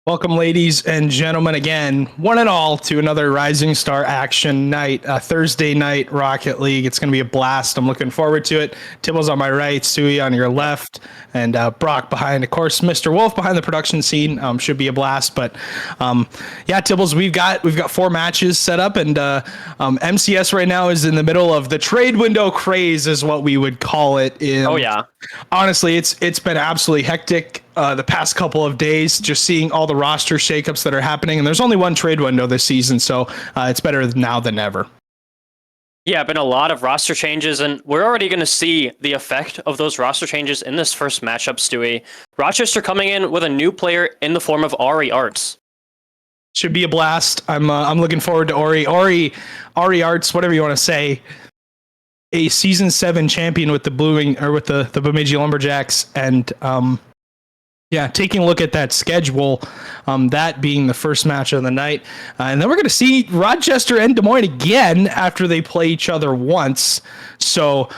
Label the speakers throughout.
Speaker 1: Welcome, ladies and gentlemen, again, one and all, to another Rising Star action night, Thursday night Rocket League. It's going to be a blast. I'm looking forward to it. Tibble's on my right, Stewie on your left, and Brock behind. Of course, Mr. Wolf behind the production scene. Should be a blast. But yeah, Tibbles, we've got 4 matches set up, and MCS right now is in the middle of the trade window craze, is what we would call it.
Speaker 2: Oh yeah.
Speaker 1: Honestly, it's been absolutely hectic the past couple of days, just seeing all the roster shakeups that are happening. And there's only one trade window this season, so it's better now than ever.
Speaker 2: Yeah, been a lot of roster changes, and we're already going to see the effect of those roster changes in this first matchup, Stewie. Rochester coming in with a new player in the form of Ari Arts.
Speaker 1: Should be a blast. I'm looking forward to Ari Arts, whatever you want to say. A season 7 champion with the the Bemidji Lumberjacks, and yeah, taking a look at that schedule, that being the first match of the night, and then we're going to see Rochester and Des Moines again after they play each other once. So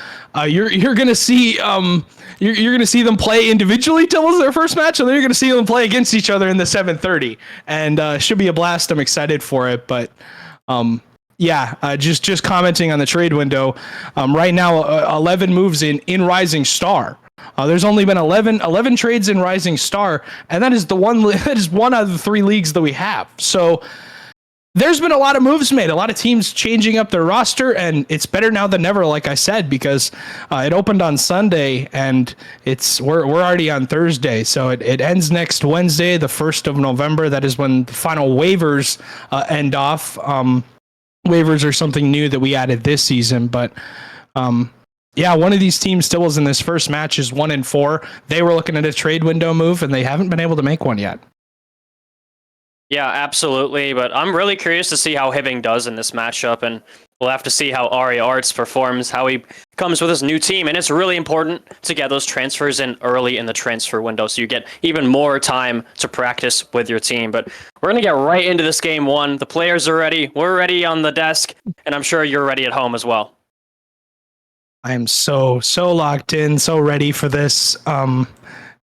Speaker 1: you're going to see you're going to see them play individually till their first match, and then you're going to see them play against each other in the 7:30, and should be a blast. I'm excited for it, but yeah, just commenting on the trade window. Right now, 11 moves in Rising Star. There's only been 11 trades in Rising Star, and that is one out of the 3 leagues that we have. So there's been a lot of moves made, a lot of teams changing up their roster, and it's better now than ever, like I said, because it opened on Sunday, and we're already on Thursday, so it ends next Wednesday, the 1st of November. That is when the final waivers end off. Waivers are something new that we added this season, but yeah, one of these teams still is in this first match is 1-4. They were looking at a trade window move, and they haven't been able to make one yet.
Speaker 2: Yeah, absolutely. But I'm really curious to see how Hibbing does in this matchup, and we'll have to see how Ari Arts performs, how he comes with his new team. And it's really important to get those transfers in early in the transfer window, so you get even more time to practice with your team. But we're going to get right into this game 1. The players are ready. We're ready on the desk, and I'm sure you're ready at home as well.
Speaker 1: I am so locked in, so ready for this.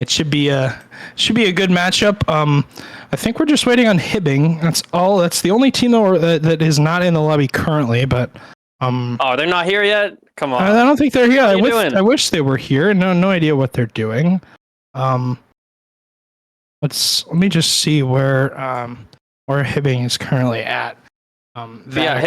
Speaker 1: It should be a good matchup. I think we're just waiting on Hibbing. That's all. That's the only team that is not in the lobby currently. But
Speaker 2: oh, they're not here yet. Come on.
Speaker 1: I don't think they're here.
Speaker 2: I
Speaker 1: wish they were here. No idea what they're doing. Let me just see where Hibbing is currently at.
Speaker 2: Yeah,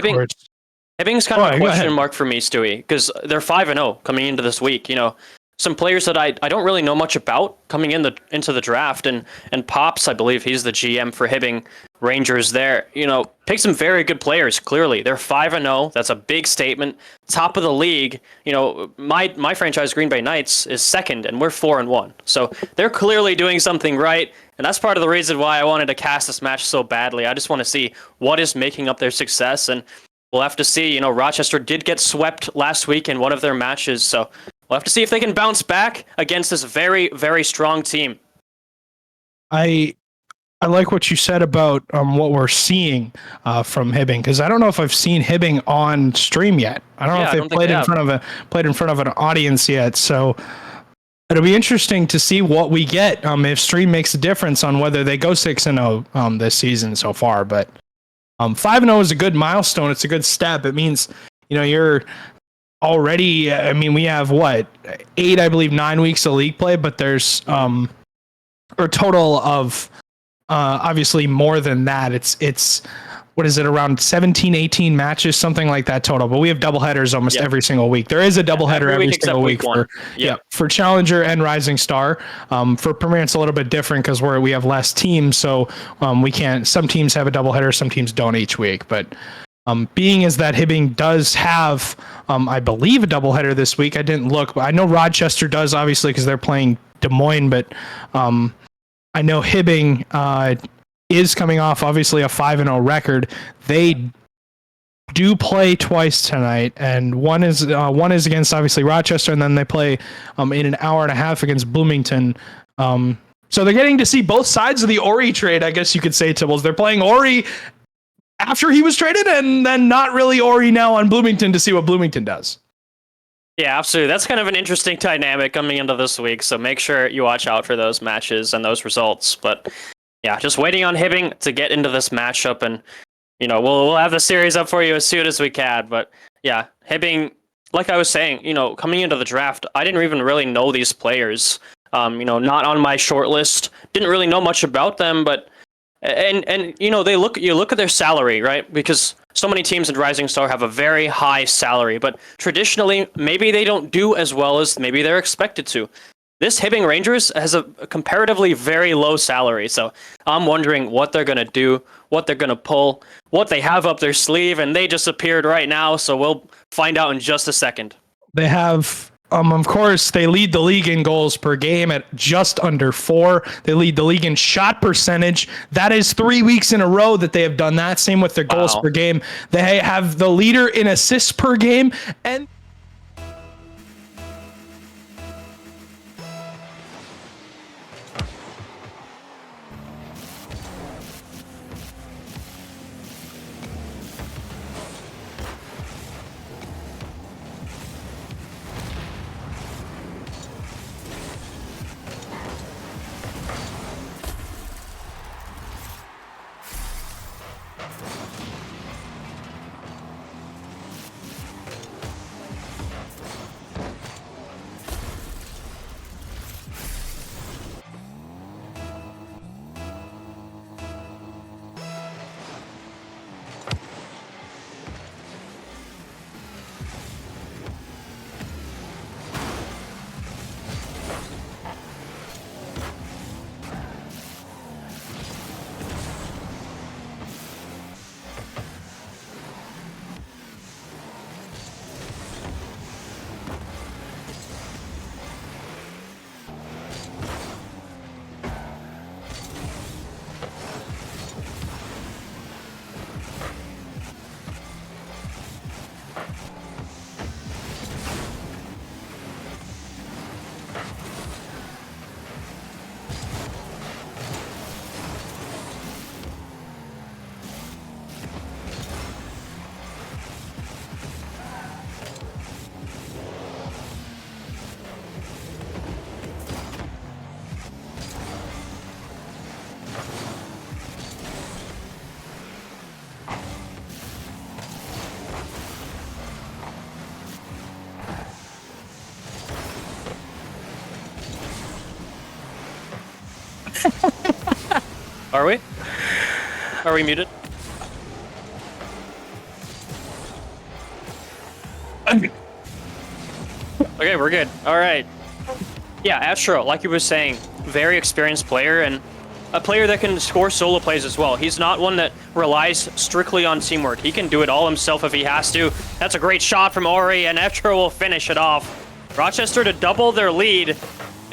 Speaker 2: Hibbing's kind of a question mark for me, Stewie, because they're 5-0 coming into this week. You know, some players that I don't really know much about coming into the draft, and Pops, I believe he's the GM for Hibbing Rangers there. You know, pick some very good players. Clearly, they're 5-0. That's a big statement. Top of the league. You know, my franchise, Green Bay Knights, is second, and we're 4-1. So they're clearly doing something right. And that's part of the reason why I wanted to cast this match so badly. I just want to see what is making up their success, and we'll have to see. You know, Rochester did get swept last week in one of their matches, so we'll have to see if they can bounce back against this very, very strong team.
Speaker 1: I like what you said about what we're seeing from Hibbing, because I don't know if I've seen Hibbing on stream yet. I don't know if they've played in front of an audience yet. So it'll be interesting to see what we get if stream makes a difference on whether they go 6-0 this season so far. But 5-0 is a good milestone. It's a good step. It means, you know, you're already, I mean, we have 8, I believe 9 weeks of league play, but there's a total of obviously more than that. It's what is it, around 17, 18 matches, something like that total. But we have doubleheaders almost every single week. There is a doubleheader every single week for Challenger and Rising Star. For Premier, it's a little bit different because we have less teams, so we can't. Some teams have a doubleheader, some teams don't each week. But being as that Hibbing does have, I believe, a doubleheader this week. I didn't look, but I know Rochester does, obviously, because they're playing Des Moines. But I know Hibbing is coming off, obviously, a 5-0 record. They do play twice tonight, and one is against, obviously, Rochester, and then they play in an hour and a half against Bloomington. So they're getting to see both sides of the Ori trade, I guess you could say, Tibbles. They're playing Ori after he was traded, and then not really Ori now on Bloomington to see what Bloomington does.
Speaker 2: Yeah, absolutely. That's kind of an interesting dynamic coming into this week, so make sure you watch out for those matches and those results. But yeah, just waiting on Hibbing to get into this matchup, and you know, we'll have the series up for you as soon as we can. But yeah, Hibbing, like I was saying, you know, coming into the draft, I didn't even really know these players. You know, not on my short list. Didn't really know much about them, but and you know, you look at their salary, right? Because so many teams in Rising Star have a very high salary, but traditionally maybe they don't do as well as maybe they're expected to. This Hibbing Rangers has a comparatively very low salary, so I'm wondering what they're going to do, what they're going to pull, what they have up their sleeve, and they just appeared right now, so we'll find out in just a second.
Speaker 1: They have, of course, they lead the league in goals per game at just under 4. They lead the league in shot percentage. That is 3 weeks in a row that they have done that. Same with their goals per game. They have the leader in assists per game, and
Speaker 2: Are we? Are we muted? Okay, we're good. All right. Yeah, Astro, like you were saying, very experienced player and a player that can score solo plays as well. He's not one that relies strictly on teamwork. He can do it all himself if he has to. That's a great shot from Ori, and Astro will finish it off. Rochester to double their lead,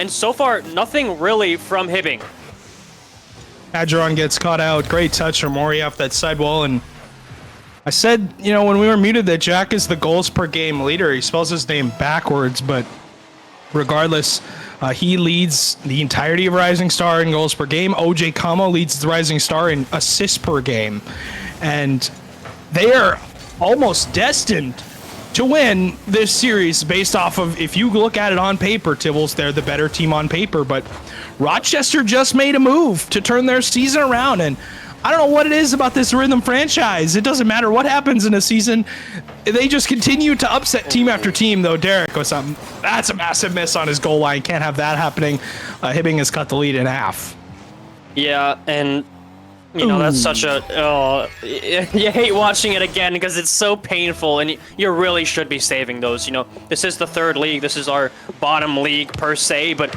Speaker 2: and so far, nothing really from Hibbing.
Speaker 1: Adron gets caught out. Great touch from Ori off that sidewall, and I said, you know, when we were muted that Jack is the goals per game leader. He spells his name backwards, but regardless, he leads the entirety of Rising Star in goals per game. OJ Kamo leads the Rising Star in assists per game. And they are almost destined to win this series based off of, if you look at it on paper, Tibbles, they're the better team on paper. But Rochester just made a move to turn their season around, and I don't know what it is about this Rhythm franchise. It doesn't matter what happens in a season. They just continue to upset team after team, though. Derek was something. That's a massive miss on his goal line. Can't have that happening. Hibbing has cut the lead in half.
Speaker 2: Yeah, and, you know, that's such a... Oh, you hate watching it again because it's so painful, and you really should be saving those. You know, this is the third league. This is our bottom league, per se, but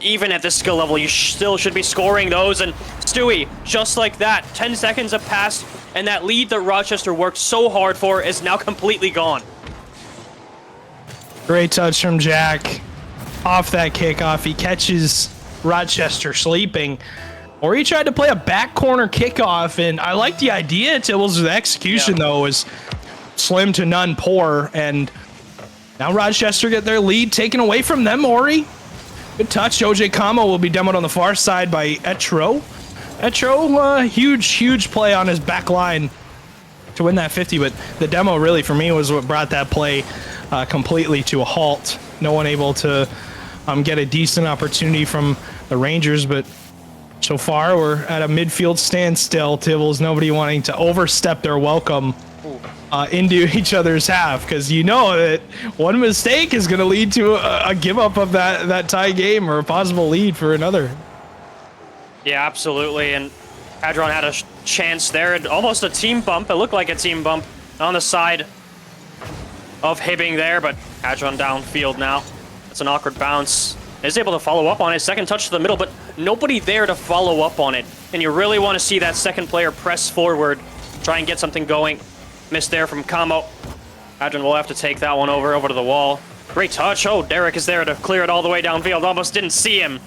Speaker 2: even at this skill level, you still should be scoring those. And Stewie, just like that, 10 seconds have passed, and that lead that Rochester worked so hard for is now completely gone.
Speaker 1: Great touch from Jack. Off that kickoff, he catches Rochester sleeping. Or he tried to play a back corner kickoff, and I like the idea. Tibbles' execution, though, was slim to none poor, and now Rochester get their lead taken away from them. Ori, good touch. OJ Kamo will be demoed on the far side by Etro. Etro, huge play on his back line to win that 50, but the demo really, for me, was what brought that play completely to a halt. No one able to get a decent opportunity from the Rangers, but So far, we're at a midfield standstill. Tibbles, nobody wanting to overstep their welcome into each other's half, because you know that one mistake is going to lead to a give up of that tie game or a possible lead for another.
Speaker 2: Yeah, absolutely. And Hadron had a chance there, and almost a team bump. It looked like a team bump on the side of Hibbing there, but Hadron downfield now. It's an awkward bounce. Is able to follow up on it. Second touch to the middle, but nobody there to follow up on it. And you really want to see that second player press forward, try and get something going. Missed there from Kamo. Hadron will have to take that one over to the wall. Great touch. Oh, Derek is there to clear it all the way downfield. Almost didn't see him.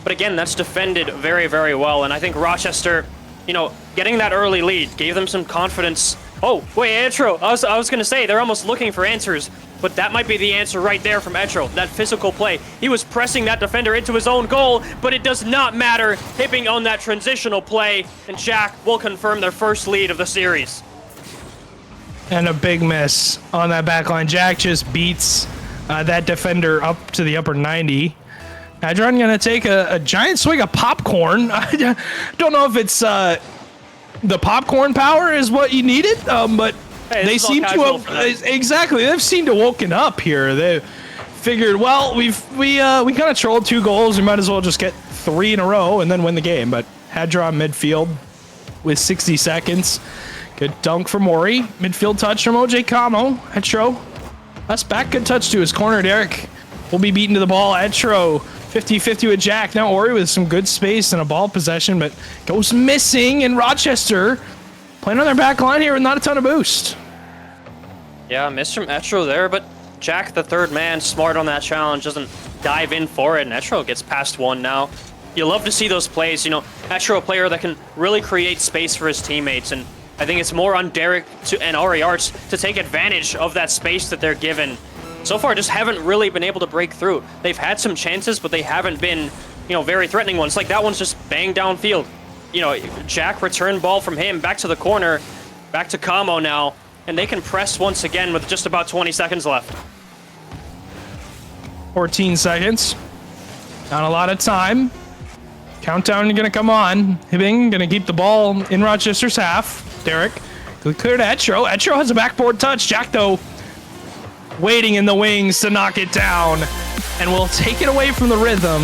Speaker 2: But again, that's defended very, very well. And I think Rochester, you know, getting that early lead gave them some confidence. Oh, wait, Etro. I was going to say, they're almost looking for answers. But that might be the answer right there from Etro. That physical play. He was pressing that defender into his own goal, but it does not matter. Hibbing on that transitional play, and Jack will confirm their first lead of the series.
Speaker 1: And a big miss on that back line. Jack just beats that defender up to the upper 90. Hadron going to take a giant swig of popcorn. I don't know if it's the popcorn power is what you needed, but hey, they seem to have exactly. They've seemed to woken up here. They figured, well, we kind of trolled 2 goals. We might as well just get 3 in a row and then win the game. But Hadron midfield with 60 seconds. Good dunk from Ori. Midfield touch from OJ Kamo. Etro. That's back. Good touch to his corner. Derek will be beaten to the ball. Etro 50-50 with Jack. Now Ori with some good space and a ball possession, but goes missing. And Rochester playing on their back line here with not a ton of boost.
Speaker 2: Yeah, miss from Etro there, but Jack, the third man, smart on that challenge, doesn't dive in for it, and Etro gets past one now. You love to see those plays. You know, Etro, a player that can really create space for his teammates, and I think it's more on Derek and Ari Arts to take advantage of that space that they're given. So far, just haven't really been able to break through. They've had some chances, but they haven't been, you know, very threatening ones. Like that one's just banged downfield. You know, Jack return ball from him back to the corner, back to Kamo now, and they can press once again with just about 20 seconds left.
Speaker 1: 14 seconds. Not a lot of time. Countdown going to come on. Hibbing going to keep the ball in Rochester's half. Derek clear to Etro. Etro has a backboard touch. Jack, though, waiting in the wings to knock it down, and will take it away from the rhythm.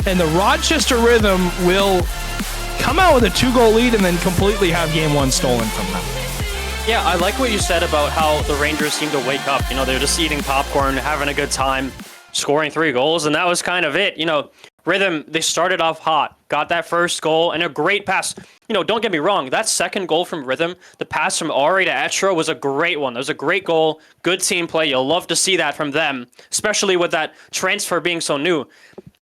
Speaker 1: And the Rochester Rhythm will come out with a 2-goal lead and then completely have game 1 stolen from them.
Speaker 2: Yeah, I like what you said about how the Rangers seem to wake up. You know, they're just eating popcorn, having a good time, scoring 3 goals, and that was kind of it. You know, Rhythm, they started off hot, got that first goal, and a great pass. You know, don't get me wrong, that second goal from Rhythm, the pass from Ari to Etro was a great one. That was a great goal, good team play. You'll love to see that from them, especially with that transfer being so new.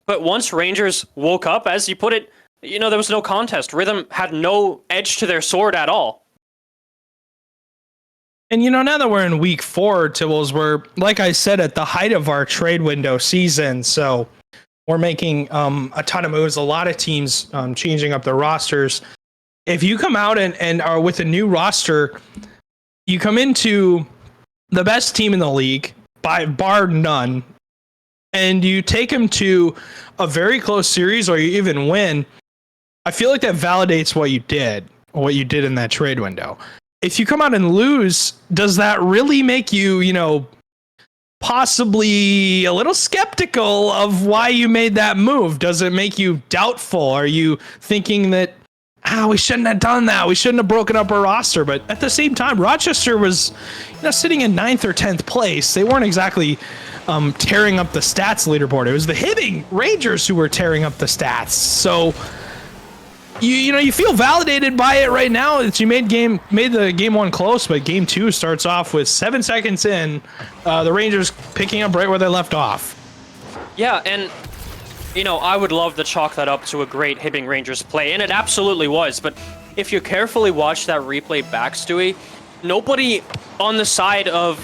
Speaker 2: But once Rangers woke up, as you put it, you know, there was no contest. Rhythm had no edge to their sword at all.
Speaker 1: And, you know, now that we're in week 4, Tibbles, we're, like I said, at the height of our trade window season. So we're making a ton of moves. A lot of teams changing up their rosters. If you come out and are with a new roster, you come into the best team in the league, by bar none, and you take them to a very close series or you even win, I feel like that validates what you did in that trade window. If you come out and lose, does that really make you, you know, possibly a little skeptical of why you made that move? Does it make you doubtful? Are you thinking that, we shouldn't have done that, we shouldn't have broken up our roster? But at the same time, Rochester was, you know, sitting in 9th or 10th place. They weren't exactly tearing up the stats leaderboard. It was the Hibbing Rangers who were tearing up the stats. So you know, you feel validated by it right now that you made the game 1 close, but game 2 starts off with 7 seconds in, the Rangers picking up right where they left off.
Speaker 2: Yeah, and you know, I would love to chalk that up to a great Hibbing Rangers play, and it absolutely was. But if you carefully watch that replay back, Stewie, nobody on the side of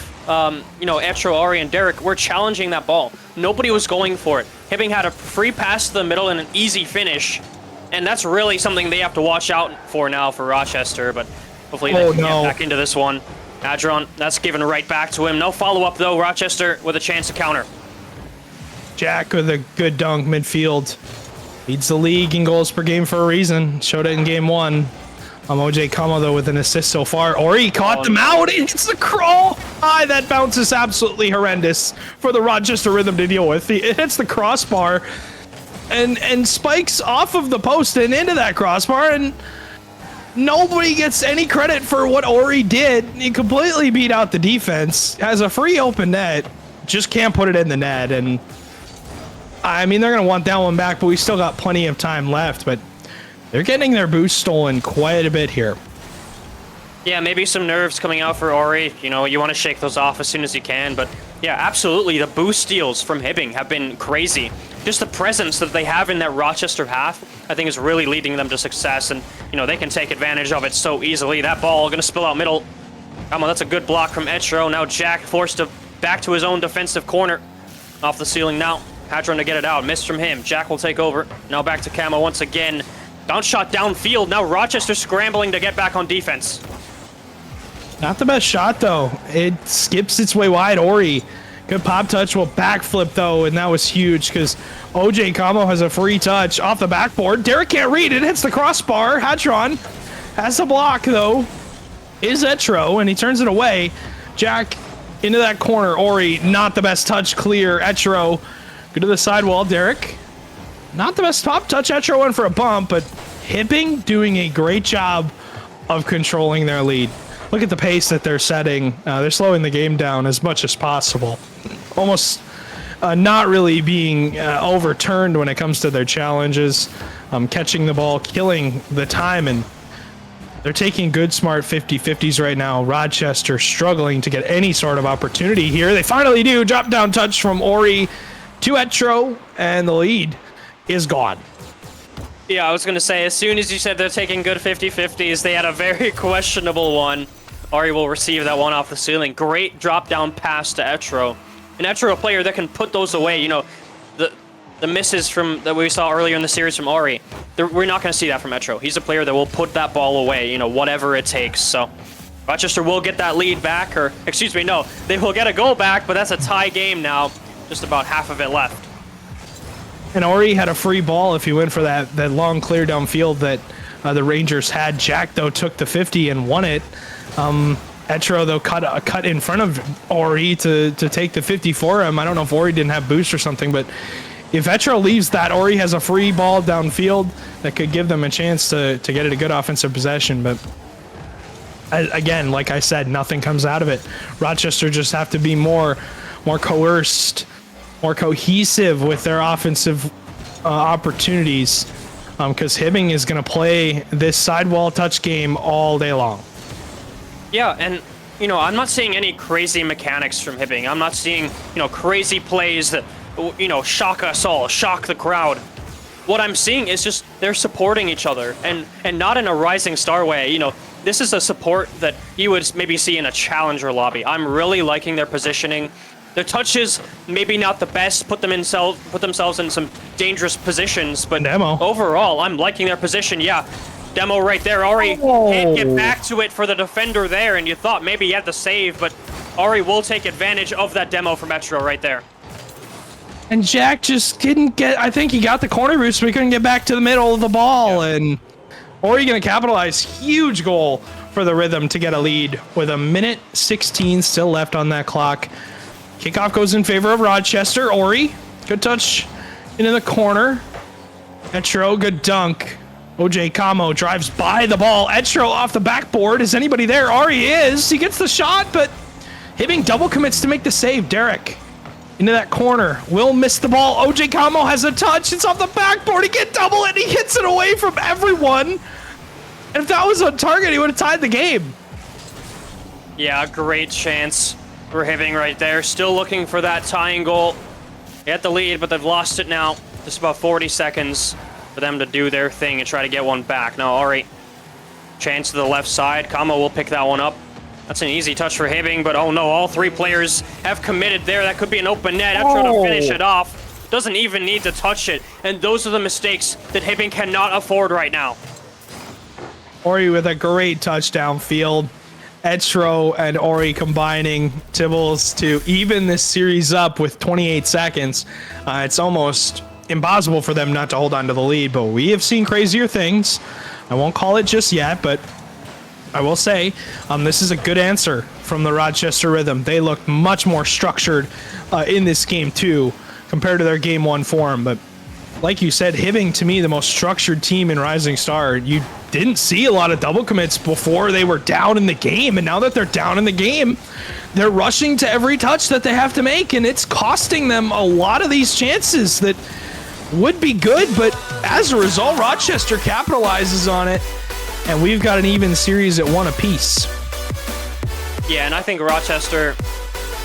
Speaker 2: you know, Etro, Ari, and Derek were challenging that ball. Nobody was going for it. Hibbing had a free pass to the middle and an easy finish. And that's really something they have to watch out for now for Rochester, but hopefully they can get back into this one. Hadron, that's given right back to him. No follow-up, though. Rochester with a chance to counter.
Speaker 1: Jack with a good dunk midfield. Leads the league in goals per game for a reason. Showed it in game 1. OJ Kamo, though, with an assist so far. Ori caught them out. It hits the crawl. That bounce is absolutely horrendous for the Rochester Rhythm to deal with. It hits the crossbar and spikes off of the post and into that crossbar, and nobody gets any credit for what Ori did. He completely beat out the defense. Has a free open net. Just can't put it in the net. And I mean, they're going to want that one back, but we still got plenty of time left. But they're getting their boost stolen quite a bit here.
Speaker 2: Yeah, maybe some nerves coming out for Ori. You know, you want to shake those off as soon as you can. But yeah, absolutely. The boost steals from Hibbing have been crazy. Just the presence that they have in that Rochester half, I think, is really leading them to success. And, you know, they can take advantage of it so easily. That ball going to spill out middle. Come on, that's a good block from Etro. Now Jack forced to back to his own defensive corner. Off the ceiling now. Hadron to get it out. Missed from him. Jack will take over. Now back to Camo once again. Bounce shot downfield. Now Rochester scrambling to get back on defense.
Speaker 1: Not the best shot, though. It skips its way wide. Ori, good pop touch, will backflip, though, and that was huge because OJ Kamo has a free touch off the backboard. Derek can't read it. Hits the crossbar. Hatron has the block, though. Is Etro, and he turns it away. Jack into that corner. Ori, not the best touch. Clear. Etro, go to the sidewall. Derek, not the best pop touch. Etro went for a bump, but Hibbing doing a great job of controlling their lead. Look at the pace that they're setting. They're slowing the game down as much as possible. Almost not really being overturned when it comes to their challenges. Catching the ball, killing the time, and they're taking good, smart 50-50s right now. Rochester struggling to get any sort of opportunity here. They finally do. Drop down touch from Ori to Etro, and the lead is gone.
Speaker 2: Yeah, I was going to say, as soon as you said they're taking good 50-50s, they had a very questionable one. Ori will receive that one off the ceiling. Great drop-down pass to Etro. An Etro player that can put those away. You know, the misses that we saw earlier in the series from Ori, we're not going to see that from Etro. He's a player that will put that ball away, you know, whatever it takes. So Rochester will get that lead back, or, excuse me, no, they will get a goal back, but that's a tie game now. Just about half of it left.
Speaker 1: And Ori had a free ball if he went for that long clear downfield that the Rangers had. Jack, though, took the 50 and won it. Etro, though, cut in front of Ori to take the 50 for him. I don't know if Ori didn't have boost or something, but if Etro leaves that, Ori has a free ball downfield that could give them a chance to get it a good offensive possession. But again, like I said, nothing comes out of it. Rochester just have to be more coerced, more cohesive with their offensive opportunities, because Hibbing is going to play this sidewall touch game all day long.
Speaker 2: Yeah, and, you know, I'm not seeing any crazy mechanics from Hibbing. I'm not seeing, you know, crazy plays that, you know, shock us all, shock the crowd. What I'm seeing is just they're supporting each other, and not in a rising star way. You know, this is a support that you would maybe see in a challenger lobby. I'm really liking their positioning. Their touches, maybe not the best, put themselves in some dangerous positions, but overall, I'm liking their position. Yeah, demo right there. Ori can't get back to it for the defender there, and you thought maybe he had the save, but Ori will take advantage of that demo from Metro right there.
Speaker 1: And Jack just didn't get, I think he got the corner boost, but he couldn't get back to the middle of the ball, and Ori going to capitalize. Huge goal for the Rhythm to get a lead with 1:16 still left on that clock. Kickoff goes in favor of Rochester. Ori, good touch into the corner. Etro, good dunk. OJ Kamo drives by the ball. Etro off the backboard. Is anybody there? Ori is. He gets the shot, but Hibbing double commits to make the save. Derek into that corner. Will miss the ball. OJ Kamo has a touch. It's off the backboard. He get double and he hits it away from everyone. And if that was on target, he would have tied the game.
Speaker 2: Yeah, great chance for Hibbing right there. Still looking for that tying goal. They had the lead, but they've lost it now. Just about 40 seconds for them to do their thing and try to get one back. Now, Ori, chance to the left side. Kamo will pick that one up. That's an easy touch for Hibbing, but oh no, all three players have committed there. That could be an open net. After to finish it off. Doesn't even need to touch it. And those are the mistakes that Hibbing cannot afford right now.
Speaker 1: Ori with a great touch downfield. Etro and Ori combining Tibbles to even this series up with 28 seconds. It's almost impossible for them not to hold on to the lead, but we have seen crazier things. I won't call it just yet, but I will say this is a good answer from the Rochester Rhythm. They look much more structured in this game too, compared to their game 1 form. But like you said, Hibbing, to me, the most structured team in Rising Star. You didn't see a lot of double commits before they were down in the game, and now that they're down in the game, they're rushing to every touch that they have to make, and it's costing them a lot of these chances that would be good, but as a result, Rochester capitalizes on it, and we've got an even series at 1 apiece.
Speaker 2: Yeah, and I think Rochester,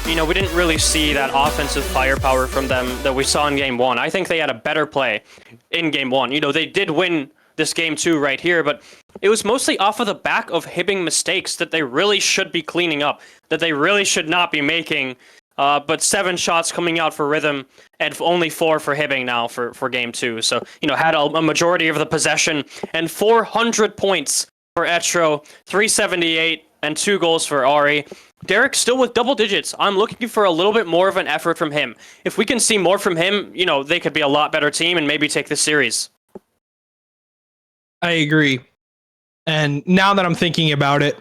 Speaker 2: we didn't really see that offensive firepower from them that we saw in Game 1. I think they had a better play in Game 1. They did win this Game 2 right here, but it was mostly off of the back of Hibbing mistakes that they really should be cleaning up, that they really should not be making. But 7 shots coming out for Rhythm and only 4 for Hibbing now for Game 2. So, had a majority of the possession and 400 points for Etro, 378 and 2 goals for Ari. Derek still with double digits. I'm looking for a little bit more of an effort from him. If we can see more from him, they could be a lot better team and maybe take this series.
Speaker 1: I agree. And now that I'm thinking about it,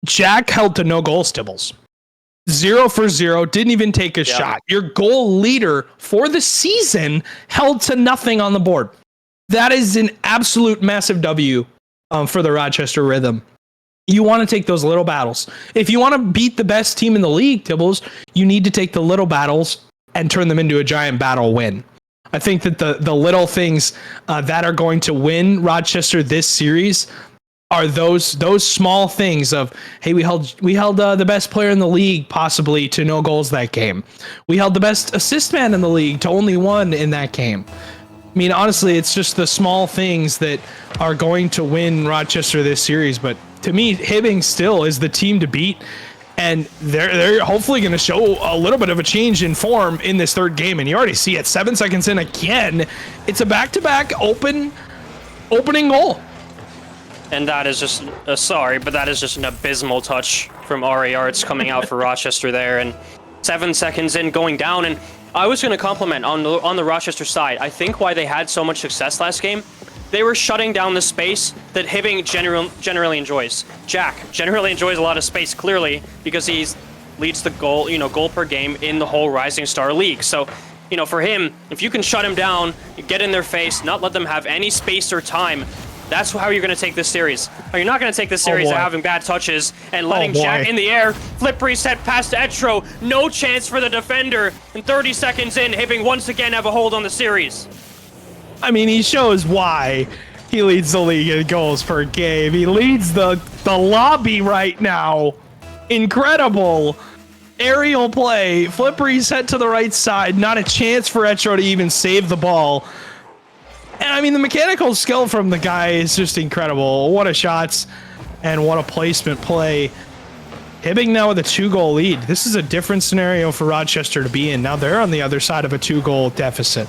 Speaker 1: Jack held to no goal stibbles. 0 for 0, didn't even take a shot. Your goal leader for the season held to nothing on the board. That is an absolute massive W for the Rochester Rhythm. You want to take those little battles. If you want to beat the best team in the league, Tibbles, you need to take the little battles and turn them into a giant battle win. I think that the little things that are going to win Rochester this series are those small things of, hey, we held the best player in the league possibly to no goals that game. We held the best assist man in the league to only 1 in that game. I mean, honestly, it's just the small things that are going to win Rochester this series. But to me, Hibbing still is the team to beat, and they're hopefully going to show a little bit of a change in form in this 3rd game. And you already see it, 7 seconds in again. It's a back-to-back opening goal.
Speaker 2: And that is just, that is just an abysmal touch from Ari Arts coming out for Rochester there. And 7 seconds in, going down. And I was going to compliment on the Rochester side. I think why they had so much success last game, they were shutting down the space that Hibbing generally enjoys. Jack generally enjoys a lot of space, clearly, because he leads the goal per game in the whole Rising Star League. So, for him, if you can shut him down, get in their face, not let them have any space or time, that's how you're going to take this series. You're not going to take this series having bad touches and letting Jack in the air. Flip reset past Etro. No chance for the defender. And 30 seconds in, Hibbing once again have a hold on the series.
Speaker 1: I mean, he shows why he leads the league in goals per game. He leads the lobby right now. Incredible. Aerial play. Flip reset to the right side. Not a chance for Etro to even save the ball. And I mean, the mechanical skill from the guy is just incredible. What a shots and what a placement play. Hibbing now with a 2-goal lead. This is a different scenario for Rochester to be in. Now they're on the other side of a 2-goal deficit.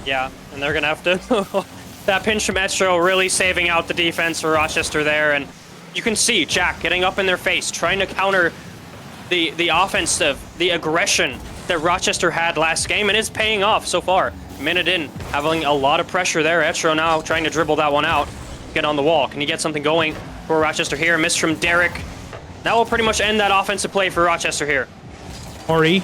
Speaker 2: Yeah, and they're going to have to... that pinch from Etro really saving out the defense for Rochester there. And you can see Jack getting up in their face, trying to counter the offensive, the aggression that Rochester had last game, and it's paying off so far. Minute in, having a lot of pressure there. Etro now trying to dribble that one out, get on the wall. Can he get something going for Rochester here? Miss from Derek. That will pretty much end that offensive play for Rochester here.
Speaker 1: Ori,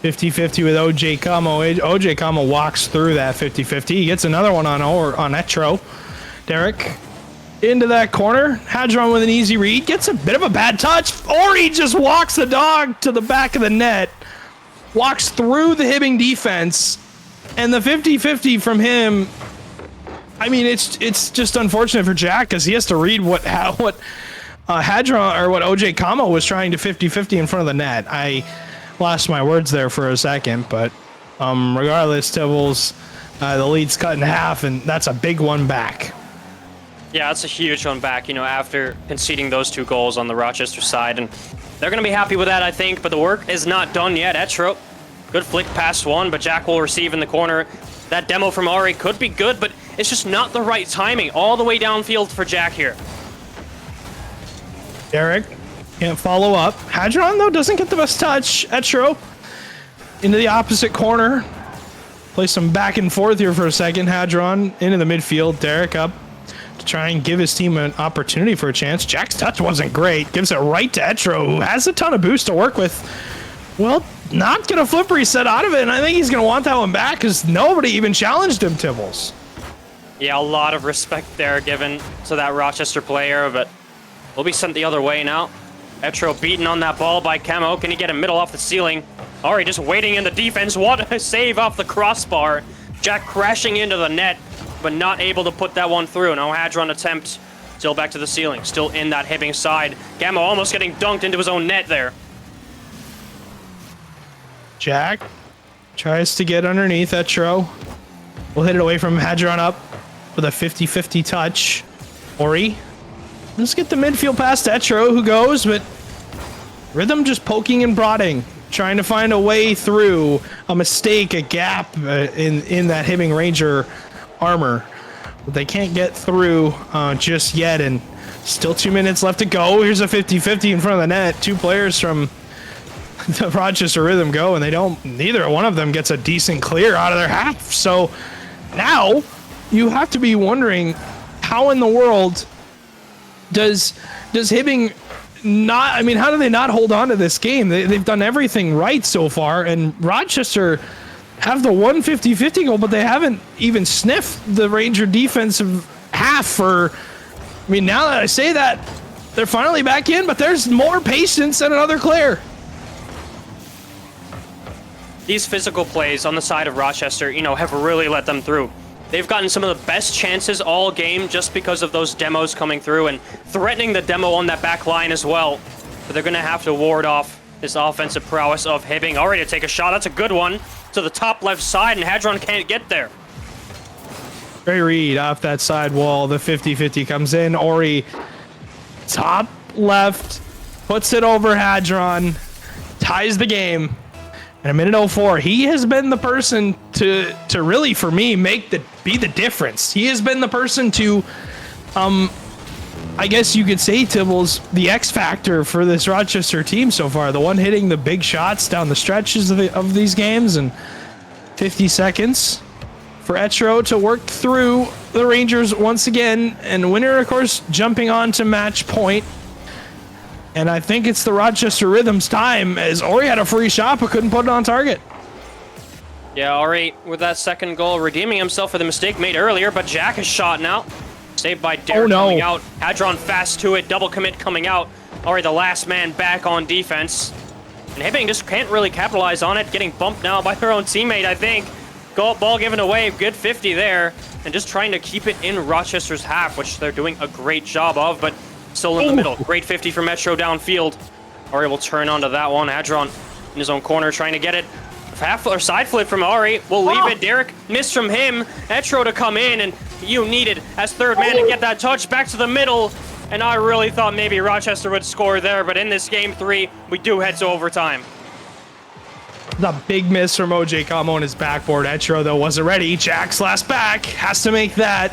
Speaker 1: 50-50 with OJ Kamo. OJ Kamo walks through that 50-50. He gets another one on Etro. Derek into that corner. Hadron with an easy read. Gets a bit of a bad touch. Ori just walks the dog to the back of the net. Walks through the Hibbing defense, and the 50-50 from him. I mean, it's just unfortunate for Jack because he has to read what Hadron or what OJ Kamo was trying to 50-50 in front of the net. I lost my words there for a second, but regardless, Tibbles, the lead's cut in half, and that's a big one back.
Speaker 2: Yeah, that's a huge one back. After conceding those 2 goals on the Rochester side, and they're going to be happy with that, I think, but the work is not done yet. Etro, good flick past 1, but Jack will receive in the corner. That demo from Ari could be good, but it's just not the right timing all the way downfield for Jack here.
Speaker 1: Derek Can't follow up. Hadron, though, doesn't get the best touch. Etro into the opposite corner. Play some back and forth here for a second. Hadron into the midfield. Derek up to try and give his team an opportunity for a chance. Jack's touch wasn't great. Gives it right to Etro, who has a ton of boost to work with. Well, not going to flip reset out of it, and I think he's going to want that one back because nobody even challenged him, Tibbles.
Speaker 2: Yeah, a lot of respect there given to that Rochester player, but we'll be sent the other way now. Etro beaten on that ball by Camo. Can he get a middle off the ceiling? Ori just waiting in the defense. What a save off the crossbar. Jack crashing into the net, but not able to put that one through. No Hadron attempt. Still back to the ceiling. Still in that Hibbing side. Camo almost getting dunked into his own net there.
Speaker 1: Jack tries to get underneath Etro. We'll hit it away from Hadron up with a 50-50 touch. Ori. Let's get the midfield past Etro, who goes, but Rhythm just poking and prodding, trying to find a way through a mistake, a gap in that Hibbing Ranger armor. But they can't get through just yet, and still 2 minutes left to go. Here's a 50-50 in front of the net. Two players from the Rochester Rhythm go, and neither one of them gets a decent clear out of their half. So now you have to be wondering, how in the world does Hibbing not, I mean, how do they not hold on to this game? They've done everything right so far, and Rochester have the 150-50 goal, but they haven't even sniffed the Ranger defensive half for, I mean, now that I say that, they're finally back in, but there's more patience and another clear.
Speaker 2: These physical plays on the side of Rochester, have really let them through. They've gotten some of the best chances all game just because of those demos coming through and threatening the demo on that back line as well. But they're going to have to ward off this offensive prowess of Hibbing. Already to take a shot. That's a good one to the top left side, and Hadron can't get there.
Speaker 1: Great read off that side wall. The 50-50 comes in. Ori, top left, puts it over Hadron, ties the game. And a minute 04, he has been the person to really, for me, be the difference. He has been the person to, I guess you could say, Tibbles, the X factor for this Rochester team so far. The one hitting the big shots down the stretches of these games, and 50 seconds for Etro to work through the Rangers once again. And winner, of course, jumping on to match point. And I think it's the Rochester Rhythm's time, as Ori had a free shot but couldn't put it on target.
Speaker 2: Yeah, Ori with that second goal redeeming himself for the mistake made earlier, but Jack is shot now. Saved by Derek coming out. Hadron fast to it, double commit coming out. Ori the last man back on defense. And Hibbing just can't really capitalize on it, getting bumped now by their own teammate, I think. Ball given away, good 50 there. And just trying to keep it in Rochester's half, which they're doing a great job of, but still in the middle. Great 50 for Metro downfield. Ori will turn onto that one. Hadron in his own corner trying to get it. Half or side flip from Ori. We'll leave it. Derek missed from him. Etro to come in, and you needed as third man to get that touch back to the middle. And I really thought maybe Rochester would score there, but in this game 3, we do head to overtime.
Speaker 1: The big miss from OJ Como on his backboard. Etro, though, wasn't ready. Jack's last back. Has to make that.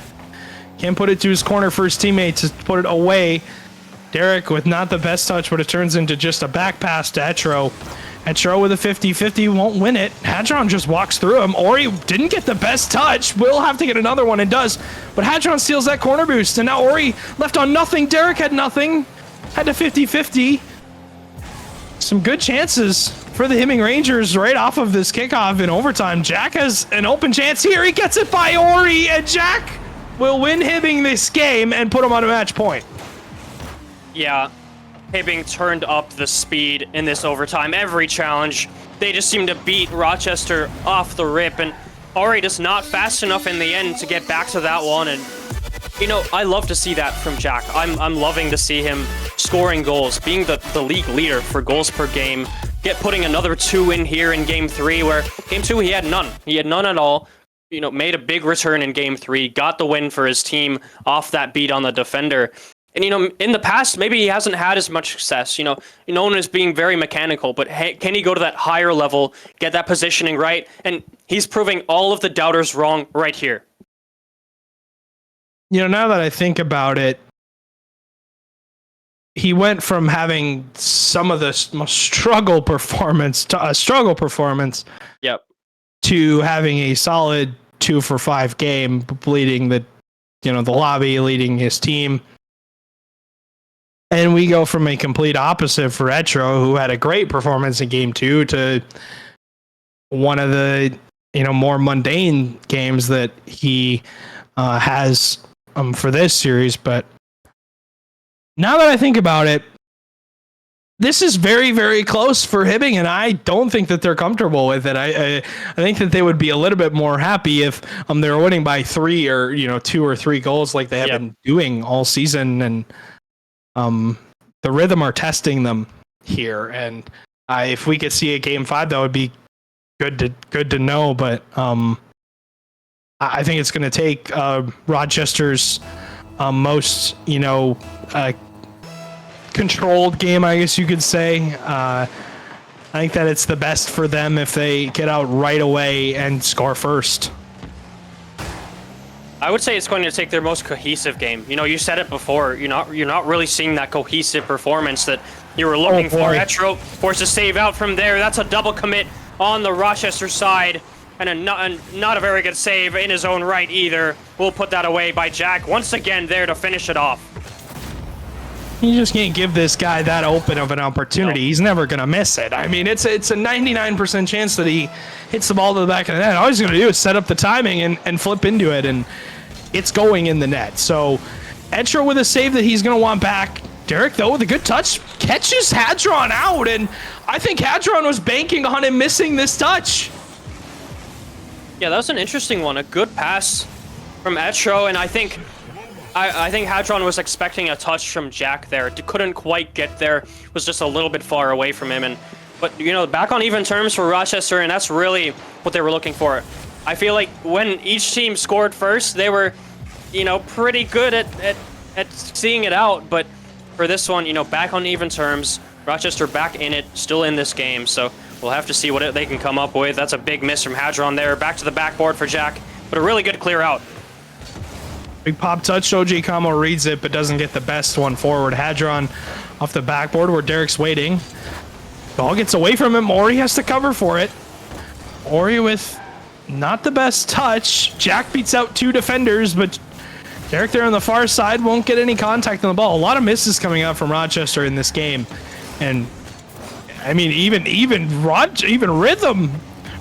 Speaker 1: Can't put it to his corner for his teammate to put it away. Derek with not the best touch, but it turns into just a back pass to Etro. Etro with a 50-50 won't win it. Hadron just walks through him. Ori didn't get the best touch. Will have to get another one and does. But Hadron steals that corner boost. And now Ori left on nothing. Derek had nothing. Had a 50-50. Some good chances for the Hibbing Rangers right off of this kickoff in overtime. Jack has an open chance here. He gets it by Ori, and Jack will win Hibbing this game and put him on a match point.
Speaker 2: Yeah, Hibbing turned up the speed in this overtime. Every challenge, they just seem to beat Rochester off the rip, and Ori just not fast enough in the end to get back to that one. And I love to see that from Jack. I'm loving to see him scoring goals, being the league leader for goals per game. Putting another 2 in here in game 3, where game 2 he had none. He had none at all. Made a big return in game 3, got the win for his team off that beat on the defender. And, in the past, maybe he hasn't had as much success, known as being very mechanical, but can he go to that higher level, get that positioning right? And he's proving all of the doubters wrong right here.
Speaker 1: Now that I think about it, he went from having some of the most struggle performance to a struggle performance.
Speaker 2: Yep.
Speaker 1: To having a solid 2 for 5 game, leading the lobby, leading his team. And we go from a complete opposite for Etro, who had a great performance in game 2, to one of the more mundane games that he has for this series. But now that I think about it, this is very, very close for Hibbing, and I don't think that they're comfortable with it. I think that they would be a little bit more happy if they were winning by 3 or 2 or 3 goals like they have been doing all season. And the rhythm are testing them here, and if we could see a game 5, that would be good to know. But I think it's going to take Rochester's most controlled game, I guess you could say. I think that it's the best for them if they get out right away and score first.
Speaker 2: I would say it's going to take their most cohesive game. You said it before. You're not really seeing that cohesive performance that you were looking for. Etro forced to save out from there. That's a double commit on the Rochester side, and not a very good save in his own right either. We'll put that away by Jack once again there to finish it off.
Speaker 1: You just can't give this guy that open of an opportunity. No. He's never going to miss it. I mean, it's a 99% chance that he hits the ball to the back of the net. All he's going to do is set up the timing and flip into it, and it's going in the net. So Etro with a save that he's going to want back. Derek, though, with a good touch, catches Hadron out, and I think Hadron was banking on him missing this touch.
Speaker 2: Yeah, that was an interesting one. A good pass from Etro, and I think Hadron was expecting a touch from Jack there. Couldn't quite get there. Was just a little bit far away from him. But back on even terms for Rochester, and that's really what they were looking for. I feel like when each team scored first, they were, pretty good at seeing it out. But for this one, back on even terms, Rochester back in it, still in this game. So we'll have to see what they can come up with. That's a big miss from Hadron there. Back to the backboard for Jack, but a really good clear out.
Speaker 1: Big pop touch. OJ Kamo reads it, but doesn't get the best one forward. Hadron off the backboard where Derek's waiting. Ball gets away from him. Ori has to cover for it. Ori with not the best touch. Jack beats out 2 defenders, but Derek there on the far side won't get any contact on the ball. A lot of misses coming out from Rochester in this game. And I mean, even Rhythm,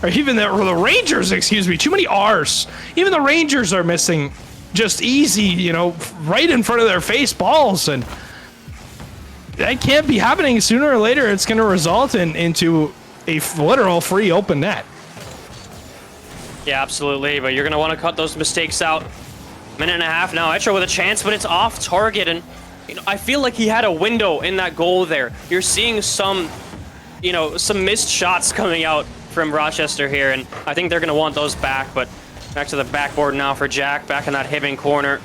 Speaker 1: or even the Rangers, excuse me, too many R's. Even the Rangers are missing just easy, right in front of their face balls, and that can't be happening. Sooner or later, it's going to result into a literal free open net.
Speaker 2: Yeah, absolutely, but you're going to want to cut those mistakes out. Minute and a half now. Etro with a chance, but it's off target, and I feel like he had a window in that goal there. You're seeing some missed shots coming out from Rochester here, and I think they're going to want those back, but back to the backboard now for Jack, back in that Hibbing corner.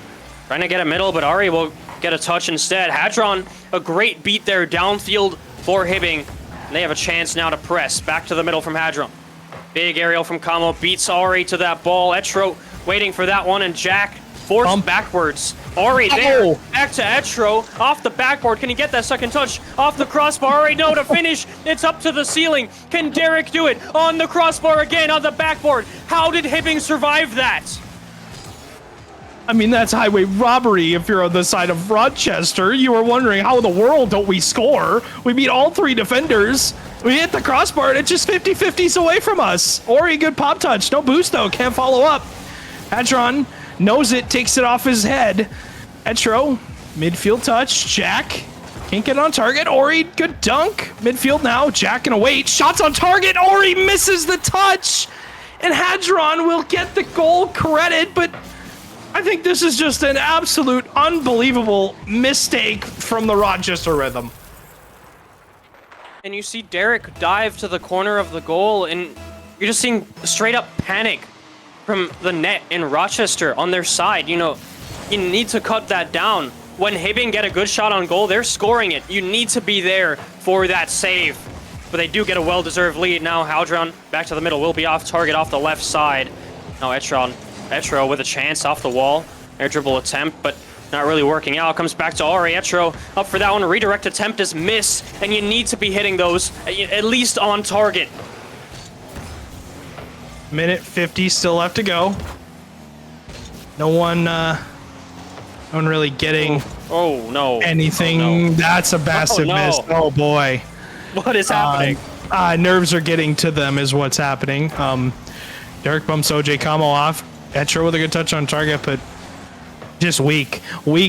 Speaker 2: Trying to get a middle, but Ari will get a touch instead. Hadron, a great beat there downfield for Hibbing. And they have a chance now to press. Back to the middle from Hadron. Big aerial from Kamo, beats Ari to that ball. Etro waiting for that one, and Jack forced backwards. Ari there, back to Etro, off the backboard. Can he get that second touch? Off the crossbar, Ari, no, to finish. It's up to the ceiling. Can Derek do it? On the crossbar again, on the backboard. How did Hibbing survive that?
Speaker 1: I mean, that's highway robbery if you're on the side of Rochester. You were wondering, how in the world don't we score? We beat all 3 defenders. We hit the crossbar, and it's just 50-50s away from us. Ori, good pop touch. No boost, though. Can't follow up. Hadron knows it, takes it off his head. Etro, midfield touch. Jack can't get on target. Ori, good dunk. Midfield now. Jack gonna wait. Shots on target. Ori misses the touch. And Hadron will get the goal credit, but I think this is just an absolute unbelievable mistake from the Rochester Rhythm.
Speaker 2: And you see Derek dive to the corner of the goal, and you're just seeing straight up panic from the net in Rochester on their side. You need to cut that down. When Hibbing get a good shot on goal, they're scoring it. You need to be there for that save. But they do get a well-deserved lead now. Hadron back to the middle, will be off target off the left side. Now Etro with a chance off the wall. Air dribble attempt, but not really working out. Comes back to Ori. Etro up for that one. Redirect attempt is miss, and you need to be hitting those at least on target.
Speaker 1: Minute 50 still left to go. No one really getting anything.
Speaker 2: Oh, no.
Speaker 1: That's a massive miss. Oh boy.
Speaker 2: What is happening?
Speaker 1: Nerves are getting to them is what's happening. Derek bumps OJ Kamo off. Etro with a good touch on target, but just weak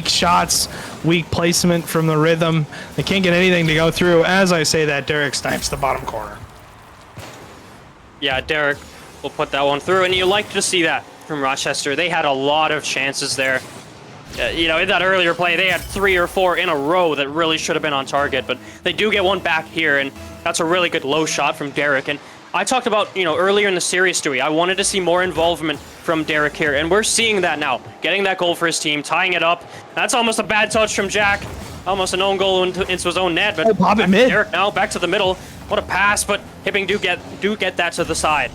Speaker 1: shots, weak placement from the rhythm. They can't get anything to go through. As I say that, Derek snipes the bottom corner.
Speaker 2: Yeah, Derek will put that one through, and you like to see that from Rochester. They had a lot of chances there. In that earlier play, they had 3 or 4 in a row that really should have been on target, but they do get one back here, and that's a really good low shot from Derek. And I talked about, earlier in the series, Stewie, I wanted to see more involvement from Derek here, and we're seeing that now. Getting that goal for his team, tying it up. That's almost a bad touch from Jack. Almost an own goal into his own net, but
Speaker 1: pop it mid.
Speaker 2: Derek now back to the middle. What a pass, but Hibbing do get that to the side.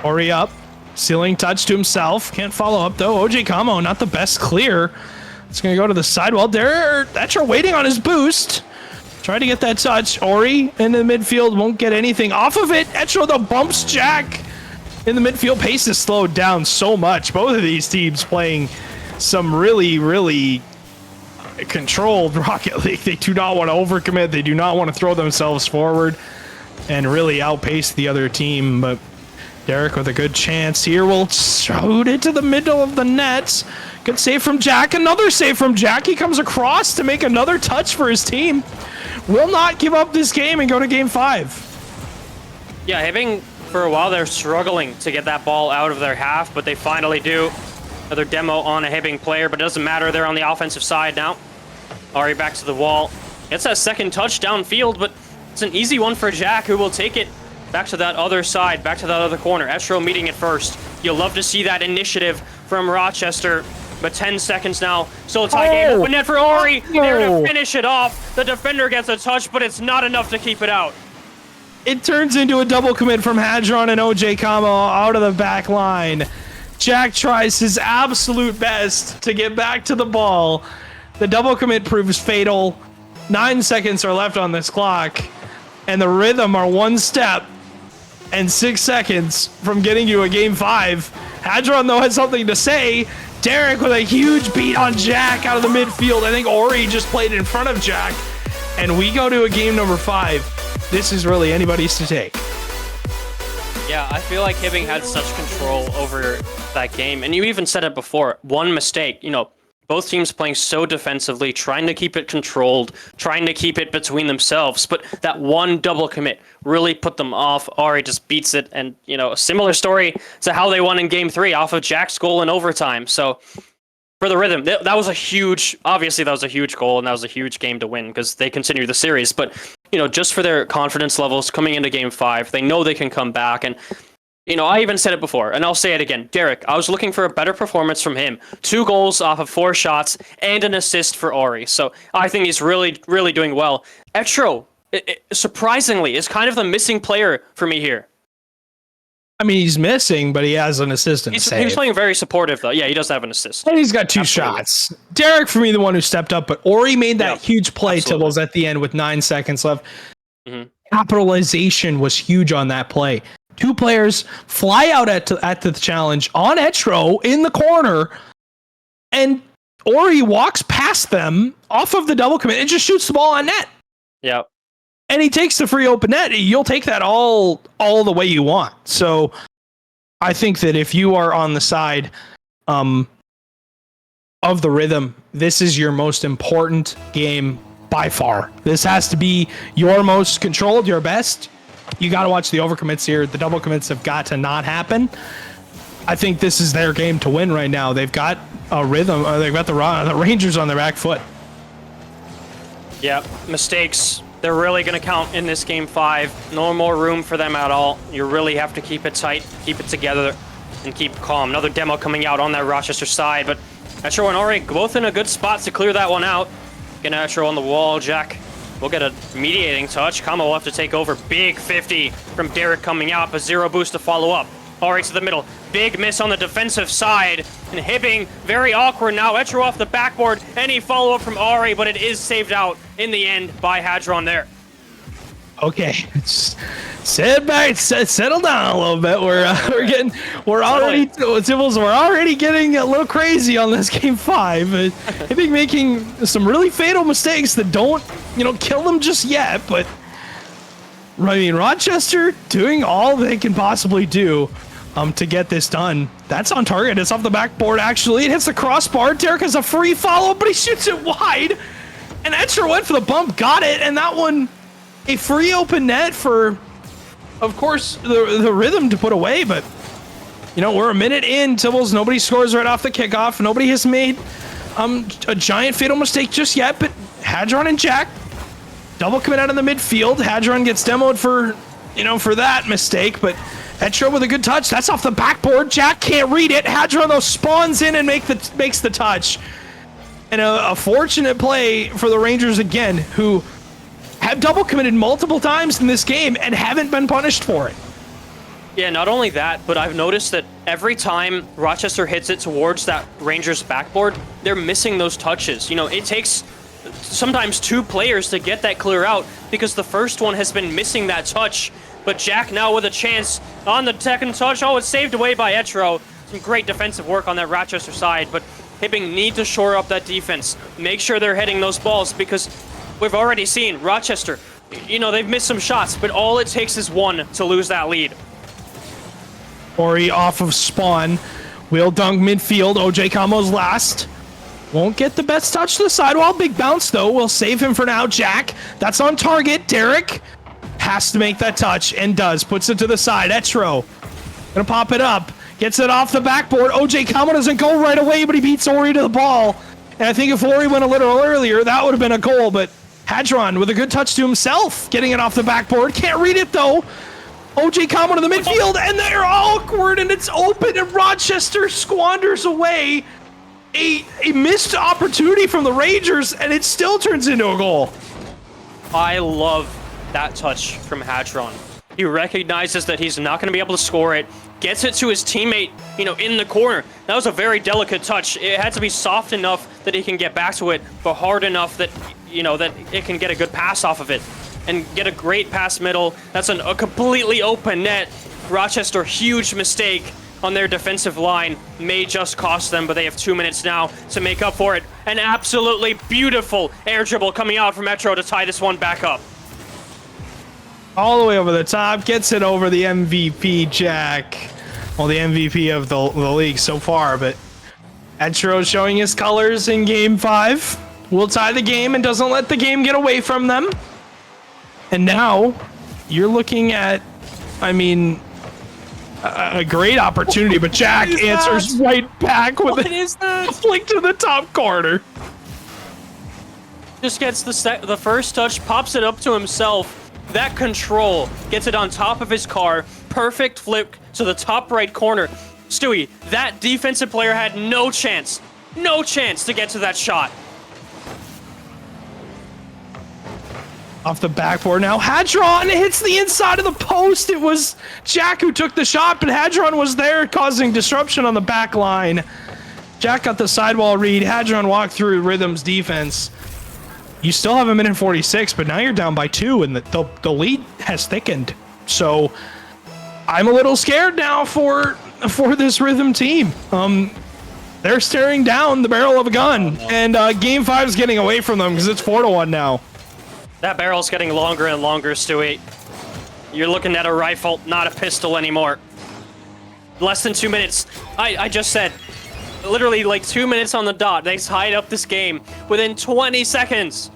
Speaker 1: Ori up, ceiling touch to himself. Can't follow up though. OJ Kamo, not the best clear. It's gonna go to the sidewall. Etro waiting on his boost. Try to get that touch. Ori in the midfield won't get anything off of it. Etro though bumps Jack in the midfield. Pace is slowed down so much. Both of these teams playing some really, really controlled Rocket League. They do not want to overcommit. They do not want to throw themselves forward and really outpace the other team. But Derek with a good chance here will shoot it to the middle of the net. Good save from Jack. Another save from Jack. He comes across to make another touch for his team. Will not give up this game and go to game 5.
Speaker 2: Yeah, Hibbing, for a while, they're struggling to get that ball out of their half, but they finally do. Another demo on a Hibbing player, but it doesn't matter. They're on the offensive side now. Ari back to the wall. Gets that second touch downfield, but it's an easy one for Jack, who will take it back to that other side, back to that other corner. Etro meeting it first. You'll love to see that initiative from Rochester. But 10 seconds now. Still a tie game. Open net for Ori. There to finish it off. The defender gets a touch, but it's not enough to keep it out.
Speaker 1: It turns into a double commit from Hadron and OJ Kamo out of the back line. Jack tries his absolute best to get back to the ball. The double commit proves fatal. 9 seconds are left on this clock. And the Rhythm are 1 step and 6 seconds from getting you a game 5. Hadron, though, has something to say. Derek with a huge beat on Jack out of the midfield. I think Ori just played in front of Jack. And we go to a game number 5. This is really anybody's to take.
Speaker 2: Yeah, I feel like Hibbing had such control over that game. And you even said it before. One mistake, both teams playing so defensively, trying to keep it controlled, trying to keep it between themselves. But that one double commit really put them off. Ari just beats it. And, a similar story to how they won in game 3 off of Jack's goal in overtime. So for the Rhythm, that was a huge goal, and that was a huge game to win because they continue the series. But, just for their confidence levels coming into game 5, they know they can come back. And I even said it before, and I'll say it again. Derek, I was looking for a better performance from him. 2 goals off of 4 shots and an assist for Ori. So I think he's really, really doing well. Etro, surprisingly, is kind of the missing player for me here.
Speaker 1: I mean, he's missing, but he has an assist and a save.
Speaker 2: He's playing very supportive, though. Yeah, he does have an assist.
Speaker 1: And he's got 2 shots. Derek, for me, the one who stepped up, but Ori made that huge play, Tibbles, at the end with 9 seconds left. Mm-hmm. Capitalization was huge on that play. 2 players fly out at the challenge on Etro in the corner, and Ori walks past them off of the double commit and just shoots the ball on net.
Speaker 2: Yeah.
Speaker 1: And he takes the free open net. You'll take that all the way you want. So I think that if you are on the side of the Rhythm, this is your most important game by far. This has to be your most controlled, your best. You got to watch the overcommits here. The double commits have got to not happen. I think this is their game to win right now. They've got a Rhythm. They've got the Rangers on their back foot.
Speaker 2: Yeah, mistakes. They're really going to count in this game 5. No more room for them at all. You really have to keep it tight, keep it together, and keep calm. Another demo coming out on that Rochester side, but Etro and Ori both in a good spot to clear that one out. Get Etro on the wall. Jack will get a mediating touch. Kamo will have to take over. Big 50 from Derek coming out, but 0 boost to follow up. Ari to the middle. Big miss on the defensive side. And Hibbing, very awkward now. Etro off the backboard. Any follow-up from Ari, but it is saved out in the end by Hadron there.
Speaker 1: Okay, settle down a little bit. We're already getting a little crazy on this game 5. Hibbing making some really fatal mistakes that don't, kill them just yet. But I mean, Rochester doing all they can possibly do to get this done. That's on target. It's off the backboard, actually. It hits the crossbar. Derek has a free follow, but he shoots it wide. And Etcher went for the bump, got it, and that one, a free open net for, of course, the Rhythm to put away. But, we're a minute in. Tibbles, nobody scores right off the kickoff. Nobody has made a giant fatal mistake just yet, but Hadron and Jack double commit out in the midfield. Hadron gets demoed for that mistake, but Etro with a good touch. That's off the backboard. Jack can't read it. Hadron, though, spawns in and makes the touch. And a fortunate play for the Rangers again, who have double committed multiple times in this game and haven't been punished for it.
Speaker 2: Yeah, not only that, but I've noticed that every time Rochester hits it towards that Rangers backboard, they're missing those touches. It takes sometimes 2 players to get that clear out because the first one has been missing that touch. But Jack now with a chance on the second touch. Oh, it's saved away by Etro. Some great defensive work on that Rochester side, but Hibbing need to shore up that defense. Make sure they're hitting those balls because we've already seen Rochester, they've missed some shots, but all it takes is one to lose that lead.
Speaker 1: Ori off of spawn. Wheel dunk midfield. OJ Camo's last. Won't get the best touch to the sidewall. Big bounce, though. We'll save him for now. Jack, that's on target. Derek has to make that touch and does. Puts it to the side. Etro gonna pop it up. Gets it off the backboard. OJ Camo doesn't go right away, but he beats Ori to the ball. And I think if Ori went a little earlier, that would have been a goal. But Hadron with a good touch to himself. Getting it off the backboard. Can't read it, though. OJ Camo to the midfield, and they're awkward, and it's open, and Rochester squanders away a missed opportunity from the Rangers, and it still turns into a goal.
Speaker 2: I love that touch from Hadron. He recognizes that he's not going to be able to score it, gets it to his teammate, in the corner. That was a very delicate touch. It had to be soft enough that he can get back to it, but hard enough that, that it can get a good pass off of it. And get a great pass middle. That's a completely open net. Rochester, huge mistake on their defensive line. May just cost them, but they have 2 minutes now to make up for it. An absolutely beautiful air dribble coming out from Metro to tie this one back up.
Speaker 1: All the way over the top. Gets it over the MVP, Jack. Well, the MVP of the league so far, but Etro showing his colors in Game 5. Will tie the game and doesn't let the game get away from them. And now you're looking at, a great opportunity, but Jack answers right back with a flick to the top corner.
Speaker 2: Just gets the first touch, pops it up to himself. That control gets it on top of his car. Perfect flip to the top right corner. Stewie, that defensive player had no chance to get to that shot.
Speaker 1: Off the backboard now. Hadron hits the inside of the post. It was Jack who took the shot, but Hadron was there causing disruption on the back line. Jack got the sidewall read. Hadron walked through Rhythm's defense. You still have a minute 46, but now you're down by 2, and the lead has thickened. So I'm a little scared now for this Rhythm team. They're staring down the barrel of a gun, and Game 5 is getting away from them because it's 4-1 now.
Speaker 2: That barrel's getting longer and longer, Stewie. You're looking at a rifle, not a pistol anymore. Less than 2 minutes. I just said, literally like 2 minutes on the dot. They tied up this game within 20 seconds.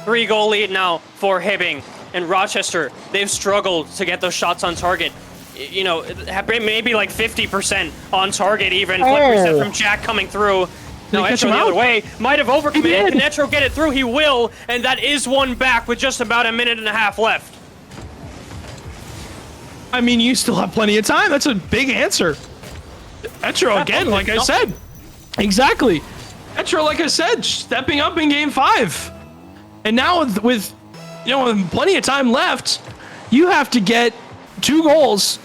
Speaker 2: 3-goal lead now for Hibbing. And Rochester, they've struggled to get those shots on target. Maybe like 50% on target even. Flip reset from Jack coming through. No, Etro the other way. Might have overcommitted. Can Etro get it through? He will. And that is one back with just about a minute and a half left.
Speaker 1: You still have plenty of time. That's a big answer. Etro again, like I said. Exactly. Etro, like I said, stepping up in Game 5. And now with plenty of time left, you have to get 2 goals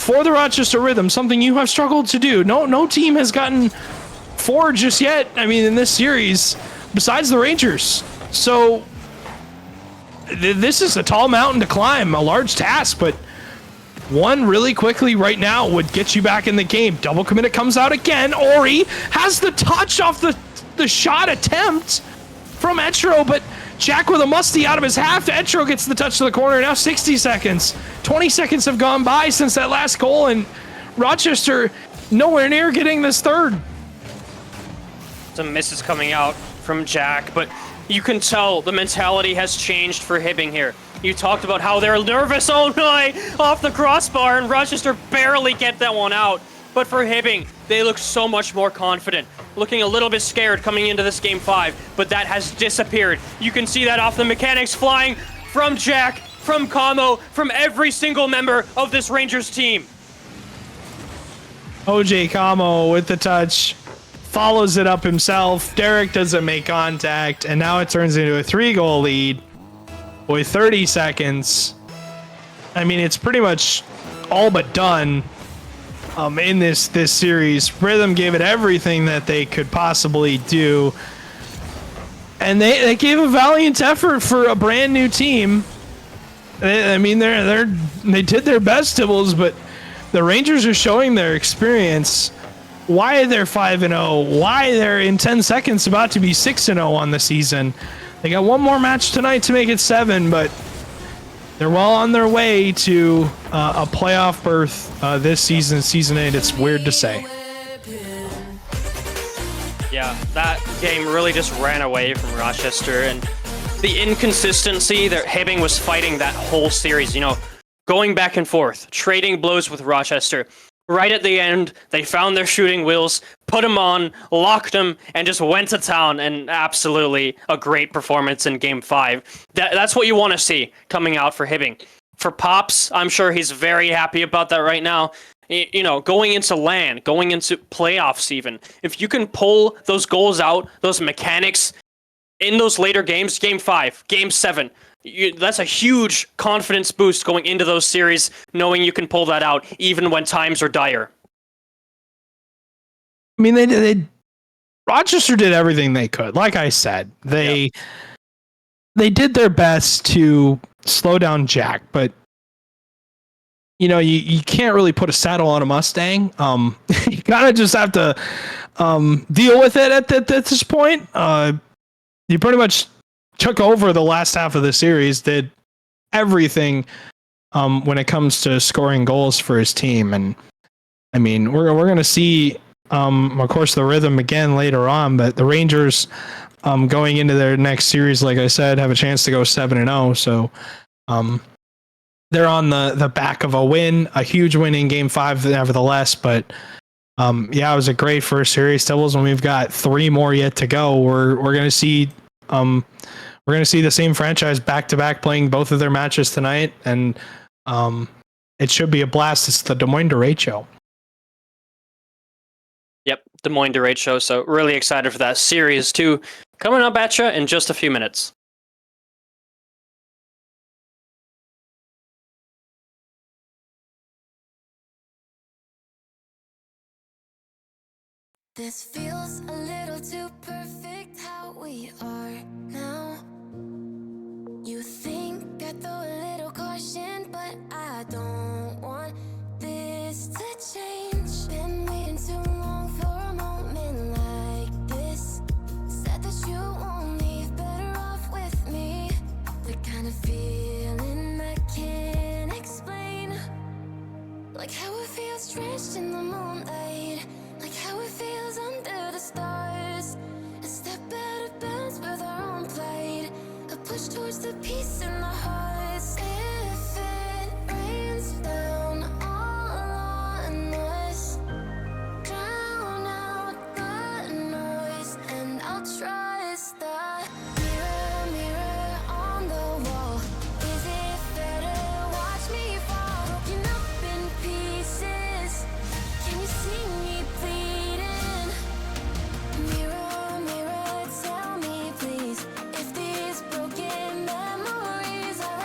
Speaker 1: for the Rochester Rhythm, something you have struggled to do. No team has gotten 4 just yet, I mean, in this series, besides the Rangers. So this is a tall mountain to climb, a large task, but one really quickly right now would get you back in the game. Double commit comes out again. Ori has the touch off the shot attempt from Etro, but Jack with a musty out of his half. Etro gets the touch to the corner. Now 60 seconds. 20 seconds have gone by since that last goal, and Rochester nowhere near getting this third.
Speaker 2: Some misses coming out from Jack, but you can tell the mentality has changed for Hibbing here. You talked about how they're nervous, oh no, off the crossbar, and Rochester barely get that one out. But for Hibbing, they look so much more confident, looking a little bit scared coming into this game 5, but that has disappeared. You can see that off the mechanics flying from Jack, from Kamo, from every single member of this Rangers team.
Speaker 1: OJ Kamo with the touch, follows it up himself. Derek doesn't make contact, and now it turns into a 3-goal lead with 30 seconds. I mean, it's pretty much all but done in this series. Rhythm gave it everything that they could possibly do, and they gave a valiant effort for a brand new team. I mean, they did their best, Tibbles, but the Rangers are showing their experience. Why they're 5-0, why they're in 10 seconds about to be 6-0 on the season. They got one more match tonight to make it 7, but they're well on their way to a playoff berth this season, Season 8. It's weird to say.
Speaker 2: Yeah, that game really just ran away from Rochester, and the inconsistency that Hibbing was fighting that whole series, you know, going back and forth, trading blows with Rochester. Right at the end, they found their shooting wheels, put them on, locked them, and just went to town, and absolutely a great performance in Game 5. That's what you want to see coming out for Hibbing. For Pops, I'm sure he's very happy about that right now. You know, going into LAN, going into playoffs even, if you can pull those goals out, those mechanics in those later games, Game 5, Game 7, that's a huge confidence boost going into those series, knowing you can pull that out even when times are dire.
Speaker 1: I mean, they Rochester did everything they could. Like I said, they did their best to slow down Jack, but you know, you can't really put a saddle on a Mustang. You kind of just have to deal with it at this point. You pretty much took over the last half of the series, did everything when it comes to scoring goals for his team. And I mean, we're going to see, of course, the Rhythm again later on, but the Rangers going into their next series, like I said, have a chance to go 7-0. So they're on the back of a win, a huge win in Game 5 nevertheless. But yeah, it was a great first series, Tibbles, and we've got 3 more yet to go. We're going to see we're going to see the same franchise back-to-back playing both of their matches tonight, and it should be a blast. It's the Des Moines Durate Show.
Speaker 2: Yep, Des Moines Durate Show, so really excited for that Series 2 coming up at you in just a few minutes.
Speaker 3: This feels a little too perfect how we are now. You think I throw a little caution, but I don't want this to change. Been waiting too long for a moment like this. Said that you won't leave, better off with me. The kind of feeling I can't explain. Like how it feels drenched in the moonlight. Like how it feels under the stars. A step out of bounds with our own plight. A push towards the peace in the hearts. If it rains down all on us, drown out the noise, and I'll trust the mirror, mirror on the wall. Is it fair to watch me fall? Broken up in pieces. Can you see me bleeding? Mirror, mirror, tell me please if these broken memories are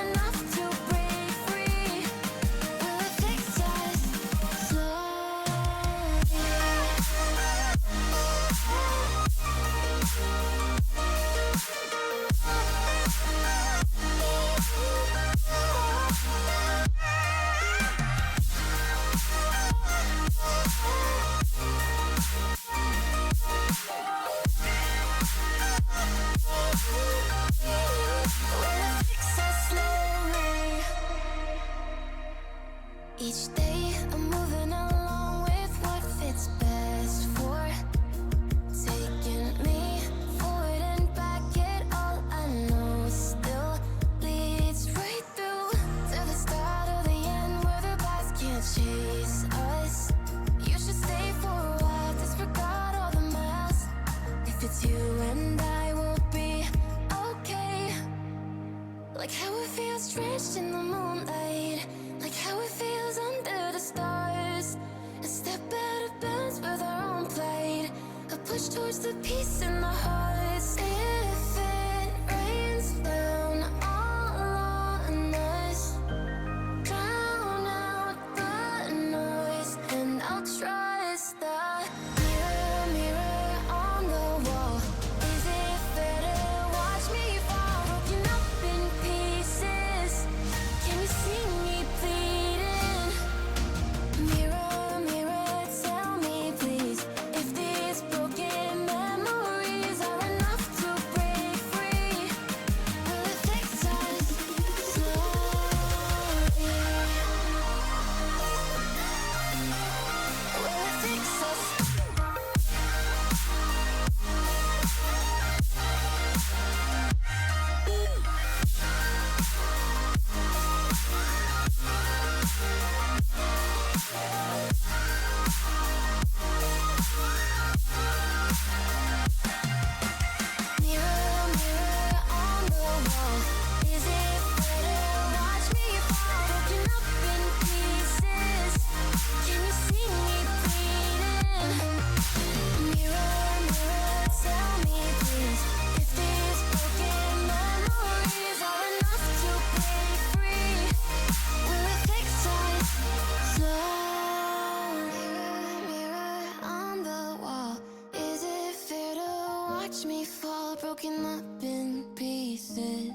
Speaker 3: march towards the peace in the hearts. If it rains down all on us, drown out the noise, and I'll trust the mirror, mirror on the wall. Is it fair to watch me fall, broken up in pieces? Can you see me bleeding? Mirror, mirror, tell me please, if these broken memories are enough to break free. Will it fix us slowly? Will it fix us? Mirror, mirror on the wall, is it fair to watch me fall, broken up in pieces? Can you see me bleeding? Mirror, mirror, tell me please, if these broken memories are enough to break free. Will it fix us slowly? Mirror, mirror on the wall, is it fair to watch me fall, broken up in pieces?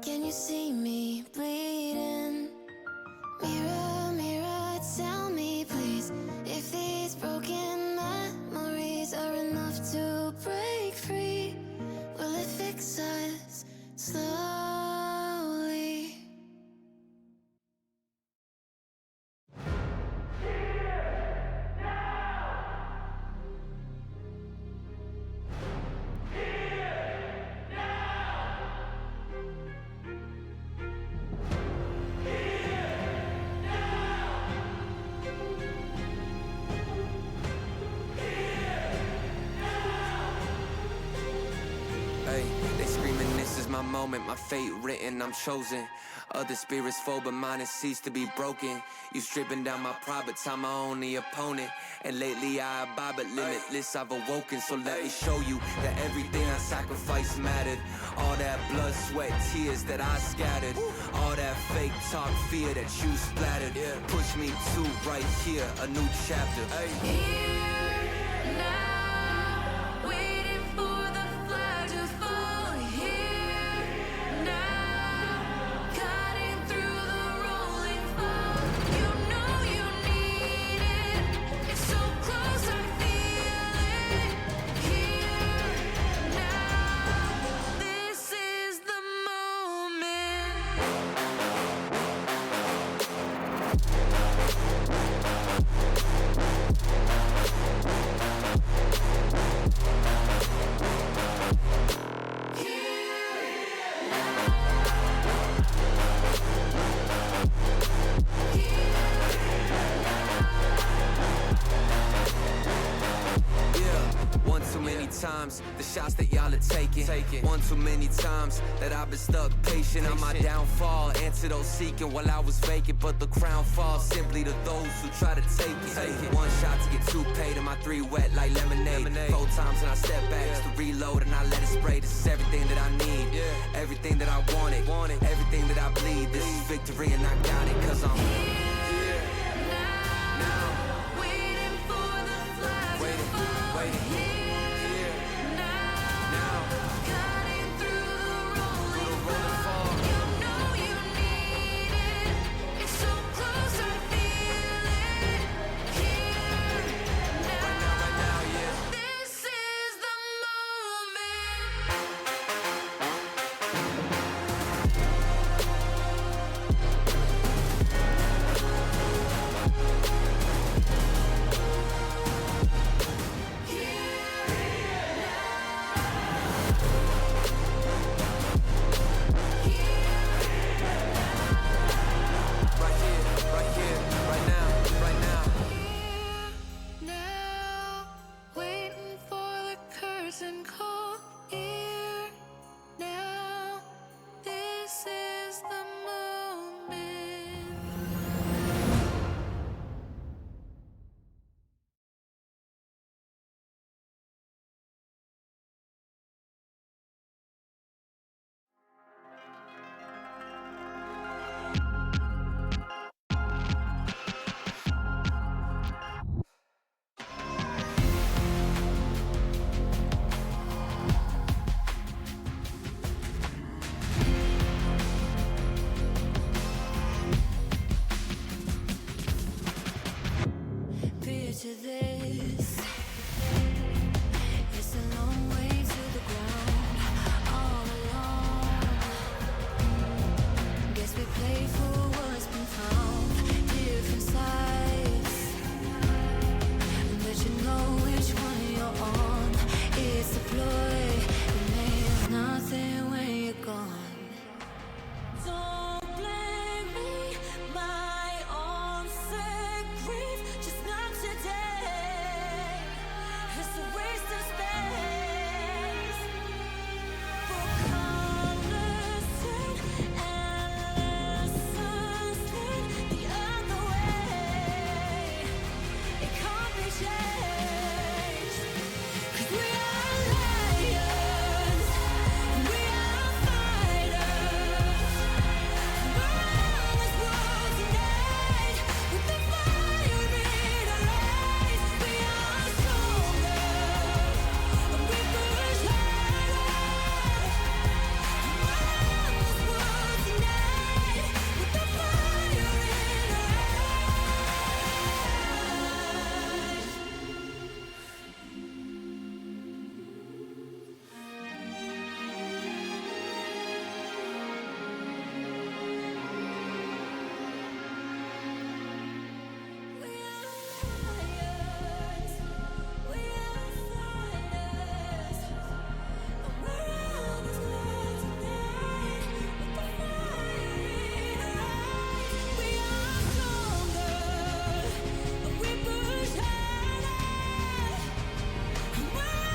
Speaker 3: Can you see me bleeding? Mirror, mirror, tell me please, if these broken memories are enough to break free. Will it fix us slowly?
Speaker 4: Hey, they screaming this is my moment, my fate written, I'm chosen. Other spirits fall, but mine has ceased to be broken. You stripping down my pride, but I'm my only opponent. And lately I abide, but limitless I've awoken. So let me show you that everything I sacrificed mattered. All that blood, sweat, tears that I scattered. All that fake talk, fear that you splattered. Push me to right here, a new chapter.
Speaker 3: Here now, waiting for the flag to fall. Here now, cutting through the rolling fog. You know you need it. It's so close, I feel it. Here now, this is the moment.
Speaker 4: One too many times, the shots that y'all are taking. One too many times that I've been stuck patient on my downfall. Antidote seeking while I was vacant, but the crown falls simply to those who try to take it. One shot to get two paid, and my three wet like lemonade. 4 times and I step back just to reload and I let it spray. This is everything that I need, everything that I wanted, everything that I bleed. This is victory and I got it, cause I'm
Speaker 3: Here now, waiting for the flag to fall.
Speaker 4: waiting.
Speaker 3: Here now, cutting through the rolling fog. You know you need it. It's so close, I feel it. Here now, this is the moment. to this. It's a long way to the ground, all alone. Guess we play for what's been found, different sides. But you know which one you're on. It's a ploy, it means nothing when you're gone. Don't blame me, my own sick grief, just not today. It's a waste of space for conversation and lessons lead the other way. It can't be changed, 'cause we are lions, we are fighters. We're on this world tonight with the fire in our eyes. We are stronger, and we push harder. We're on this world tonight with the fire in our eyes. We are lions, we are fighters. We're on this world tonight with the fire in our eyes. We are stronger, and we push harder. We're on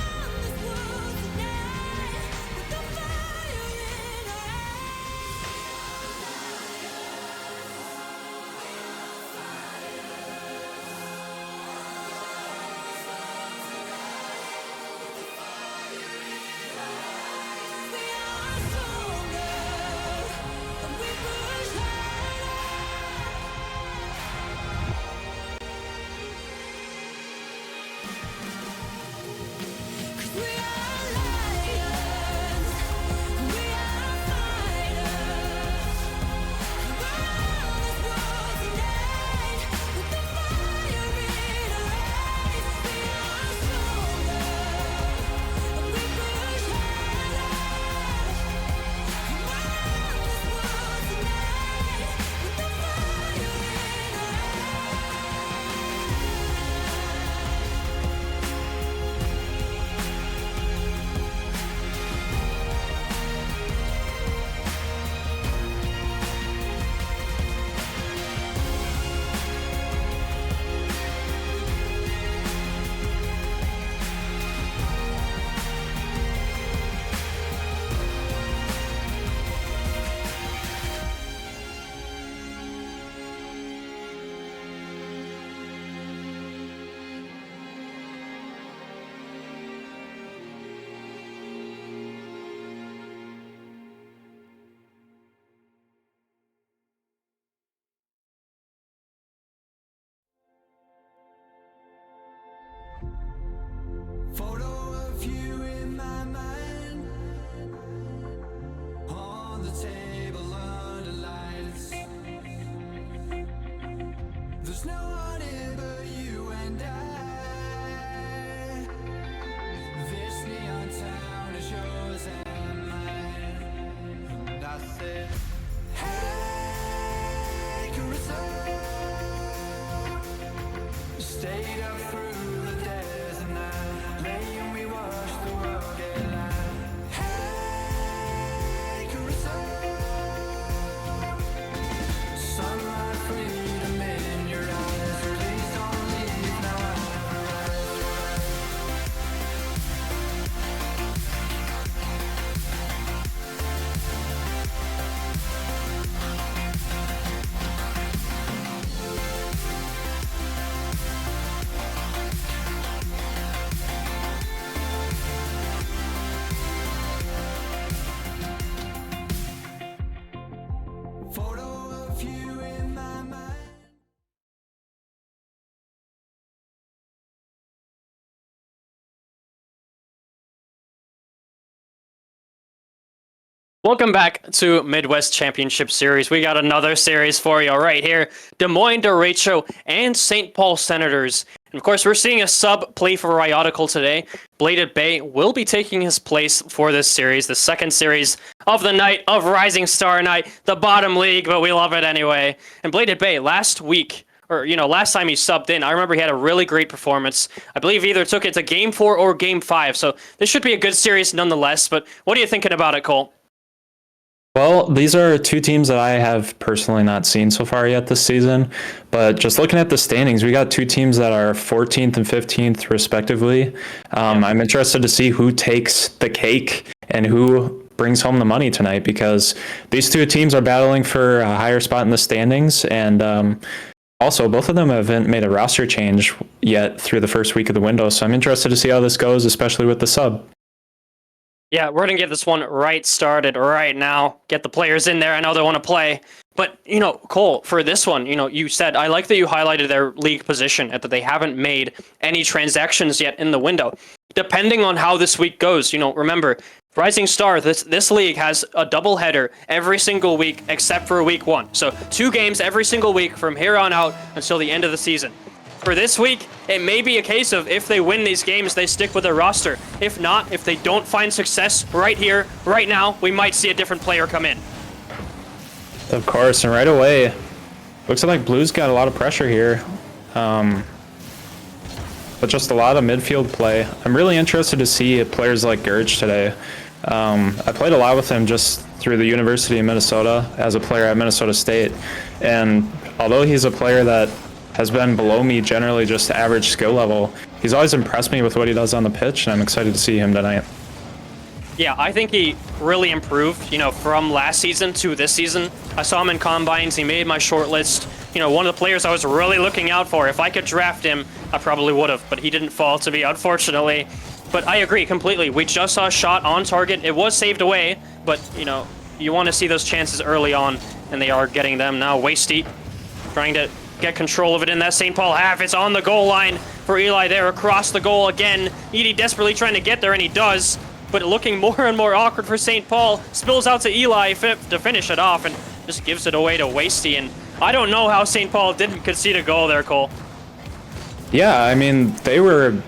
Speaker 3: this world tonight with the fire in our eyes. We are stronger, and we push harder. 'Cause we are lions, we are fighters. We're on this world tonight with the fire in our eyes. We are stronger, and we push harder. We're on this world tonight with the fire in our
Speaker 4: Photo of you in my mind, on the table under lights. There's no one here but you and I. This neon town is yours and mine. And I said, hey, Carissa. Stayed up through the days and night, lay and we watched the world get light. Hey, Carissa. Sunlight, freedom in your eyes. Please don't leave now.
Speaker 2: Welcome back to Midwest Championship Series. We got another series for you right here. Des Moines Derecho and St. Paul Senators And of course, we're seeing a sub play for Ryotical today. Bladed Bay will be taking his place for this series, the second series of the night of Rising Star Night, the bottom league, but we love it anyway. And Bladed Bay, last week, or, last time he subbed in, I remember he had a really great performance. I believe he either took it to Game 4 or Game 5, so this should be a good series nonetheless. But what are you thinking about it, Cole?
Speaker 5: Well, these are two teams that I have personally not seen so far yet this season, but just looking at the standings, we got two teams that are 14th and 15th respectively. I'm interested to see who takes the cake and who brings home the money tonight, because these two teams are battling for a higher spot in the standings, and also both of them haven't made a roster change yet through the first week of the window, so I'm interested to see how this goes, especially with the sub.
Speaker 2: Yeah, we're going to get this one started right now. Get the players in there. I know they want to play. But, Cole, for this one, you said, I like that you highlighted their league position and that they haven't made any transactions yet in the window. Depending on how this week goes, remember, Rising Star, this league has a doubleheader every single week except for week 1. So 2 games every single week from here on out until the end of the season. For this week, it may be a case of if they win these games, they stick with their roster. If not, if they don't find success right here, right now, we might see a different player come in.
Speaker 5: Of course, and right away, looks like Blues got a lot of pressure here. But just a lot of midfield play. I'm really interested to see players like Gurge today. I played a lot with him just through the University of Minnesota as a player at Minnesota State. And although he's a player that has been below me generally just average skill level, he's always impressed me with what he does on the pitch, and I'm excited to see him tonight.
Speaker 2: Yeah, I think he really improved, from last season to this season. I saw him in combines. He made my short list. One of the players I was really looking out for. If I could draft him, I probably would have, but he didn't fall to me, unfortunately. But I agree completely. We just saw a shot on target. It was saved away, but, you want to see those chances early on, and they are getting them now. Wasty trying to get control of it in that St. Paul half. It's on the goal line for Eli there across the goal again. Edie desperately trying to get there, and he does. But looking more and more awkward for St. Paul. Spills out to Eli to finish it off and just gives it away to Wasty. And I don't know how St. Paul didn't concede a goal there, Cole.
Speaker 5: Yeah, I mean, they were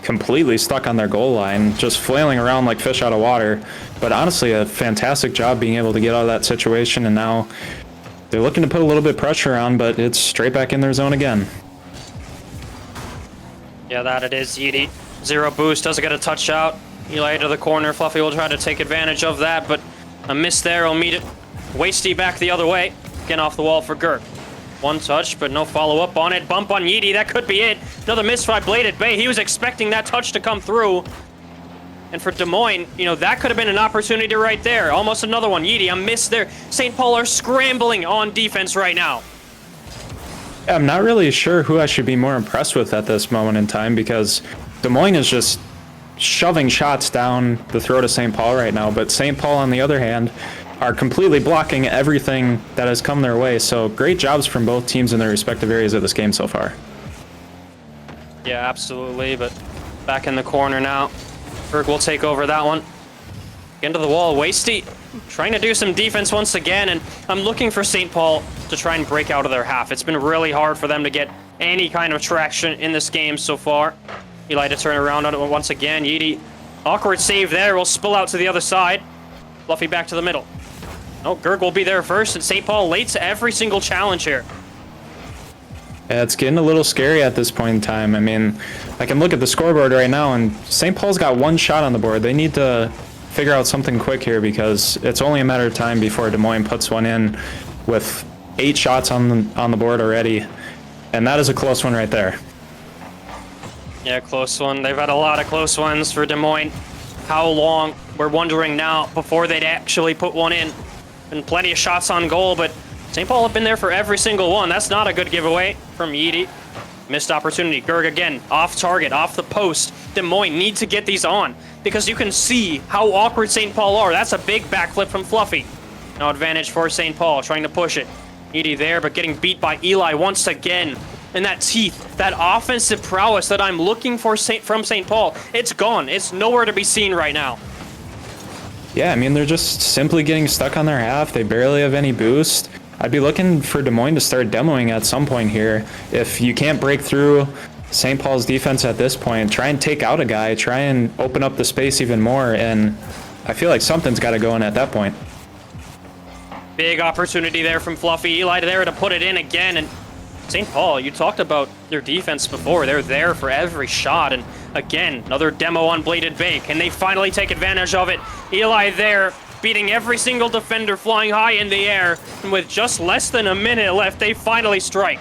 Speaker 5: completely stuck on their goal line, just flailing around like fish out of water. But honestly, a fantastic job being able to get out of that situation, and now they're looking to put a little bit of pressure on, but it's straight back in their zone again.
Speaker 2: Yeah, that it is. Yeedy. 0 boost, doesn't get a touch out. Eli to the corner. Fluffy will try to take advantage of that, but a miss there will meet it. Wasty back the other way. Again off the wall for Gert. 1 touch, but no follow-up on it. Bump on Yeedy, that could be it. Another miss by Bladed Bay. He was expecting that touch to come through. And for Des Moines, that could have been an opportunity right there. Almost another one. Yeedy, a miss there. St. Paul are scrambling on defense right now.
Speaker 5: I'm not really sure who I should be more impressed with at this moment in time, because Des Moines is just shoving shots down the throat of St. Paul right now. But St. Paul, on the other hand, are completely blocking everything that has come their way. So great jobs from both teams in their respective areas of this game so far.
Speaker 2: Yeah, absolutely. But back in the corner now. Berg will take over that one. Into the wall, Wasty trying to do some defense once again, and I'm looking for St. Paul to try and break out of their half. It's been really hard for them to get any kind of traction in this game so far. Eli to turn around on it once again. Yeedy, awkward save there, will spill out to the other side. Fluffy back to the middle. No, Gerg will be there first, and St. Paul late to every single challenge here.
Speaker 5: Yeah, it's getting a little scary at this point in time. I mean, I can look at the scoreboard right now, and St. Paul's got 1 shot on the board. They need to figure out something quick here, because it's only a matter of time before Des Moines puts one in with 8 shots on the board already. And that is a close one right there.
Speaker 2: Yeah, close one. They've had a lot of close ones for Des Moines. How long, we're wondering now, before they'd actually put one in. Been plenty of shots on goal, but St. Paul have been there for every single one. That's not a good giveaway from Yeedy. Missed opportunity. Gerg again, off target, off the post. Des Moines need to get these on, because you can see how awkward St. Paul are. That's a big backflip from Fluffy. Now advantage for St. Paul, trying to push it. Yeedy there, but getting beat by Eli once again. And that teeth, that offensive prowess that I'm looking for from St. Paul, it's gone. It's nowhere to be seen right now.
Speaker 5: Yeah, I mean, they're just simply getting stuck on their half. They barely have any boost. I'd be looking for Des Moines to start demoing at some point here. If you can't break through St. Paul's defense at this point. Try and take out a guy, try and open up the space even more, and I feel like something's got to go in at that point.
Speaker 2: Big opportunity there from Fluffy. Eli there to put it in again, and St. Paul, you talked about their defense before. They're there for every shot, and again, another demo on Bladed Bay. Can they finally take advantage of it? Eli there, beating every single defender, flying high in the air, and with just less than a minute left, they finally strike.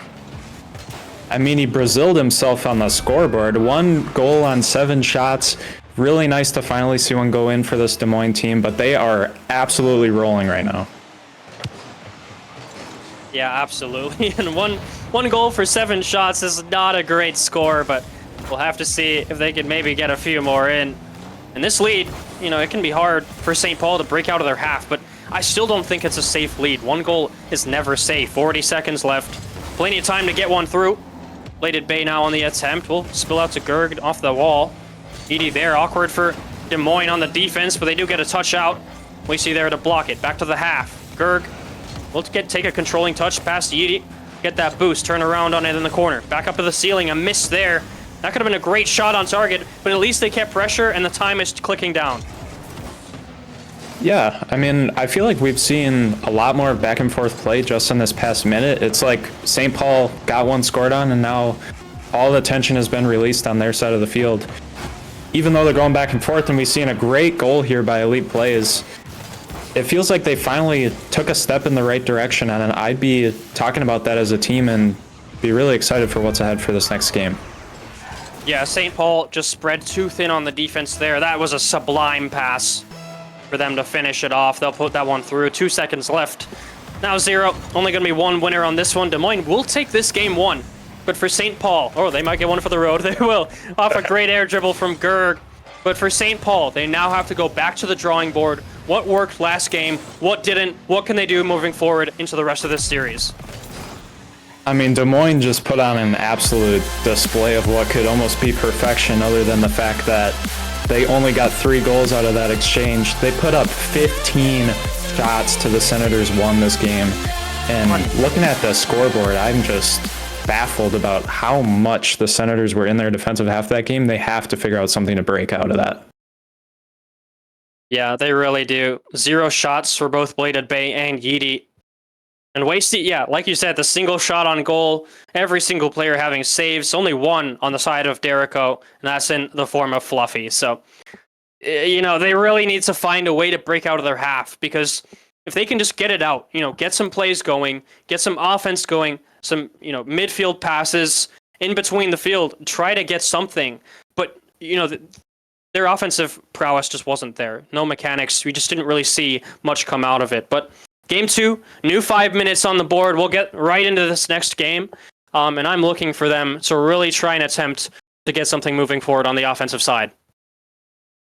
Speaker 5: I mean, he Braziled himself on the scoreboard. 1 goal on 7 shots. Really nice to finally see one go in for this Des Moines team, but they are absolutely rolling right now.
Speaker 2: Yeah, absolutely. And one goal for 7 shots is not a great score, but we'll have to see if they can maybe get a few more in. And this lead, you know, it can be hard for St. Paul to break out of their half, but I still don't think it's a safe lead. 1 goal is never safe. 40 seconds left. Plenty of time to get one through. Bladed Bay now on the attempt. Will spill out to Gerg off the wall. Edie there, awkward for Des Moines on the defense, but they do get a touch out. We see there to block it. Back to the half. Gerg will take a controlling touch past Edie. Get that boost, turn around on it in the corner. Back up to the ceiling, a miss there. That could have been a great shot on target, but at least they kept pressure and the time is clicking down.
Speaker 5: Yeah, I mean, I feel like we've seen a lot more back and forth play just in this past minute. It's like St. Paul got one scored on, and now all the tension has been released on their side of the field. Even though they're going back and forth, and we've seen a great goal here by Elite Plays, it feels like they finally took a step in the right direction, and I'd be talking about that as a team and be really excited for what's ahead for this next game.
Speaker 2: Yeah, St. Paul just spread too thin on the defense there. That was a sublime pass for them to finish it off. They'll put that one through. 2 seconds left. Now 0. Only going to be 1 winner on this one. Des Moines will take this game 1. But for St. Paul, oh, they might get one for the road. They will. Off a great air dribble from Gerg. But for St. Paul, they now have to go back to the drawing board. What worked last game? What didn't? What can they do moving forward into the rest of this series?
Speaker 5: I mean, Des Moines just put on an absolute display of what could almost be perfection, other than the fact that they only got 3 goals out of that exchange. They put up 15 shots to the Senators 1 this game. And looking at the scoreboard, I'm just baffled about how much the Senators were in their defensive half that game. They have to figure out something to break out of that.
Speaker 2: Yeah, they really do. 0 shots for both Bladed Bay and Yeedy. And Wasty, yeah, like you said, the single shot on goal, every single player having saves, only 1 on the side of Derico, and that's in the form of Fluffy. So, you know, they really need to find a way to break out of their half, because if they can just get it out, you know, get some plays going, get some offense going, some, you know, midfield passes in between the field, try to get something. But, you know, their offensive prowess just wasn't there. No mechanics. We just didn't really see much come out of it. But Game 2, new 5 minutes on the board. We'll get right into this next game. And I'm looking for them to really try and attempt to get something moving forward on the offensive side.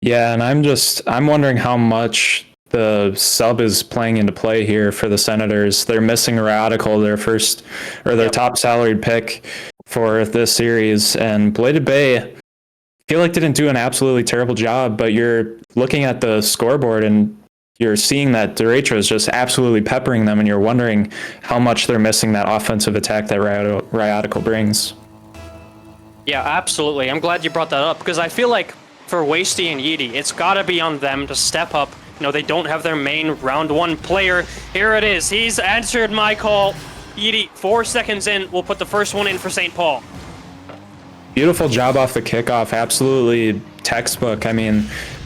Speaker 5: Yeah, and I'm wondering how much the sub is playing into play here for the Senators. They're missing Radical, their top salaried pick for this series. And Bladed Bay, I feel like didn't do an absolutely terrible job, but you're looking at the scoreboard and you're seeing that Derecho is just absolutely peppering them, and you're wondering how much they're missing that offensive attack that Radical brings.
Speaker 2: Yeah, absolutely. I'm glad you brought that up, because I feel like for Wasty and Yeedy, it's got to be on them to step up. You know, they don't have their main round 1 player. Here it is. He's answered my call. Yeedy, 4 seconds in, will put the first one in for St. Paul.
Speaker 5: Beautiful job off the kickoff. Absolutely textbook. I mean,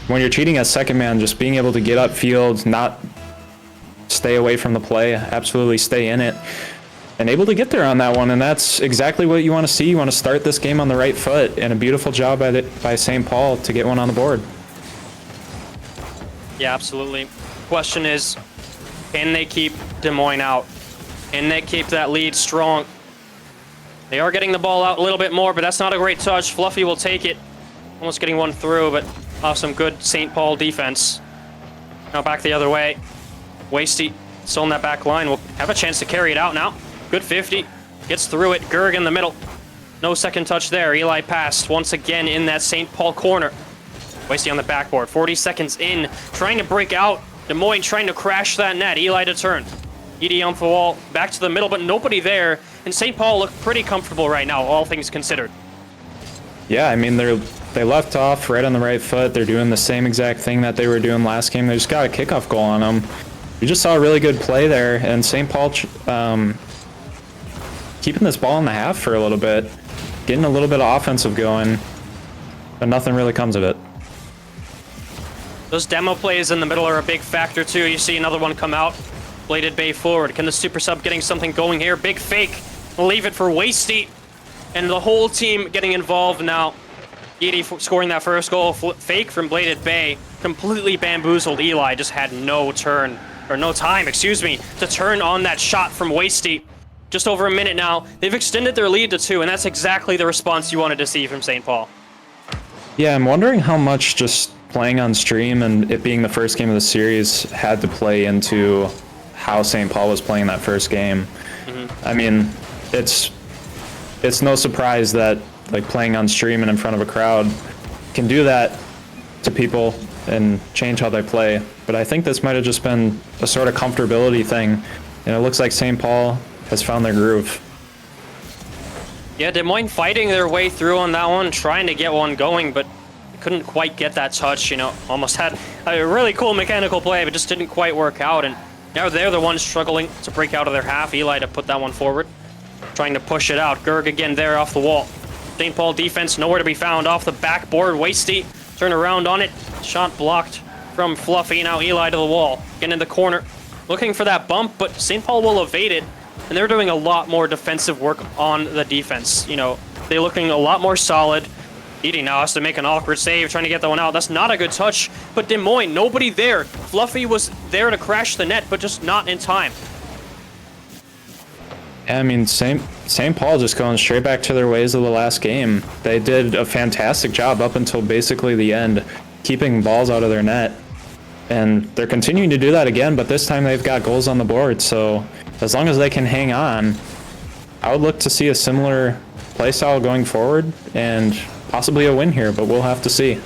Speaker 5: when you're cheating as second man, just being able to get upfield, not stay away from the play, absolutely stay in it, and able to get there on that one. And that's exactly what you want to see. You want to start this game on the right foot, and a beautiful job by St. Paul to get one on the board.
Speaker 2: Yeah, absolutely. Question is, can they keep Des Moines out? Can they keep that lead strong? They are getting the ball out a little bit more, but that's not a great touch. Fluffy will take it. Almost getting one through, but off some good St. Paul defense. Now back the other way. Wasty still in that back line. Will have a chance to carry it out now. Good 50. Gets through it. Gerg in the middle. No second touch there. Eli passed once again in that St. Paul corner. Wasty on the backboard. 40 seconds in. Trying to break out. Des Moines trying to crash that net. Eli to turn. Edie on the wall. Back to the middle, but nobody there. And St. Paul look pretty comfortable right now, all things considered.
Speaker 5: Yeah, I mean, they left off right on the right foot. They're doing the same exact thing that they were doing last game. They just got a kickoff goal on them. We just saw a really good play there, and St. Paul keeping this ball in the half for a little bit, getting a little bit of offensive going, but nothing really comes of it.
Speaker 2: Those demo plays in the middle are a big factor too. You see another one come out. Bladed Bay forward. Can the super sub getting something going here? Big fake. Leave it for Wasty. And the whole team getting involved now. Edie scoring that first goal. Fake from Bladed Bay. Completely bamboozled Eli. Just had no time, to turn on that shot from Wasty. Just over a minute now. They've extended their lead to 2, and that's exactly the response you wanted to see from St. Paul.
Speaker 5: Yeah, I'm wondering how much just playing on stream and it being the first game of the series had to play into how St. Paul was playing that first game. Mm-hmm. I mean, it's no surprise that like playing on stream and in front of a crowd can do that to people and change how they play. But I think this might have just been a sort of comfortability thing, and it looks like St. Paul has found their groove.
Speaker 2: Yeah, Des Moines fighting their way through on that one, trying to get one going, but couldn't quite get that touch, you know, almost had a really cool mechanical play, but just didn't quite work out. And now they're the ones struggling to break out of their half. Eli to put that one forward, trying to push it out. Gerg again there off the wall. St. Paul defense nowhere to be found off the backboard. Wasty turn around on it. Shot blocked from Fluffy. Now Eli to the wall. Getting in the corner. Looking for that bump, but St. Paul will evade it. And they're doing a lot more defensive work on the defense. You know, they're looking a lot more solid. Edie now has to make an awkward save, trying to get that one out. That's not a good touch, but Des Moines, nobody there. Fluffy was there to crash the net, but just not in time.
Speaker 5: Yeah, I mean, St. Paul just going straight back to their ways of the last game. They did a fantastic job up until basically the end, keeping balls out of their net. And they're continuing to do that again, but this time they've got goals on the board. So as long as they can hang on, I would look to see a similar play style going forward and possibly a win here, but we'll have to see.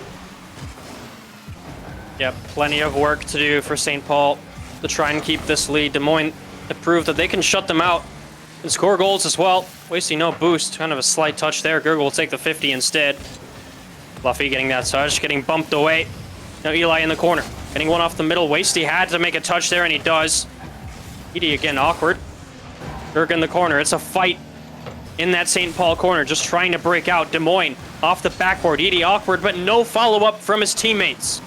Speaker 2: Yep, plenty of work to do for St. Paul to try and keep this lead. Des Moines to prove that they can shut them out and score goals as well. Wasting no boost, kind of a slight touch there. Gergel will take the 50 instead. Fluffy getting that touch, getting bumped away. Now Eli in the corner, getting one off the middle. Wasty had to make a touch there, and he does. Edie again awkward. Gerg in the corner, it's a fight in that St. Paul corner, just trying to break out. Des Moines off the backboard. Edie awkward, but no follow-up from his teammates.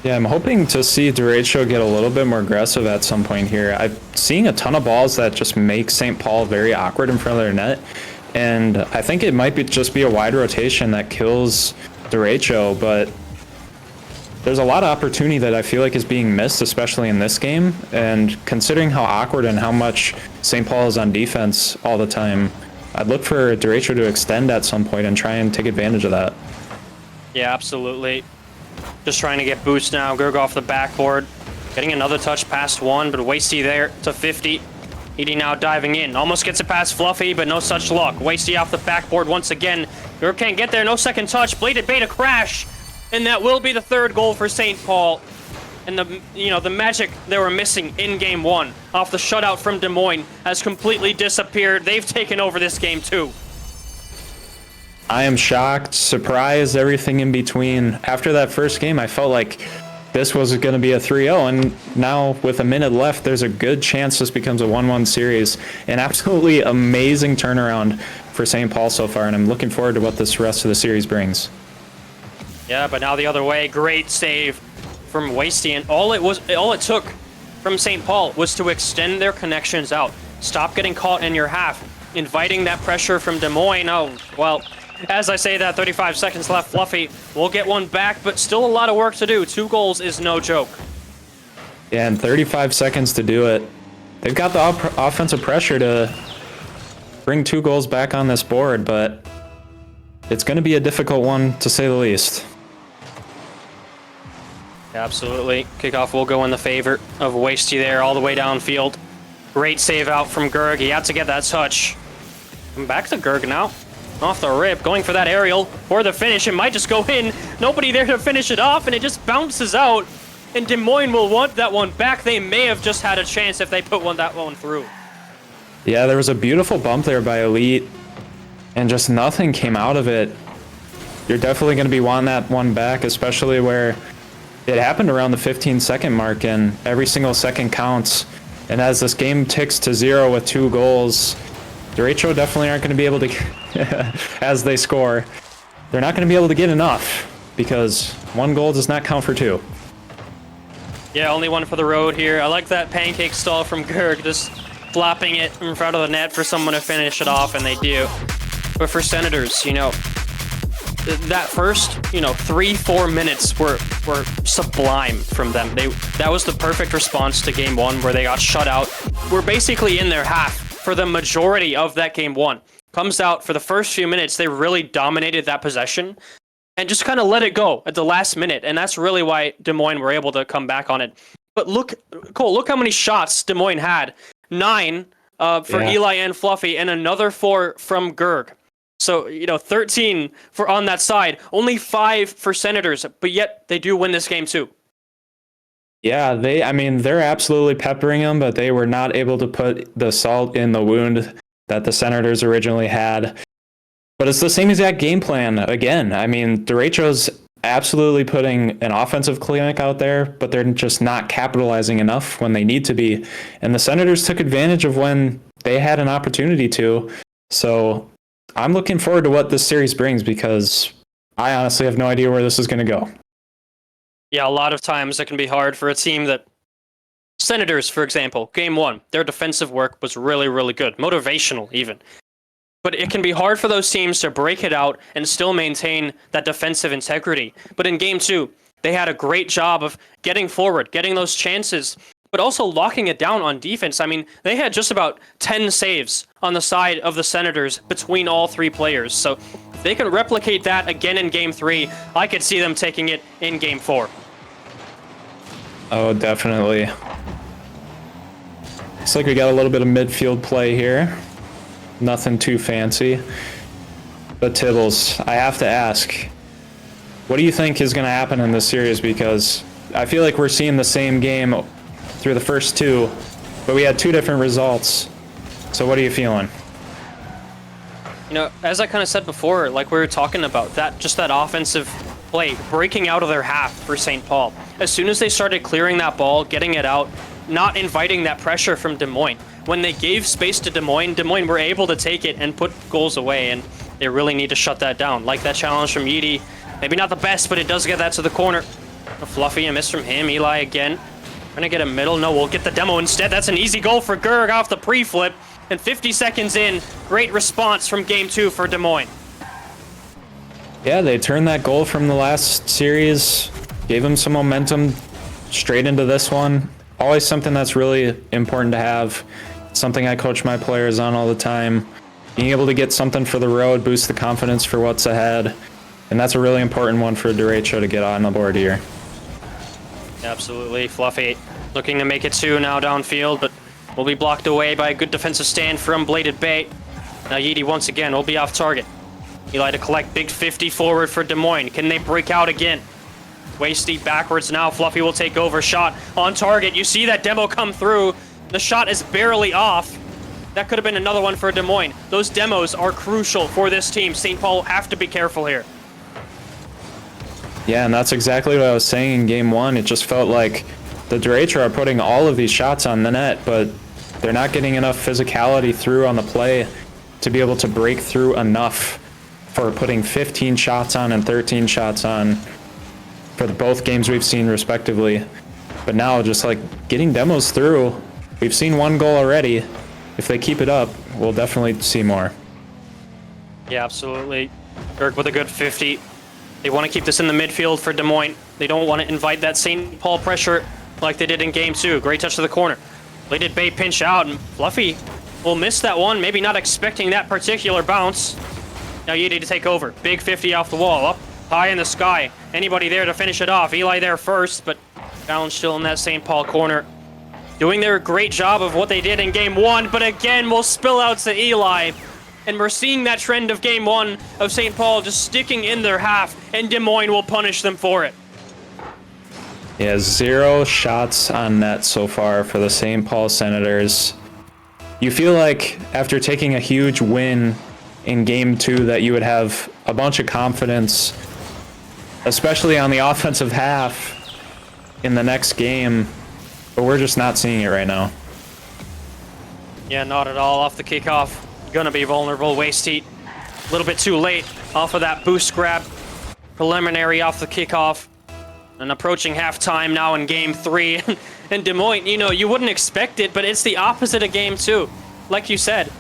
Speaker 5: Yeah, I'm hoping to see Derecho get a little bit more aggressive at some point here. I'm seeing a ton of balls that just make St. Paul very awkward in front of their net, and I think it might just be a wide rotation that kills Derecho, but there's a lot of opportunity that I feel like is being missed, especially in this game, and considering how awkward and how much St. Paul is on defense all the time, I'd look for Derecho to extend at some point and try and take advantage of that.
Speaker 2: Yeah, absolutely. Just trying to get boost now. Gerg off the backboard. Getting another touch past one, but Wasty there to 50. Edie now diving in. Almost gets it past Fluffy, but no such luck. Wasty off the backboard once again. Gerg can't get there. No second touch. Bladed Bay to crash. And that will be the third goal for St. Paul. And the magic they were missing in game one off the shutout from Des Moines has completely disappeared. They've taken over this game too.
Speaker 5: I am shocked, surprised, everything in between. After that first game, I felt like this was going to be a 3-0, and now with a minute left, there's a good chance this becomes a 1-1 series. An absolutely amazing turnaround for St. Paul so far, and I'm looking forward to what this rest of the series brings.
Speaker 2: Yeah, but now the other way, great save from Wasty, and all it took from St. Paul was to extend their connections out. Stop getting caught in your half, inviting that pressure from Des Moines. Oh, well, as I say that, 35 seconds left. Fluffy will get one back, but still a lot of work to do. 2 goals is no joke.
Speaker 5: Yeah, and 35 seconds to do it. They've got the offensive pressure to bring 2 goals back on this board, but it's going to be a difficult one, to say the least.
Speaker 2: Absolutely. Kickoff will go in the favor of Wasty there all the way downfield. Great save out from Gerg. He had to get that touch. And back to Gerg now. Off the rip, going for that aerial for the finish. It might just go in. Nobody there to finish it off, and it just bounces out. And Des Moines will want that one back. They may have just had a chance if they put that one through.
Speaker 5: Yeah, there was a beautiful bump there by Elite. and just nothing came out of it. You're definitely going to be wanting that one back, especially where it happened around the 15-second mark, and every single second counts. And as this game ticks to 0 with 2 goals, Derecho definitely aren't going to be able to, as they score, they're not going to be able to get enough, because 1 goal does not count for 2.
Speaker 2: Yeah, only one for the road here. I like that pancake stall from Gerg, just flopping it in front of the net for someone to finish it off, and they do. But for Senators, you know, that first, 3-4 minutes were sublime from them. That was the perfect response to game 1, where they got shut out. We're basically in their half for the majority of that game 1. Comes out for the first few minutes, they really dominated that possession and just kind of let it go at the last minute. And that's really why Des Moines were able to come back on it. But look, Cole, look how many shots Des Moines had. 9 for Eli and Fluffy, and another 4 from Gerg. So, 13 for on that side, only 5 for Senators, but yet they do win this game too.
Speaker 5: Yeah, they're absolutely peppering them, but they were not able to put the salt in the wound that the Senators originally had. But it's the same exact game plan again. Derecho's absolutely putting an offensive clinic out there, but they're just not capitalizing enough when they need to be. And the Senators took advantage of when they had an opportunity to. So I'm looking forward to what this series brings, because I honestly have no idea where this is going to go.
Speaker 2: Yeah, a lot of times it can be hard for a team that... Senators, for example, game 1, their defensive work was really, really good. Motivational, even. But it can be hard for those teams to break it out and still maintain that defensive integrity. But in game 2, they had a great job of getting forward, getting those chances, but also locking it down on defense. They had just about 10 saves on the side of the Senators between all 3 players. So if they can replicate that again in game 3, I could see them taking it in game 4.
Speaker 5: Oh, definitely. Looks like we got a little bit of midfield play here. Nothing too fancy. But Tibbles, I have to ask, what do you think is going to happen in this series? Because I feel like we're seeing the same game through the first 2, but we had 2 different results. So what are you feeling?
Speaker 2: As I kind of said before, like we were talking about, that offensive play, breaking out of their half for St. Paul. As soon as they started clearing that ball, getting it out, not inviting that pressure from Des Moines. When they gave space to Des Moines were able to take it and put goals away, and they really need to shut that down. Like that challenge from Yeedy. Maybe not the best, but it does get that to the corner. A Fluffy, a miss from him. Eli again. Trying to get a middle. No, we'll get the demo instead. That's an easy goal for Gerg off the pre-flip. And 50 seconds in, great response from game 2 for Des Moines.
Speaker 5: Yeah, they turned that goal from the last series, gave them some momentum straight into this one. Always something that's really important to have. Something I coach my players on all the time. Being able to get something for the road, boost the confidence for what's ahead. And that's a really important one for Derecho to get on the board here.
Speaker 2: Absolutely. Fluffy looking to make it 2 now downfield, but will be blocked away by a good defensive stand from Bladed Bay. Now Yeedy once again will be off target. Eli to collect, big 50 forward for Des Moines. Can they break out again? Way steep backwards now. Fluffy will take over. Shot on target. You see that demo come through. The shot is barely off. That could have been another one for Des Moines. Those demos are crucial for this team. St. Paul have to be careful here.
Speaker 5: Yeah, and that's exactly what I was saying in game 1. It just felt like the Derecho are putting all of these shots on the net, but they're not getting enough physicality through on the play to be able to break through enough for putting 15 shots on and 13 shots on for both games we've seen respectively. But now just like getting demos through, we've seen 1 goal already. If they keep it up, we'll definitely see more.
Speaker 2: Yeah, absolutely. Gerg with a good 50. They want to keep this in the midfield for Des Moines. They don't want to invite that St. Paul pressure like they did in game 2. Great touch to the corner. Bladed Bay pinch out, and Fluffy will miss that one. Maybe not expecting that particular bounce. Now Yeedy to take over. Big 50 off the wall. Up high in the sky. Anybody there to finish it off? Eli there first, but challenge still in that St. Paul corner. Doing their great job of what they did in game 1, but again will spill out to Eli. And we're seeing that trend of game 1 of St. Paul just sticking in their half, and Des Moines will punish them for it.
Speaker 5: Yeah, 0 shots on net so far for the St. Paul Senators. You feel like after taking a huge win in game 2 that you would have a bunch of confidence, especially on the offensive half in the next game, but we're just not seeing it right now.
Speaker 2: Yeah, not at all. Off the kickoff, gonna be vulnerable. Waste heat, a little bit too late off of that boost grab. Preliminary off the kickoff, and approaching halftime now in game 3. And Des Moines, you wouldn't expect it, but it's the opposite of game 2. Like you said,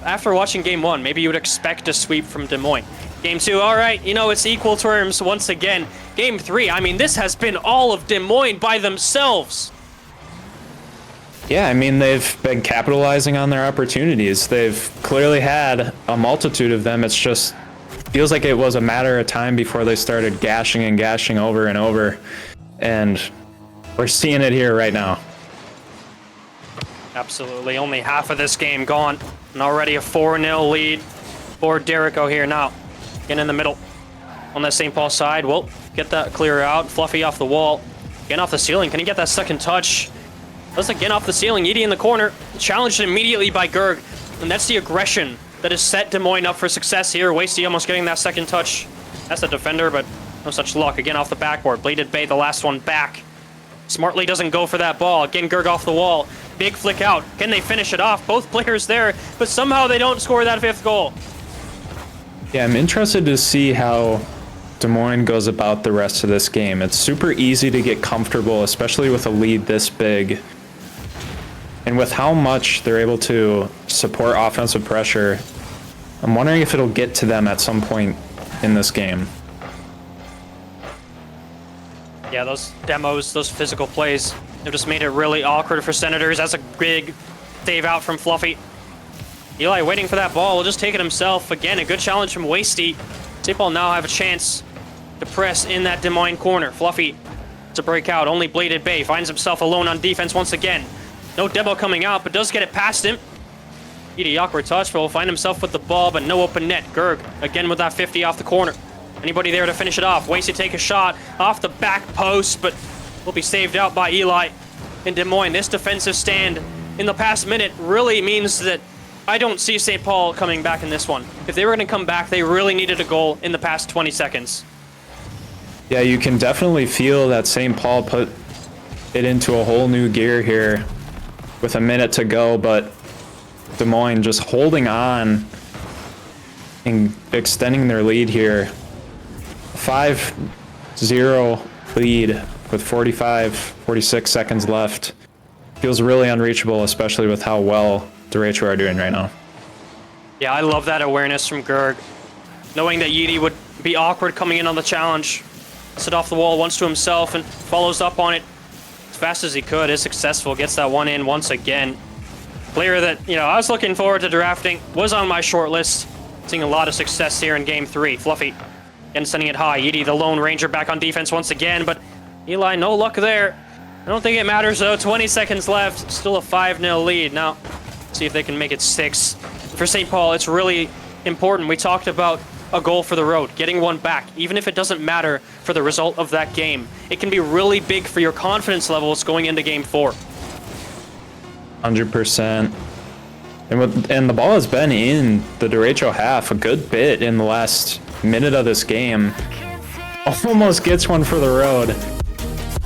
Speaker 2: after watching game 1, maybe you would expect a sweep from Des Moines. Game 2, all right, it's equal terms once again. Game 3, I mean, this has been all of Des Moines by themselves.
Speaker 5: Yeah, I mean, they've been capitalizing on their opportunities. They've clearly had a multitude of them. It's just feels like it was a matter of time before they started gashing and gashing over and over. And we're seeing it here right now.
Speaker 2: Absolutely. Only half of this game gone. And already a 4-0 lead for Derico here now. Getting in the middle. On that St. Paul side. Well, get that clear out. Fluffy off the wall. Getting off the ceiling. Can he get that second touch? Does again off the ceiling. Edie in the corner. Challenged immediately by Gerg. And that's the aggression that has set Des Moines up for success here. Wasty almost getting that second touch. That's the defender, but no such luck. Again off the backboard. Bladed Bay, the last one back. Smartly doesn't go for that ball. Again, Gerg off the wall. Big flick out. Can they finish it off? Both players there, but somehow they don't score that 5th goal.
Speaker 5: Yeah, I'm interested to see how Des Moines goes about the rest of this game. It's super easy to get comfortable, especially with a lead this big. And with how much they're able to support offensive pressure, I'm wondering if it'll get to them at some point in this game.
Speaker 2: Yeah, those demos, those physical plays, they've just made it really awkward for Senators. That's a big save out from Fluffy. Eli waiting for that ball, will just take it himself. Again, a good challenge from Wasty. St. Paul now have a chance to press in that Des Moines corner. Fluffy to break out, only Bladed Bay finds himself alone on defense once again. No demo coming out, but does get it past him. Edie, awkward touch, but will find himself with the ball, but no open net. Gerg, again with that 50 off the corner. Anybody there to finish it off? Wasted take a shot off the back post, but will be saved out by Eli in Des Moines. This defensive stand in the past minute really means that I don't see St. Paul coming back in this one. If they were going to come back, they really needed a goal in the past 20 seconds.
Speaker 5: Yeah, you can definitely feel that St. Paul put it into a whole new gear here with a minute to go, but Des Moines just holding on and extending their lead here. 5-0 lead with 46 seconds left. Feels really unreachable, especially with how well Derecho are doing right now.
Speaker 2: Yeah, I love that awareness from Gerg. Knowing that Yidi would be awkward coming in on the challenge. Sit off the wall once to himself and follows up on it as fast as he could. Is successful, gets that one in once again. Player that, I was looking forward to drafting, was on my short list. Seeing a lot of success here in game 3. Fluffy, again sending it high. Yidi, the Lone Ranger, back on defense once again, but Eli, no luck there. I don't think it matters though. 20 seconds left, still a 5-0 lead. Now, see if they can make it 6. For St. Paul, it's really important. We talked about a goal for the road, getting one back, even if it doesn't matter for the result of that game. It can be really big for your confidence levels going into game 4.
Speaker 5: 100%. And the ball has been in the Derecho half a good bit in the last minute of this game. Almost gets one for the road.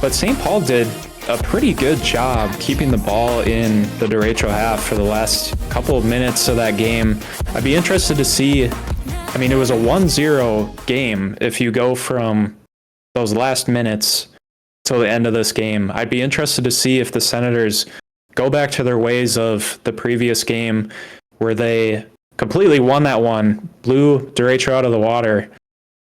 Speaker 5: But St. Paul did a pretty good job keeping the ball in the Derecho half for the last couple of minutes of that game. I'd be interested to see, it was a 1-0 game. If you go from those last minutes till the end of this game, I'd be interested to see if the Senators go back to their ways of the previous game where they completely won that one, blew Derecho out of the water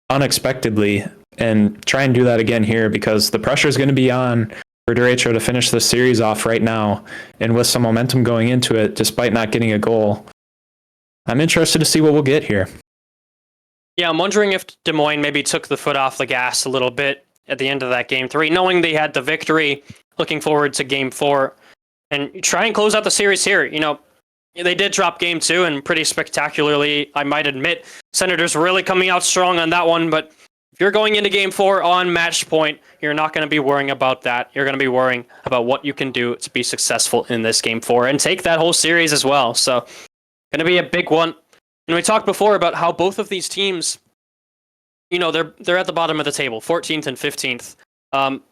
Speaker 5: unexpectedly, and try and do that again here, because the pressure is going to be on for Derecho to finish the series off right now, and with some momentum going into it, despite not getting a goal. I'm interested to see what we'll get here.
Speaker 2: Yeah, I'm wondering if Des Moines maybe took the foot off the gas a little bit at the end of that game 3, knowing they had the victory, looking forward to game 4, and try and close out the series here. They did drop game 2, and pretty spectacularly, I might admit. Senators really coming out strong on that one, but if you're going into game 4 on match point, you're not going to be worrying about that. You're going to be worrying about what you can do to be successful in this game 4 and take that whole series as well. So, going to be a big one. And we talked before about how both of these teams, you know, they're at the bottom of the table, 14th and 15th.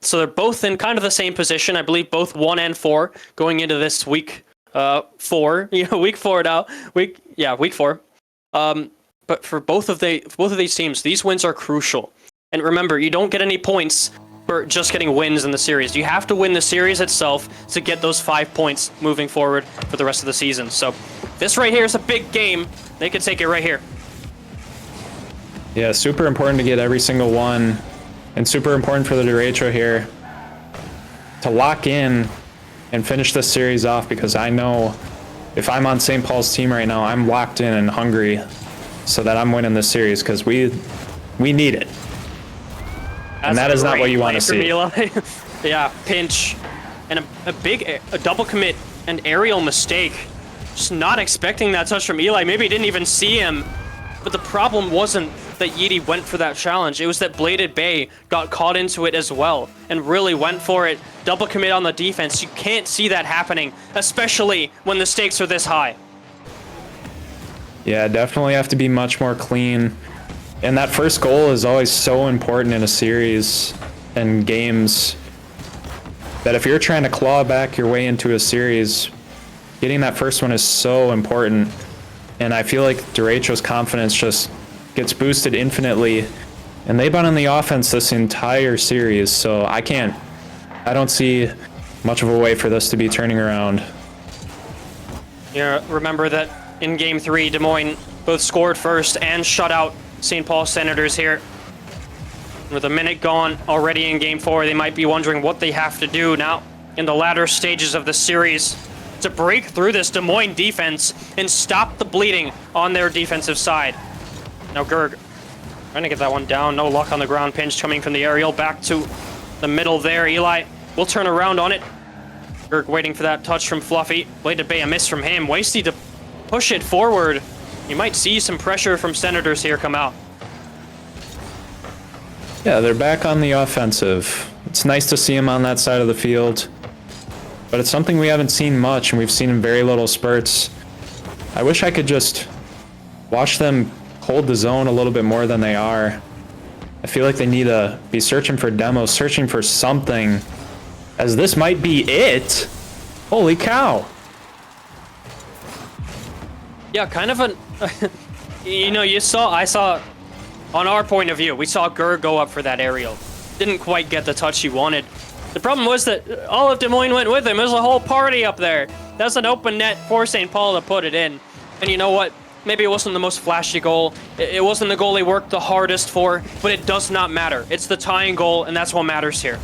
Speaker 2: So they're both in kind of the same position. I believe both 1 and 4 going into this week 4. You know, week 4 now. Week 4. But for both of these teams, these wins are crucial. And remember, you don't get any points for just getting wins in the series. You have to win the series itself to get those 5 points moving forward for the rest of the season. So this right here is a big game. They could take it right here.
Speaker 5: Yeah, super important to get every single one, and super important for the derecho here to lock in and finish this series off, because I know if I'm on St. Paul's team right now, I'm locked in and hungry so that I'm winning this series, because we need it. And that is not what you want to see.
Speaker 2: Yeah, pinch. And a big double commit, an aerial mistake. Just not expecting that touch from Eli. Maybe he didn't even see him. But the problem wasn't that Yeety went for that challenge. It was that Bladed Bay got caught into it as well and really went for it. Double commit on the defense. You can't see that happening, especially when the stakes are this high.
Speaker 5: Yeah, definitely have to be much more clean. And that first goal is always so important in a series and games, that if you're trying to claw back your way into a series, getting that first one is so important. And I feel like derecho's confidence just gets boosted infinitely. And they've been on the offense this entire series, so I don't see much of a way for this to be turning around.
Speaker 2: Yeah, remember that in Game 3, Des Moines both scored first and shut out St. Paul Senators here. With a minute gone already in Game 4, they might be wondering what they have to do now in the latter stages of the series to break through this Des Moines defense and stop the bleeding on their defensive side. Now Gerg trying to get that one down. No luck on the ground. Pinch coming from the aerial back to the middle there. Eli will turn around on it. Gerg waiting for that touch from Fluffy. Bladed Bay, a miss from him. Wasty to push it forward. You might see some pressure from Senators here come out.
Speaker 5: Yeah, they're back on the offensive. It's nice to see them on that side of the field, but it's something we haven't seen much, and we've seen in very little spurts. I wish I could just watch them hold the zone a little bit more than they are. I feel like they need to be searching for demos, searching for something, as this might be it. Holy cow.
Speaker 2: Yeah, kind of an... you know, I saw, on our point of view, we saw Gerg go up for that aerial. Didn't quite get the touch he wanted. The problem was that all of Des Moines went with him. There's a whole party up there. That's an open net for St. Paul to put it in. And you know what? Maybe it wasn't the most flashy goal. It wasn't the goal they worked the hardest for, but it does not matter. It's the tying goal, and that's what matters here.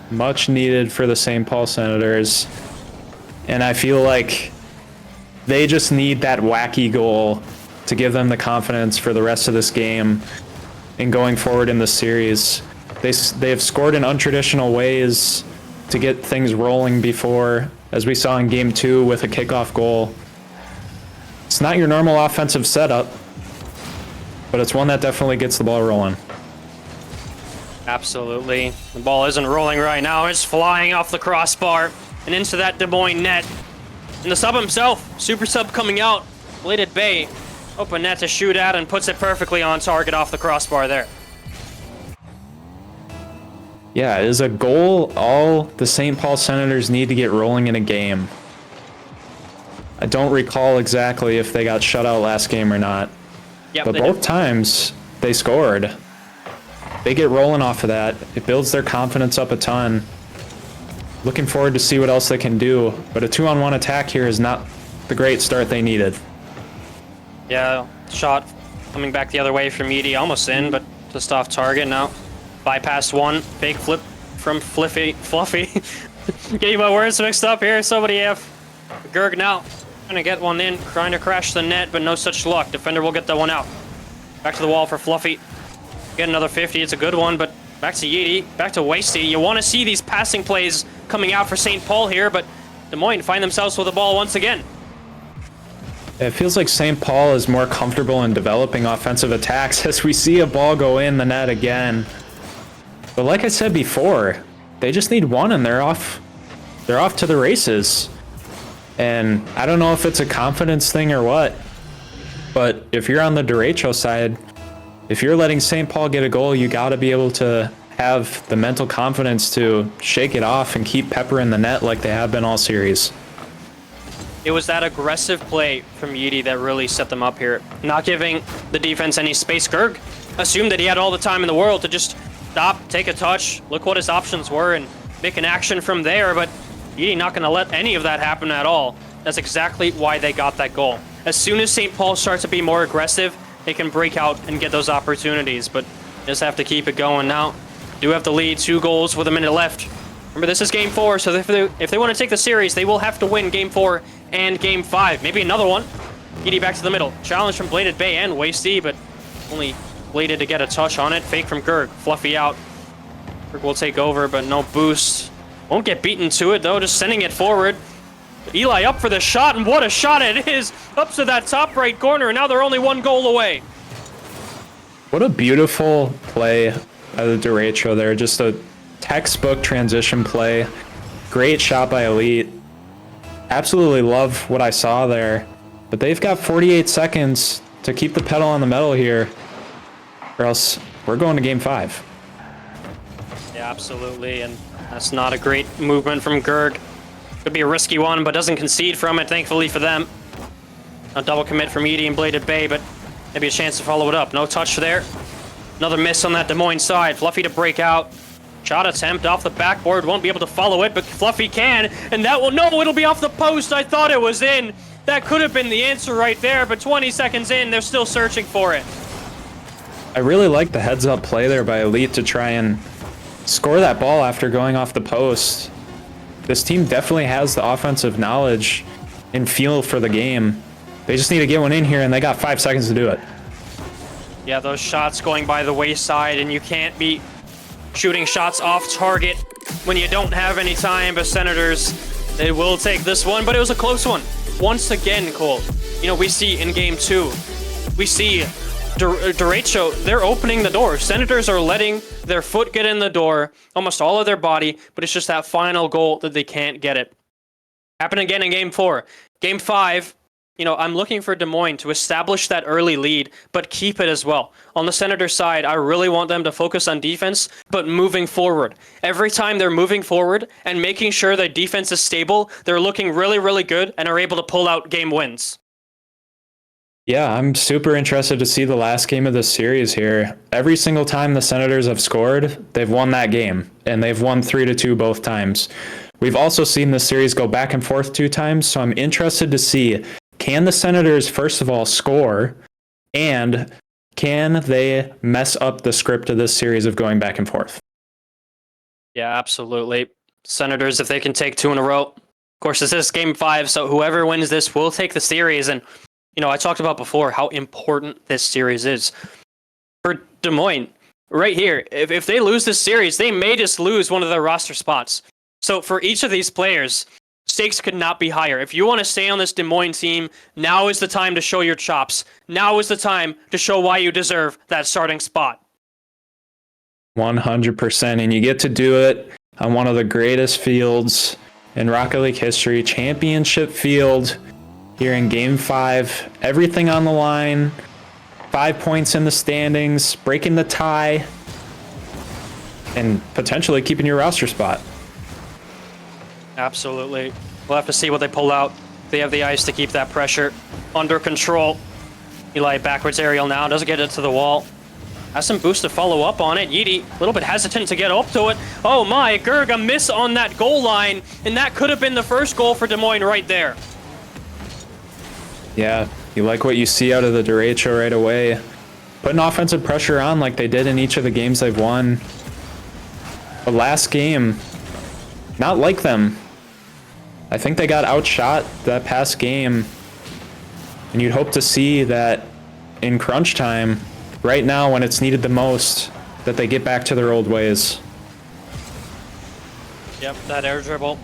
Speaker 5: Much needed for the St. Paul Senators. And I feel like they just need that wacky goal to give them the confidence for the rest of this game and going forward in the series. They have scored in untraditional ways to get things rolling before, as we saw in Game 2 with a kickoff goal. It's not your normal offensive setup, but it's one that definitely gets the ball rolling.
Speaker 2: Absolutely. The ball isn't rolling right now. It's flying off the crossbar and into that Des Moines net. And the sub himself, super sub coming out, Bladed Bay, open net to shoot at and puts it perfectly on target off the crossbar there.
Speaker 5: Yeah, it is a goal all the St. Paul Senators need to get rolling in a game. I don't recall exactly if they got shut out last game or not.
Speaker 2: Yep,
Speaker 5: but both times they scored. They get rolling off of that. It builds their confidence up a ton. Looking forward to see what else they can do. But a 2-on-1 attack here is not the great start they needed.
Speaker 2: Yeah, shot coming back the other way from Yeety. Almost in, but just off target now. Bypass one. Big flip from Fluffy. Getting my words mixed up here. Somebody have Gerg now. Trying to get one in. Trying to crash the net, but no such luck. Defender will get that one out. Back to the wall for Fluffy. Get another 50. It's a good one, but back to Yeety. Back to Wasty. You want to see these passing plays coming out for St. Paul here, but Des Moines find themselves with the ball once again.
Speaker 5: It feels like St. Paul is more comfortable in developing offensive attacks as we see a ball go in the net again. But like I said before, they just need one and they're off to the races. And I don't know if it's a confidence thing or what, But if you're on the derecho side, if you're letting St. Paul get a goal, you got to be able to have the mental confidence to shake it off and keep Pepper in the net like they have been all series.
Speaker 2: It was that aggressive play from Yeedy that really set them up here. Not giving the defense any space. Gerg assumed that he had all the time in the world to just stop, take a touch, look what his options were, and make an action from there, but Yeedy not going to let any of that happen at all. That's exactly why they got that goal. As soon as St. Paul starts to be more aggressive, they can break out and get those opportunities, but just have to keep it going now. Do have the lead, 2 goals with a minute left. Remember, this is Game 4, so if they want to take the series, they will have to win Game 4 and Game 5. Maybe another one. Yeedy back to the middle. Challenge from Bladed Bay and Wasty, but only Bladed to get a touch on it. Fake from Gerg. Fluffy out. Gerg will take over, but no boost. Won't get beaten to it, though, just sending it forward. Eli up for the shot, and what a shot it is! Up to that top right corner, and now they're only 1 goal away.
Speaker 5: What a beautiful play out of the derecho there. Just a textbook transition play. Great shot by Elite. Absolutely love what I saw there. But they've got 48 seconds to keep the pedal on the metal here, or else we're going to Game 5.
Speaker 2: Yeah, absolutely, and that's not a great movement from Gerg. Could be a risky one, but doesn't concede from it, thankfully for them. A double commit from Yeedy and Bladed Bay, but maybe a chance to follow it up. No touch there. Another miss on that Des Moines side. Fluffy to break out. Shot attempt off the backboard. Won't be able to follow it, but Fluffy can. And that will... No, it'll be off the post. I thought it was in. That could have been the answer right there, but 20 seconds in, they're still searching for it.
Speaker 5: I really like the heads-up play there by Elite to try and score that ball after going off the post. This team definitely has the offensive knowledge and feel for the game. They just need to get one in here, and they got 5 seconds to do it.
Speaker 2: Yeah, those shots going by the wayside, and you can't be shooting shots off target when you don't have any time. But Senators, they will take this one, but it was a close one. Once again, Cole, you know, we see in Game 2, we see derecho, they're opening the door. Senators are letting their foot get in the door, almost all of their body, but it's just that final goal that they can't get it. Happened again in Game 4. Game 5, you know, I'm looking for Des Moines to establish that early lead, but keep it as well. On the Senator side, I really want them to focus on defense, but moving forward. Every time they're moving forward and making sure their defense is stable, they're looking really, really good and are able to pull out game wins.
Speaker 5: Yeah, I'm super interested to see the last game of this series here. Every single time the Senators have scored, they've won that game, and they've won 3-2 both times. We've also seen this series go back and forth 2 times, so I'm interested to see, can the Senators, first of all, score, and can they mess up the script of this series of going back and forth?
Speaker 2: Yeah, absolutely. Senators, if they can take 2 in a row. Of course, this is Game 5, so whoever wins this will take the series, and you know, I talked about before how important this series is. For Des Moines, right here, if they lose this series, they may just lose one of their roster spots. So for each of these players, stakes could not be higher. If you want to stay on this Des Moines team, now is the time to show your chops. Now is the time to show why you deserve that starting spot.
Speaker 5: 100%, and you get to do it on one of the greatest fields in Rocket League history, Championship Field. Here in Game 5, everything on the line, 5 points in the standings, breaking the tie, and potentially keeping your roster spot.
Speaker 2: Absolutely. We'll have to see what they pull out. They have the ice to keep that pressure under control. Eli backwards aerial now, doesn't get it to the wall. Has some boost to follow up on it. Yeedy, a little bit hesitant to get up to it. Oh my, Gerg, a miss on that goal line, and that could have been the first goal for Des Moines right there.
Speaker 5: Yeah, you like what you see out of the derecho right away. Putting offensive pressure on like they did in each of the games they've won. The last game, not like them. I think they got outshot that past game. And you'd hope to see that in crunch time, right now when it's needed the most, that they get back to their old ways.
Speaker 2: Yep, that air dribble.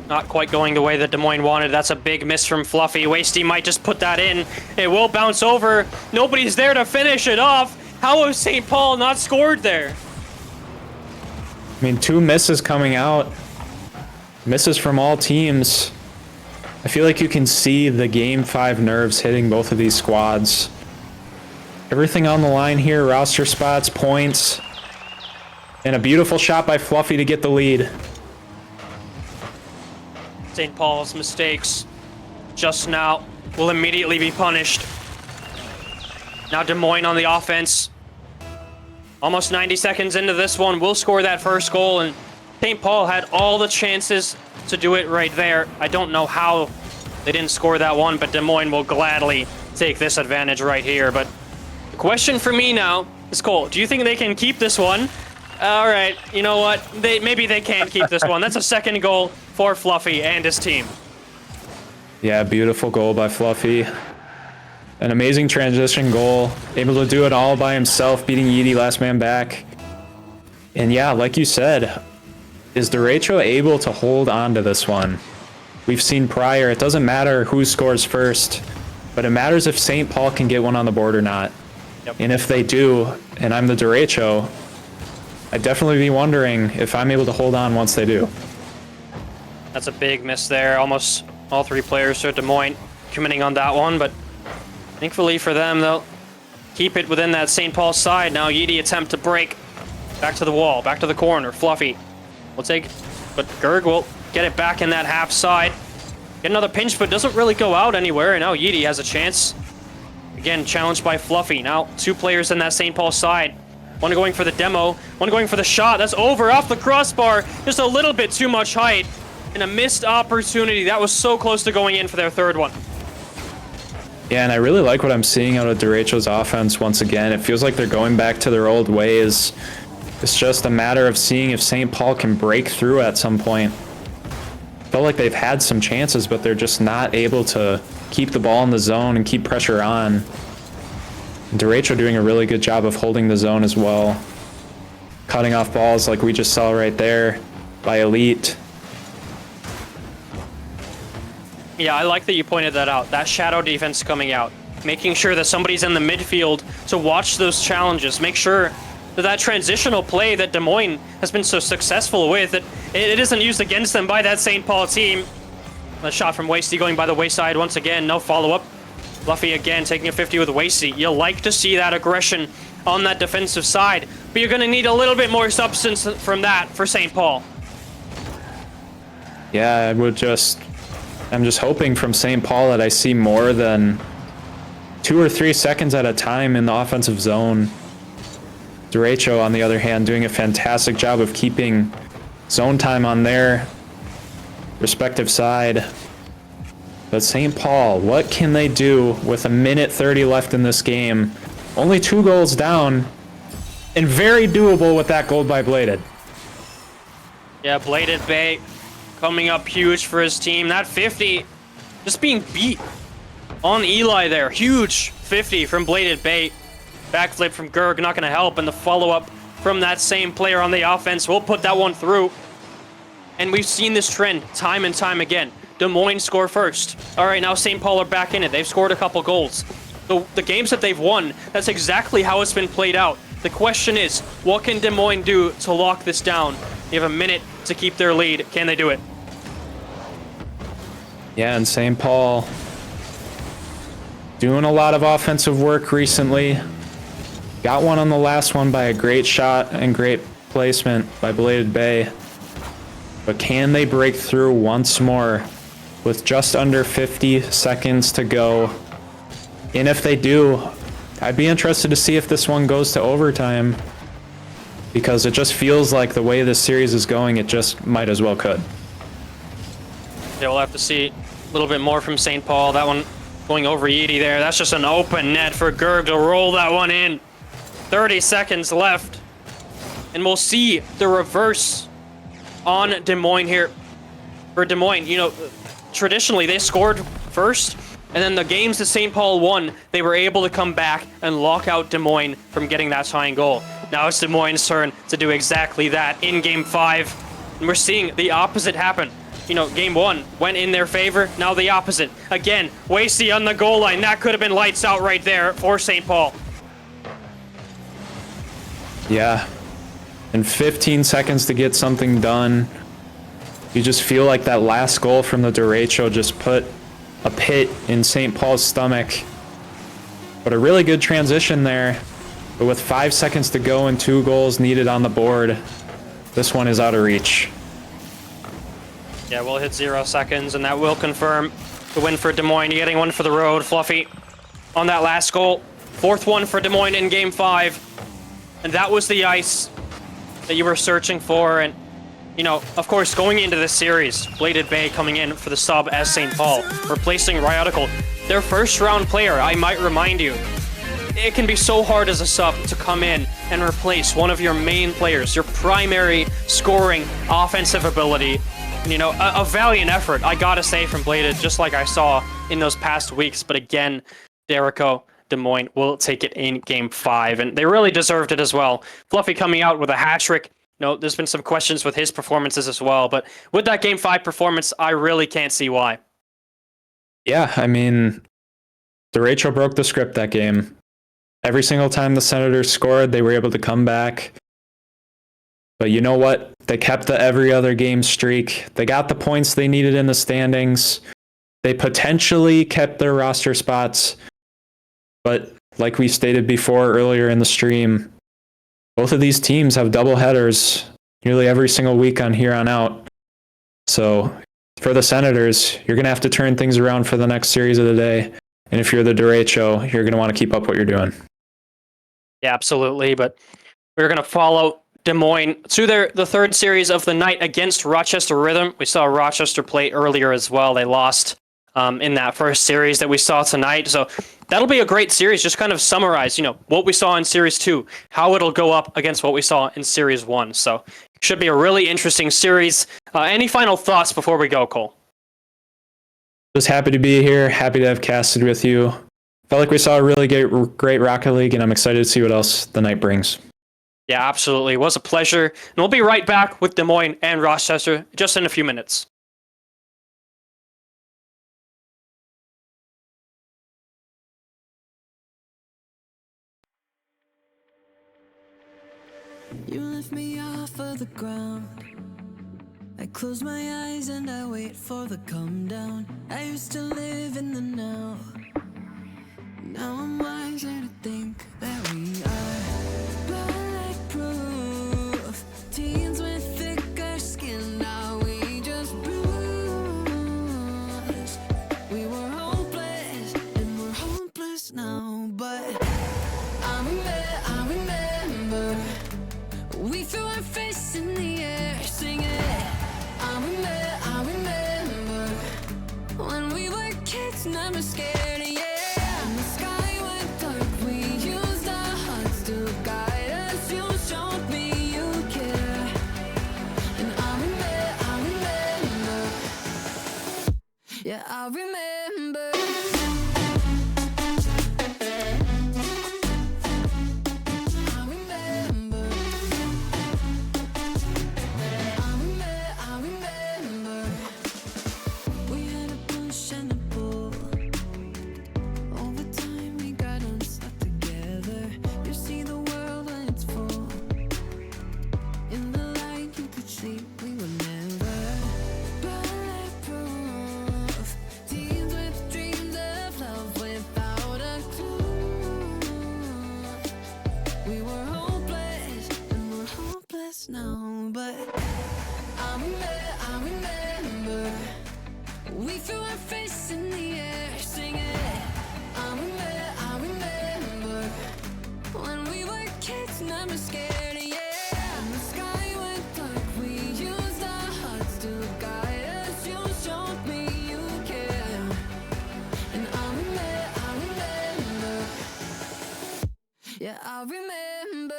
Speaker 2: Not quite going the way that Des Moines wanted. That's a big miss from Fluffy. Wasty might just put that in. It will bounce over. Nobody's there to finish it off. How has St. Paul not scored there?
Speaker 5: I mean, 2 misses coming out. Misses from all teams. I feel like you can see the Game 5 nerves hitting both of these squads. Everything on the line here, roster spots, points, and a beautiful shot by Fluffy to get the lead.
Speaker 2: St. Paul's mistakes just now will immediately be punished. Now Des Moines on the offense. Almost 90 seconds into this one, will score that first goal, and St. Paul had all the chances to do it right there. I don't know how they didn't score that one, but Des Moines will gladly take this advantage right here. But the question for me now is, Cole, do you think they can keep this one? All right, you know what? Maybe they can't keep this one. That's a second goal for Fluffy and his team.
Speaker 5: Yeah, beautiful goal by Fluffy. An amazing transition goal. Able to do it all by himself, beating Yeedy last man back. And yeah, like you said, is Derecho able to hold on to this one? We've seen prior, it doesn't matter who scores first, but it matters if St. Paul can get one on the board or not.
Speaker 2: Yep.
Speaker 5: And if they do, and I'm the Derecho, I'd definitely be wondering if I'm able to hold on once they do.
Speaker 2: That's a big miss there. Almost all three players for Des Moines committing on that one, but thankfully for them, they'll keep it within that St. Paul side. Now Yeedy attempt to break. Back to the wall, back to the corner. Fluffy will take it, but Gerg will get it back in that half side. Get another pinch, but doesn't really go out anywhere, and now Yeedy has a chance. Again, challenged by Fluffy. Now two players in that St. Paul side. One going for the demo, one going for the shot. That's over, off the crossbar. Just a little bit too much height, and a missed opportunity. That was so close to going in for their third one.
Speaker 5: Yeah, and I really like what I'm seeing out of Derecho's offense once again. It feels like they're going back to their old ways. It's just a matter of seeing if St. Paul can break through at some point. Felt like they've had some chances, but they're just not able to keep the ball in the zone and keep pressure on. Derecho doing a really good job of holding the zone as well. Cutting off balls like we just saw right there by Elite.
Speaker 2: Yeah, I like that you pointed that out. That shadow defense coming out. Making sure that somebody's in the midfield to watch those challenges. Make sure that that transitional play that Des Moines has been so successful with, it isn't used against them by that St. Paul team. A shot from Wasty going by the wayside once again. No follow-up. Fluffy again taking a 50 with Wasty. You'll like to see that aggression on that defensive side, but you're going to need a little bit more substance from that for St. Paul.
Speaker 5: Yeah, I'm just hoping from St. Paul that I see more than 2 or 3 seconds at a time in the offensive zone. Derecho, on the other hand, doing a fantastic job of keeping zone time on their respective side. But St. Paul, what can they do with 1:30 left in this game? Only 2 goals down, and very doable with that goal by Bladed.
Speaker 2: Yeah, Bladed Bay coming up huge for his team. That 50 just being beat on Eli there. Huge 50 from Bladed Bay. Backflip from Gerg, not going to help, and the follow-up from that same player on the offense will put that one through. And we've seen this trend time and time again. Des Moines score first. All right, now St. Paul are back in it. They've scored a couple goals. The games that they've won, that's exactly how it's been played out. The question is, what can Des Moines do to lock this down? They have a minute to keep their lead. Can they do it?
Speaker 5: Yeah, and St. Paul doing a lot of offensive work recently. Got one on the last one by a great shot and great placement by Bladed Bay. But can they break through once more with just under 50 seconds to go? And if they do, I'd be interested to see if this one goes to overtime, because it just feels like the way this series is going, it just might as well could.
Speaker 2: Yeah, we'll have to see a little bit more from St. Paul. That one going over Yeedy there. That's just an open net for Gerg to roll that one in. 30 seconds left. And we'll see the reverse on Des Moines here. For Des Moines, you know, traditionally they scored first, and then the games that St. Paul won, they were able to come back and lock out Des Moines from getting that tying goal. Now it's Des Moines' turn to do exactly that in Game 5. And we're seeing the opposite happen. You know, Game 1 went in their favor, now the opposite. Again, Wasty on the goal line. That could have been lights out right there for St. Paul.
Speaker 5: Yeah. And 15 seconds to get something done. You just feel like that last goal from the Derecho just put a pit in St. Paul's stomach. But a really good transition there. But with 5 seconds to go and 2 goals needed on the board, this one is out of reach.
Speaker 2: Yeah, we'll hit 0 seconds, and that will confirm the win for Des Moines. You're getting one for the road, Fluffy, on that last goal. 4th one for Des Moines in Game 5. And that was the ice that you were searching for. And, you know, of course, going into this series, Bladed Bay coming in for the sub as St. Paul, replacing Ryotical. Their first-round player, I might remind you, it can be so hard as a sub to come in and replace one of your main players, your primary scoring offensive ability. You know, a valiant effort, I gotta say, from Bladed, just like I saw in those past weeks. But again, Derico, Des Moines will take it in Game 5, and they really deserved it as well. Fluffy coming out with a hat-trick. You know, there's been some questions with his performances as well, but with that Game 5 performance, I really can't see why.
Speaker 5: Yeah, I mean, Derecho broke the script that game. Every single time the Senators scored, they were able to come back. But you know what? They kept the every other game streak. They got the points they needed in the standings. They potentially kept their roster spots. But like we stated before earlier in the stream, both of these teams have double headers nearly every single week on here on out. So for the Senators, you're going to have to turn things around for the next series of the day. And if you're the Derecho, you're going to want to keep up what you're doing.
Speaker 2: Yeah, absolutely. But we're going to follow Des Moines to the 3rd series of the night against Rochester Rhythm. We saw Rochester play earlier as well. They lost in that first series that we saw tonight. So that'll be a great series. Just kind of summarize, you know, what we saw in Series 2, how it'll go up against what we saw in Series 1. So should be a really interesting series. Any final thoughts before we go, Cole?
Speaker 5: Just happy to be here. Happy to have casted with you. Felt like we saw a really great Rocket League, and I'm excited to see what else the night brings.
Speaker 2: Yeah, absolutely. It was a pleasure. And we'll be right back with Des Moines and Rochester just in a few minutes.
Speaker 3: You lift me off of the ground. I close my eyes and I wait for the come down. I used to live in the now. Now I'm wiser to think that we are bulletproof. Teens with thicker skin, now we just bruise. We were hopeless and we're hopeless now. But I remember we threw our fists in the air singing. I remember when we were kids, never scared, yeah. And the sky went dark, we used our hearts to guide us. You showed me you care. And I remember, yeah, I remember. Now, but I remember we threw our fists in the air singing. I remember when we were kids, never scared, yeah. And the sky went dark, we used our hearts to guide us. You showed me you care. And I remember, yeah, I remember.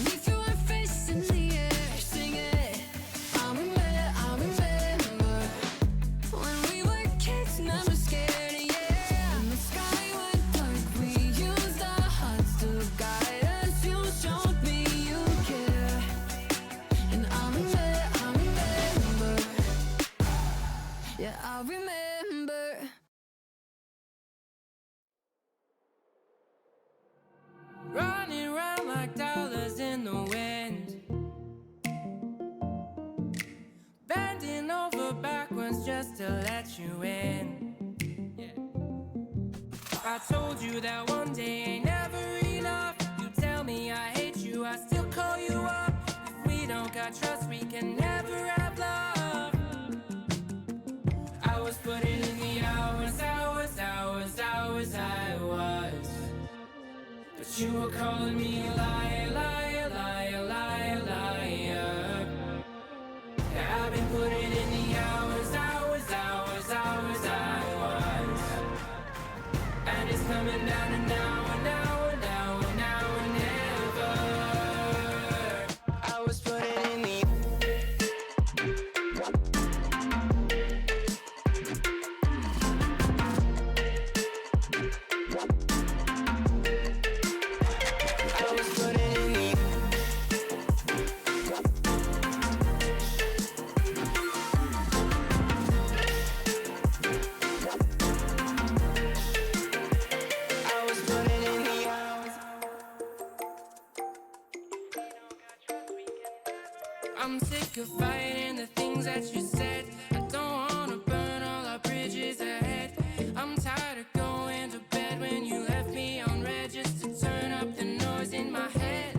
Speaker 3: We threw our I told you that one day ain't never enough. You tell me I hate you, I still call you up. If we don't got trust, we can never have love. I was putting in the hours, I was. But you were calling me a liar, liar, liar, liar, liar. Yeah, I've been putting in the hours, I was. And it's coming down to now and now and now and now and never. I was putting in the I'm sick of fighting the things that you said. I don't wanna burn all our bridges ahead. I'm tired of going to bed when you left me on red just to turn up the noise in my head.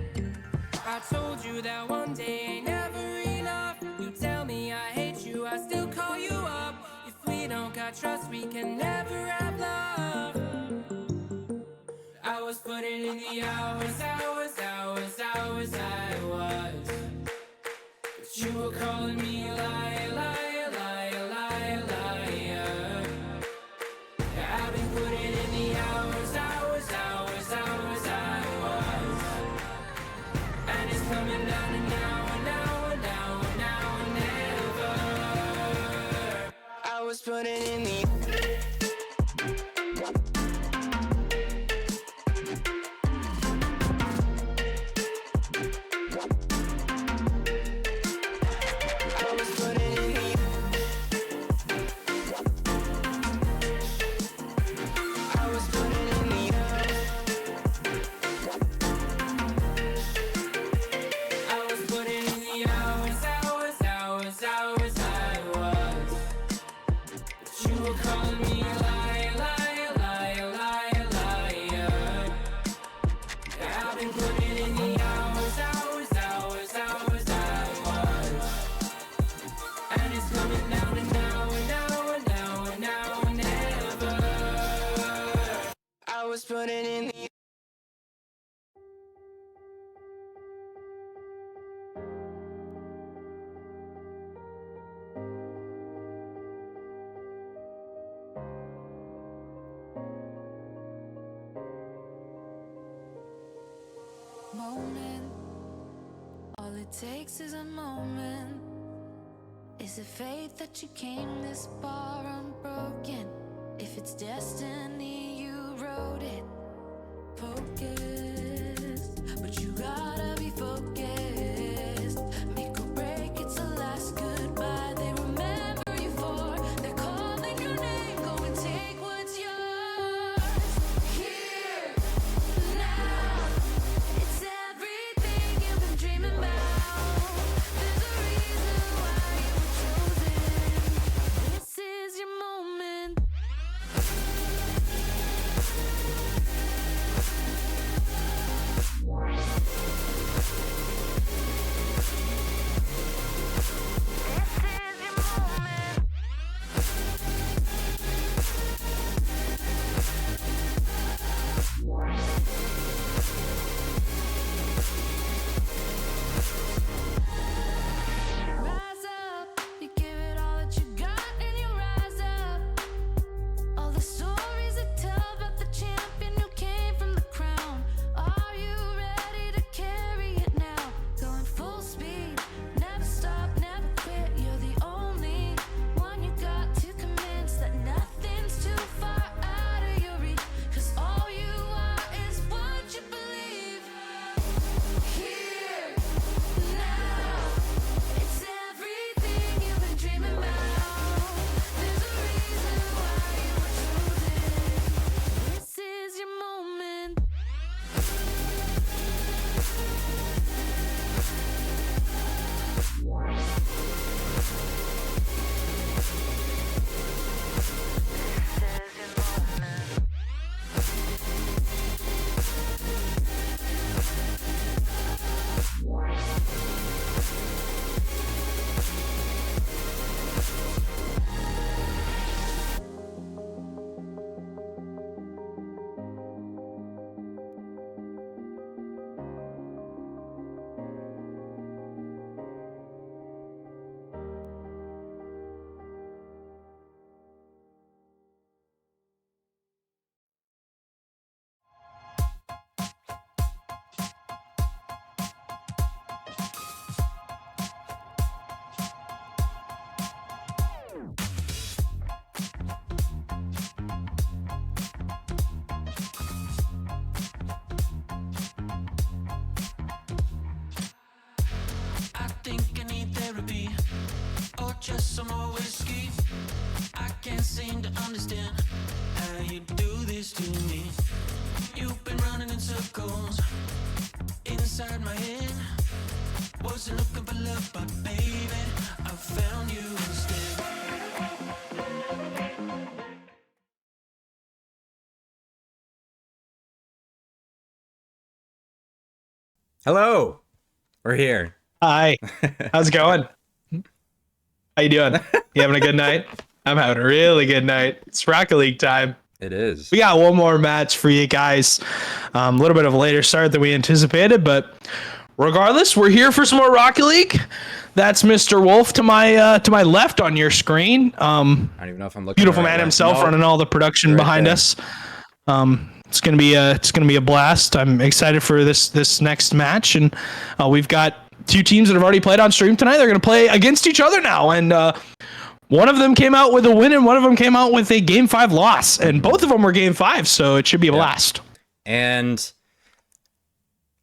Speaker 3: I told you that one day ain't never enough. You tell me I hate you, I still call you up. If we don't got trust, we can never have love. I was putting in the hours, I was. You were calling me a liar, liar, liar, liar, liar. Yeah, I've been putting in the hours, I was. And it's coming down to now and now and now and now and never. I was putting in the putting in the
Speaker 6: moment. All it takes is a moment. Is it fate that you came this far unbroken? If it's destiny, you wrote it. Focused, but you gotta be focused. Make or break, it's the last goodbye they remember you for. They're calling your name, go and take what's yours. Here, now, it's everything you've been dreaming about. There's a reason why you were chosen. This is your moment. just some more whiskey. I can't seem to understand how you do this to me. You've been running in circles inside my head. Wasn't looking for love, but baby, I found you instead.
Speaker 7: Hello, we're here.
Speaker 1: Hi, how's it going? How you doing? You having a good night? I'm having a really good night. It's Rocket League time.
Speaker 7: It is.
Speaker 1: We got one more match for you guys. A little bit of a later start than we anticipated, but regardless, we're here for some more Rocket League. That's Mr. Wolf to my left on your screen.
Speaker 7: I don't even know if I'm looking.
Speaker 1: Beautiful man himself, running all the production behind us. It's gonna be a blast. I'm excited for this next match, and we've got two teams that have already played on stream tonight. They're gonna play against each other now, and one of them came out with a win, and one of them came out with a Game 5 loss, and both of them were Game 5, so it should be a blast.
Speaker 7: And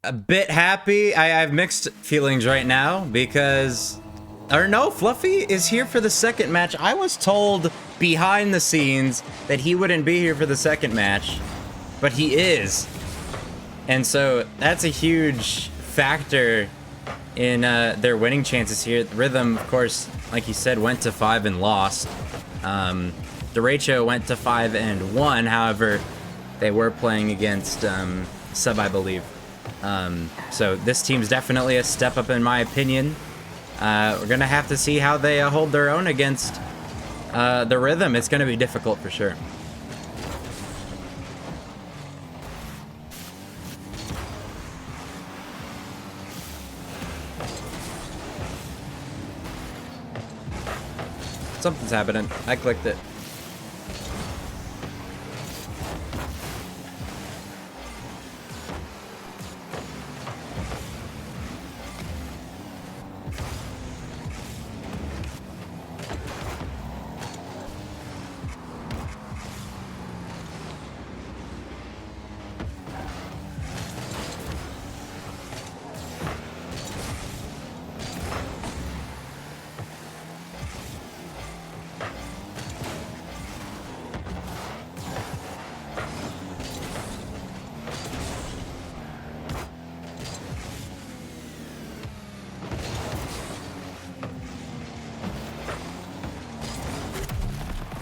Speaker 7: a bit happy. I have mixed feelings right now because, or no, Fluffy is here for the second match. I was told behind the scenes that he wouldn't be here for the second match, but he is. And so that's a huge factor in their winning chances here. Rhythm, of course, like you said, went to 5 and lost. Derecho went to 5 and 1. However, they were playing against Sub, I believe. So this team's definitely a step up in my opinion. We're gonna have to see how they hold their own against the Rhythm. It's gonna be difficult for sure. Something's happening. I clicked it.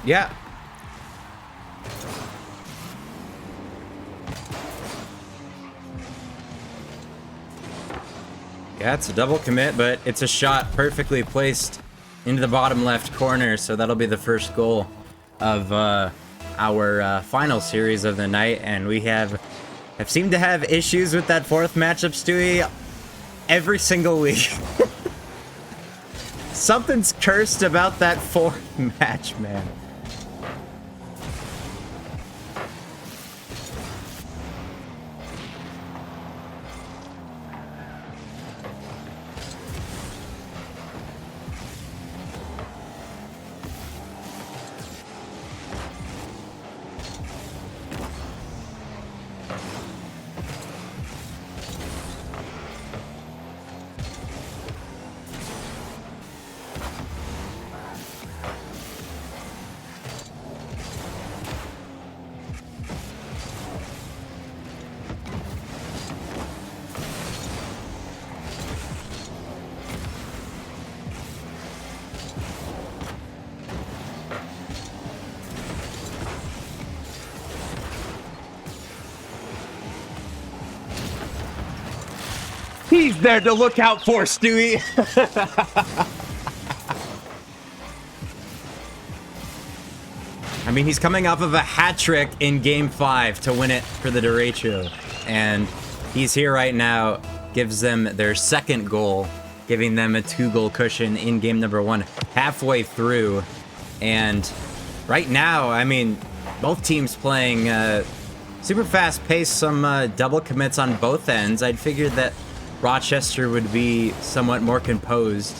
Speaker 7: Yeah. Yeah, it's a double commit, but it's a shot perfectly placed into the bottom left corner, so that'll be the first goal of our final series of the night, and we have seemed to have issues with that fourth matchup, Stewie, every single week. Something's cursed about that fourth match, man. He's there to look out for, Stewie. I mean, he's coming off of a hat trick in Game 5 to win it for the Derecho. And he's here right now, gives them their second goal, giving them a 2-goal cushion in game number 1 halfway through. And right now, I mean, both teams playing super fast pace, some double commits on both ends. I'd figured that Rochester would be somewhat more composed,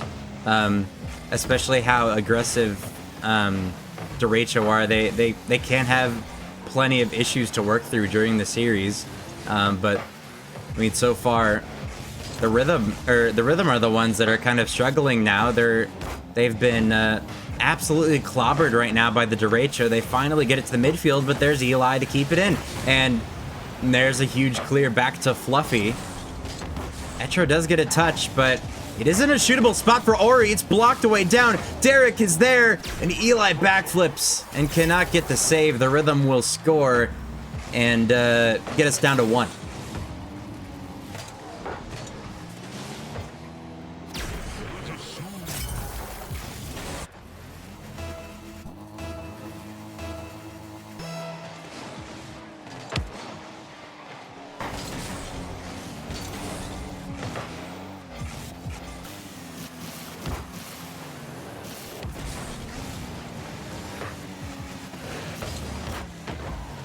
Speaker 7: especially how aggressive Derecho are. They can have plenty of issues to work through during the series, but I mean, so far the Rhythm are the ones that are kind of struggling now. They're They've been absolutely clobbered right now by the derecho. They finally get it to the midfield, but there's Eli to keep it in. And there's a huge clear back to Fluffy. Etro does get a touch, but it isn't a shootable spot for Ori. It's blocked away down. Derek is there, and Eli backflips and cannot get the save. The Rhythm will score and get us down to 1.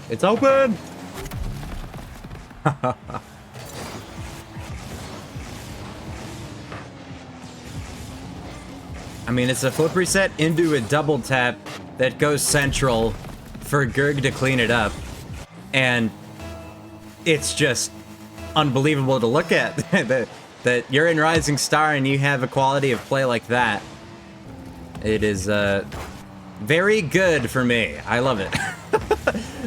Speaker 7: It's open! I mean, it's a flip reset into a double tap that goes central for Gerg to clean it up. And it's just unbelievable to look at that you're in Rising Star and you have a quality of play like that. It is very good for me. I love it.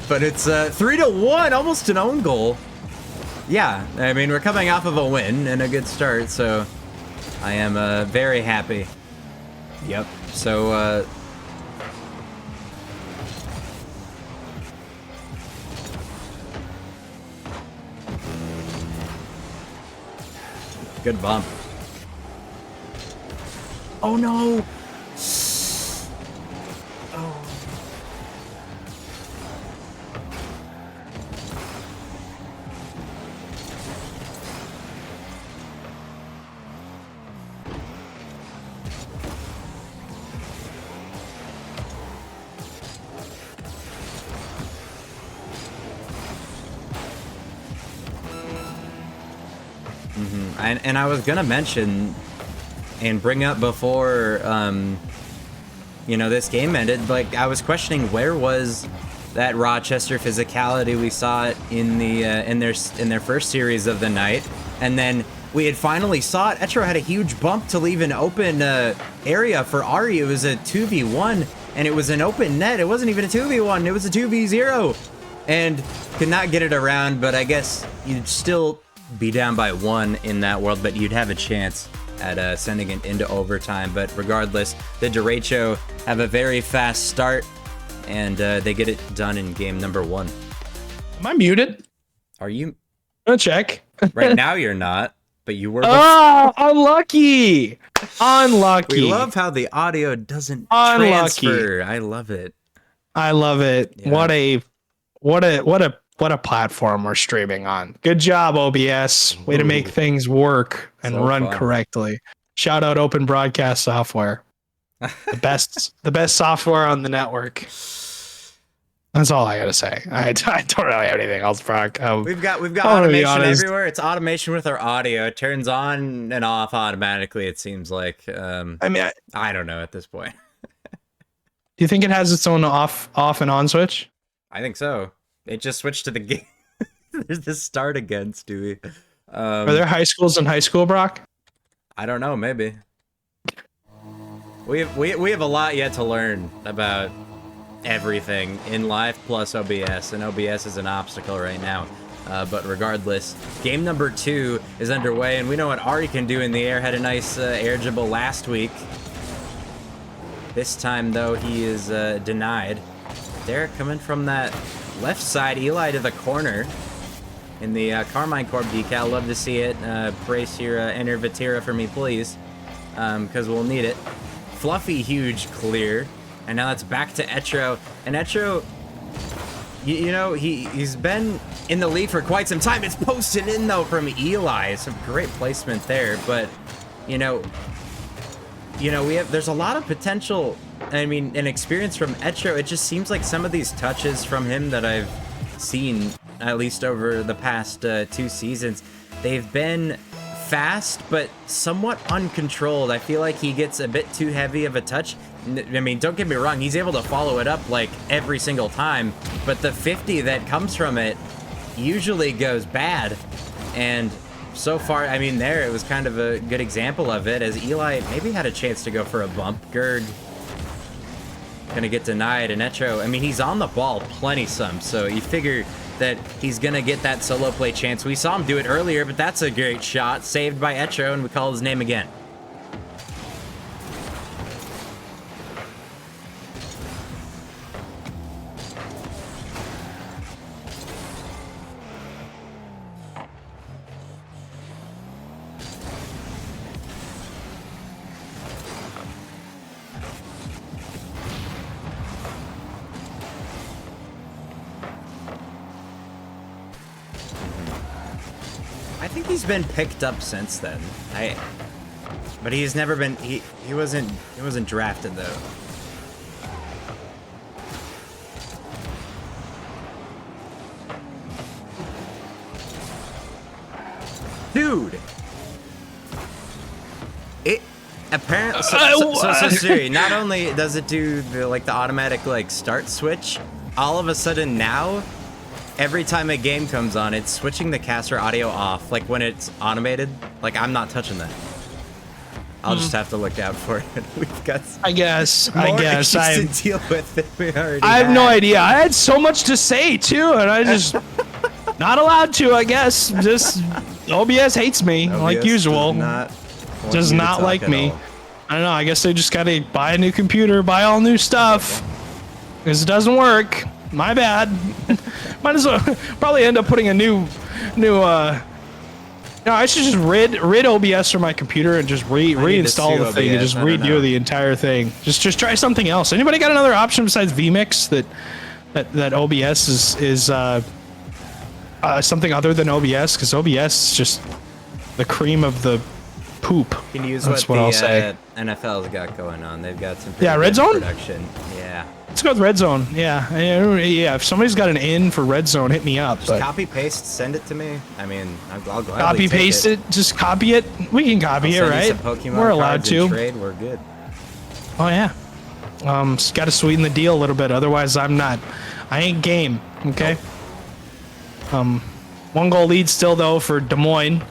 Speaker 7: But it's 3-1, almost an own goal. Yeah, I mean, we're coming off of a win and a good start, so I am very happy. Yep, so good bump. Oh no! And I was gonna mention and bring up before, you know, this game ended. Like, I was questioning where was that Rochester physicality we saw it in the in their first series of the night, and then we had finally saw it. Etro had a huge bump to leave an open area for Ari. It was a 2v1, and it was an open net. It wasn't even a 2v1. It was a 2v0, and could not get it around. But I guess you'd still be down by 1 in that world, but you'd have a chance at sending it into overtime. But regardless, the derecho have a very fast start, and they get it done in game number 1.
Speaker 1: Am I muted?
Speaker 7: Are you?
Speaker 1: I'm gonna check.
Speaker 7: Right now you're not, but you were.
Speaker 1: Oh, unlucky! Unlucky.
Speaker 7: We love how the audio doesn't transfer. I love it.
Speaker 1: I love it.
Speaker 7: Yeah.
Speaker 1: What a platform we're streaming on. Good job, OBS. Way to make things work and run correctly. Shout out Open Broadcast Software. The best software on the network. That's all I gotta say. I don't really have anything else, Brock.
Speaker 7: We've got automation everywhere. It's automation with our audio. It turns on and off automatically, it seems like.
Speaker 1: I mean,
Speaker 7: I don't know at this point.
Speaker 1: Do you think it has its own off and on switch?
Speaker 7: I think so. It just switched to the game. There's this start again, Stewie.
Speaker 1: Are there high schools in high school, Brock?
Speaker 7: I don't know. Maybe. We have a lot yet to learn about everything in life plus OBS, and OBS is an obstacle right now. But regardless, game number 2 is underway, and we know what Ari can do in the air. Had a nice air dribble last week. This time, though, he is denied. Derek coming from that left side, Eli to the corner in the Carmine Corp decal. Love to see it. Brace your inner Vatira for me, please, because we'll need it. Fluffy, huge clear, and now it's back to Etro. And Etro, you know, he's been in the lead for quite some time. It's posted in though from Eli. Some great placement there, but you know, there's a lot of potential. I mean, an experience from Etro. It just seems like some of these touches from him that I've seen, at least over the past 2 seasons, they've been fast, but somewhat uncontrolled. I feel like he gets a bit too heavy of a touch. I mean, don't get me wrong, he's able to follow it up like every single time, but the 50 that comes from it usually goes bad. And so far, I mean, there, it was kind of a good example of it, as Eli maybe had a chance to go for a bump. Gerg gonna get denied, and Etro, I mean, he's on the ball plenty some, so you figure that he's gonna get that solo play chance. We saw him do it earlier, but that's a great shot, saved by Etro, and we call his name again. I think he's been picked up since then. But he's never been. He wasn't drafted though. Dude, it apparently. So Siri, not only does it do the automatic start switch, all of a sudden now, every time a game comes on, it's switching the caster audio off. Like when it's automated, I'm not touching that. I'll just have to look out for it. We've got
Speaker 1: I guess
Speaker 7: to deal with it. We already
Speaker 1: I have no idea. I had so much to say too, and I just not allowed to. I guess just OBS hates me like usual. Does not like me. I don't know. I guess they just gotta buy a new computer, buy all new stuff, because it doesn't work. My bad. Might as well probably end up putting a new. No, I should just rid OBS from my computer and just reinstall the thing and just redo the entire thing. Just try something else. Anybody got another option besides vMix that OBS is something other than OBS? Because OBS is just the cream of the poop.
Speaker 7: You can use
Speaker 1: That's
Speaker 7: what
Speaker 1: I'll say.
Speaker 7: NFL's got going on. They've got some
Speaker 1: Red Zone
Speaker 7: production. Yeah.
Speaker 1: Let's go with Red Zone. Yeah. If somebody's got an in for Red Zone, hit me up.
Speaker 7: Just copy paste, send it to me. I mean, I'll gladly
Speaker 1: copy paste it. Just copy it. We can copy it, right? We're allowed to.
Speaker 7: Trade. We're good.
Speaker 1: Oh yeah. Got to sweeten the deal a little bit. Otherwise, I ain't game. Okay. Nope. 1-goal lead still though for Des Moines,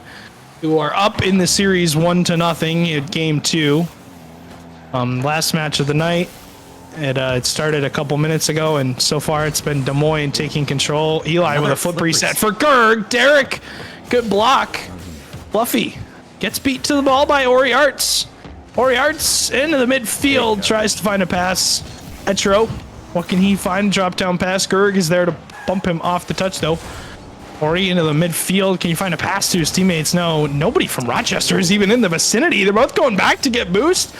Speaker 1: who are up in the series 1-0 at game 2. Last match of the night. It started a couple minutes ago, and so far it's been Des Moines taking control. Eli with a foot reset for Gerg. Derek, good block. Fluffy gets beat to the ball by Ori Arts. Ori Arts into the midfield, tries to find a pass. Etro, what can he find? Drop down pass. Gerg is there to bump him off the touch though. Ori into the midfield. Can you find a pass to his teammates? No, nobody from Rochester is even in the vicinity. They're both going back to get boost.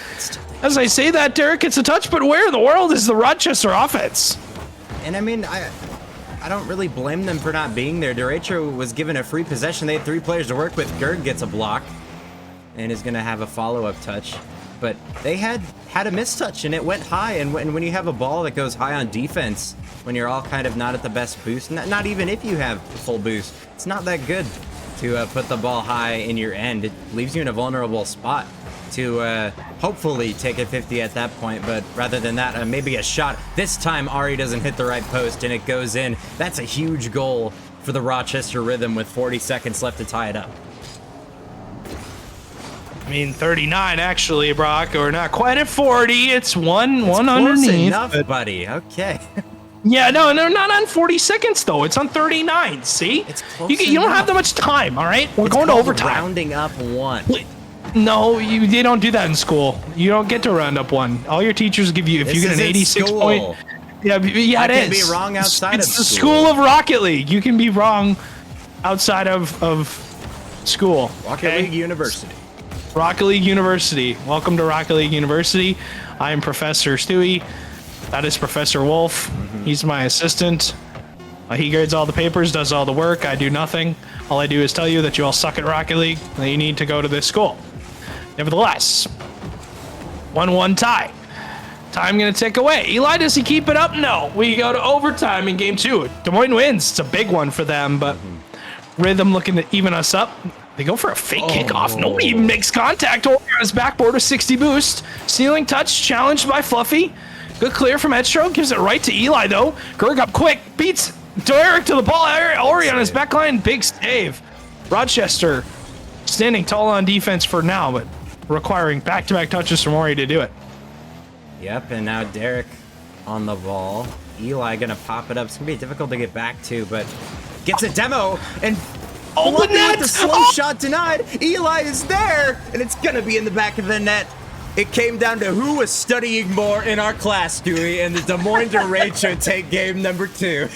Speaker 1: As I say that, Derek gets a touch, but where in the world is the Rochester offense?
Speaker 7: And I mean, I don't really blame them for not being there. Derecho was given a free possession. They had 3 players to work with. Gerg gets a block and is going to have a follow-up touch. But they had a mistouch, and it went high. And when you have a ball that goes high on defense, when you're all kind of not at the best boost, not even if you have full boost, it's not that good to put the ball high in your end. It leaves you in a vulnerable spot to hopefully take a 50 at that point, but rather than that, maybe a shot. This time Ari doesn't hit the right post and it goes in. That's a huge goal for the Rochester Rhythm with 40 seconds left to tie it up.
Speaker 1: I mean, 39 actually, Brock, or not quite at 40. It's one
Speaker 7: close
Speaker 1: underneath.
Speaker 7: Enough, buddy. Okay.
Speaker 1: Yeah, no, not on 40 seconds though. It's on 39. See,
Speaker 7: it's close
Speaker 1: you don't have that much time. All right, we're going to overtime.
Speaker 7: Rounding up 1.
Speaker 1: No, they don't do that in school. You don't get to round up 1. All your teachers give you, if you get an 86 point. Yeah, it is.
Speaker 7: I can be wrong outside of school.
Speaker 1: It's the school of Rocket League. You can be wrong outside of school.
Speaker 7: Rocket League University.
Speaker 1: Rocket League University. Welcome to Rocket League University. I am Professor Stewie. That is Professor Wolf. He's my assistant. He grades all the papers, does all the work. I do nothing. All I do is tell you that you all suck at Rocket League and that you need to go to this school. Nevertheless, 1-1 tie. Time going to tick away. Eli, does he keep it up? No. We go to overtime in game 2. Des Moines wins. It's a big one for them, but Rhythm looking to even us up. They go for a fake kickoff. Nobody even makes contact. On his backboard, a 60 boost. Ceiling touch, challenged by Fluffy. Good clear from Edstro. Gives it right to Eli, though. Gerg up quick. Beats Derek to the ball. Ori on his back line. Big save. Rochester standing tall on defense for now, but requiring back-to-back touches from Ori to do it.
Speaker 7: Yep, and now Derek on the ball. Eli gonna pop it up. It's gonna be difficult to get back to, but gets a demo and
Speaker 1: the net!
Speaker 7: With the slow shot denied. Eli is there, and it's gonna be in the back of the net. It came down to who was studying more in our class, Dewey, and the Des Moines derecho take game number 2.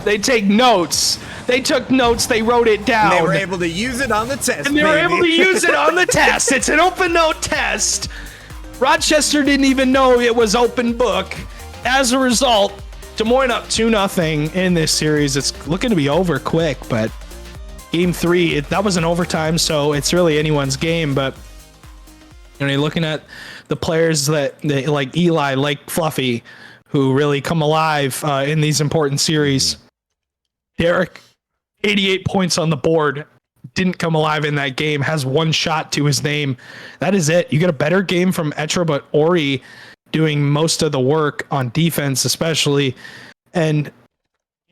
Speaker 1: They take notes. They took notes. They wrote it down.
Speaker 7: And they were able to use it on the test,
Speaker 1: And they were able to use it on the test. It's an open note test. Rochester didn't even know it was open book. As a result, Des Moines up 2-0 in this series. It's looking to be over quick, but game 3, that was an overtime, so it's really anyone's game. But you know, you're looking at the players that like Eli, like Fluffy, who really come alive in these important series. Derek, 88 points on the board, didn't come alive in that game, has 1 shot to his name. That is it. You get a better game from Etro, but Ori doing most of the work on defense, especially. And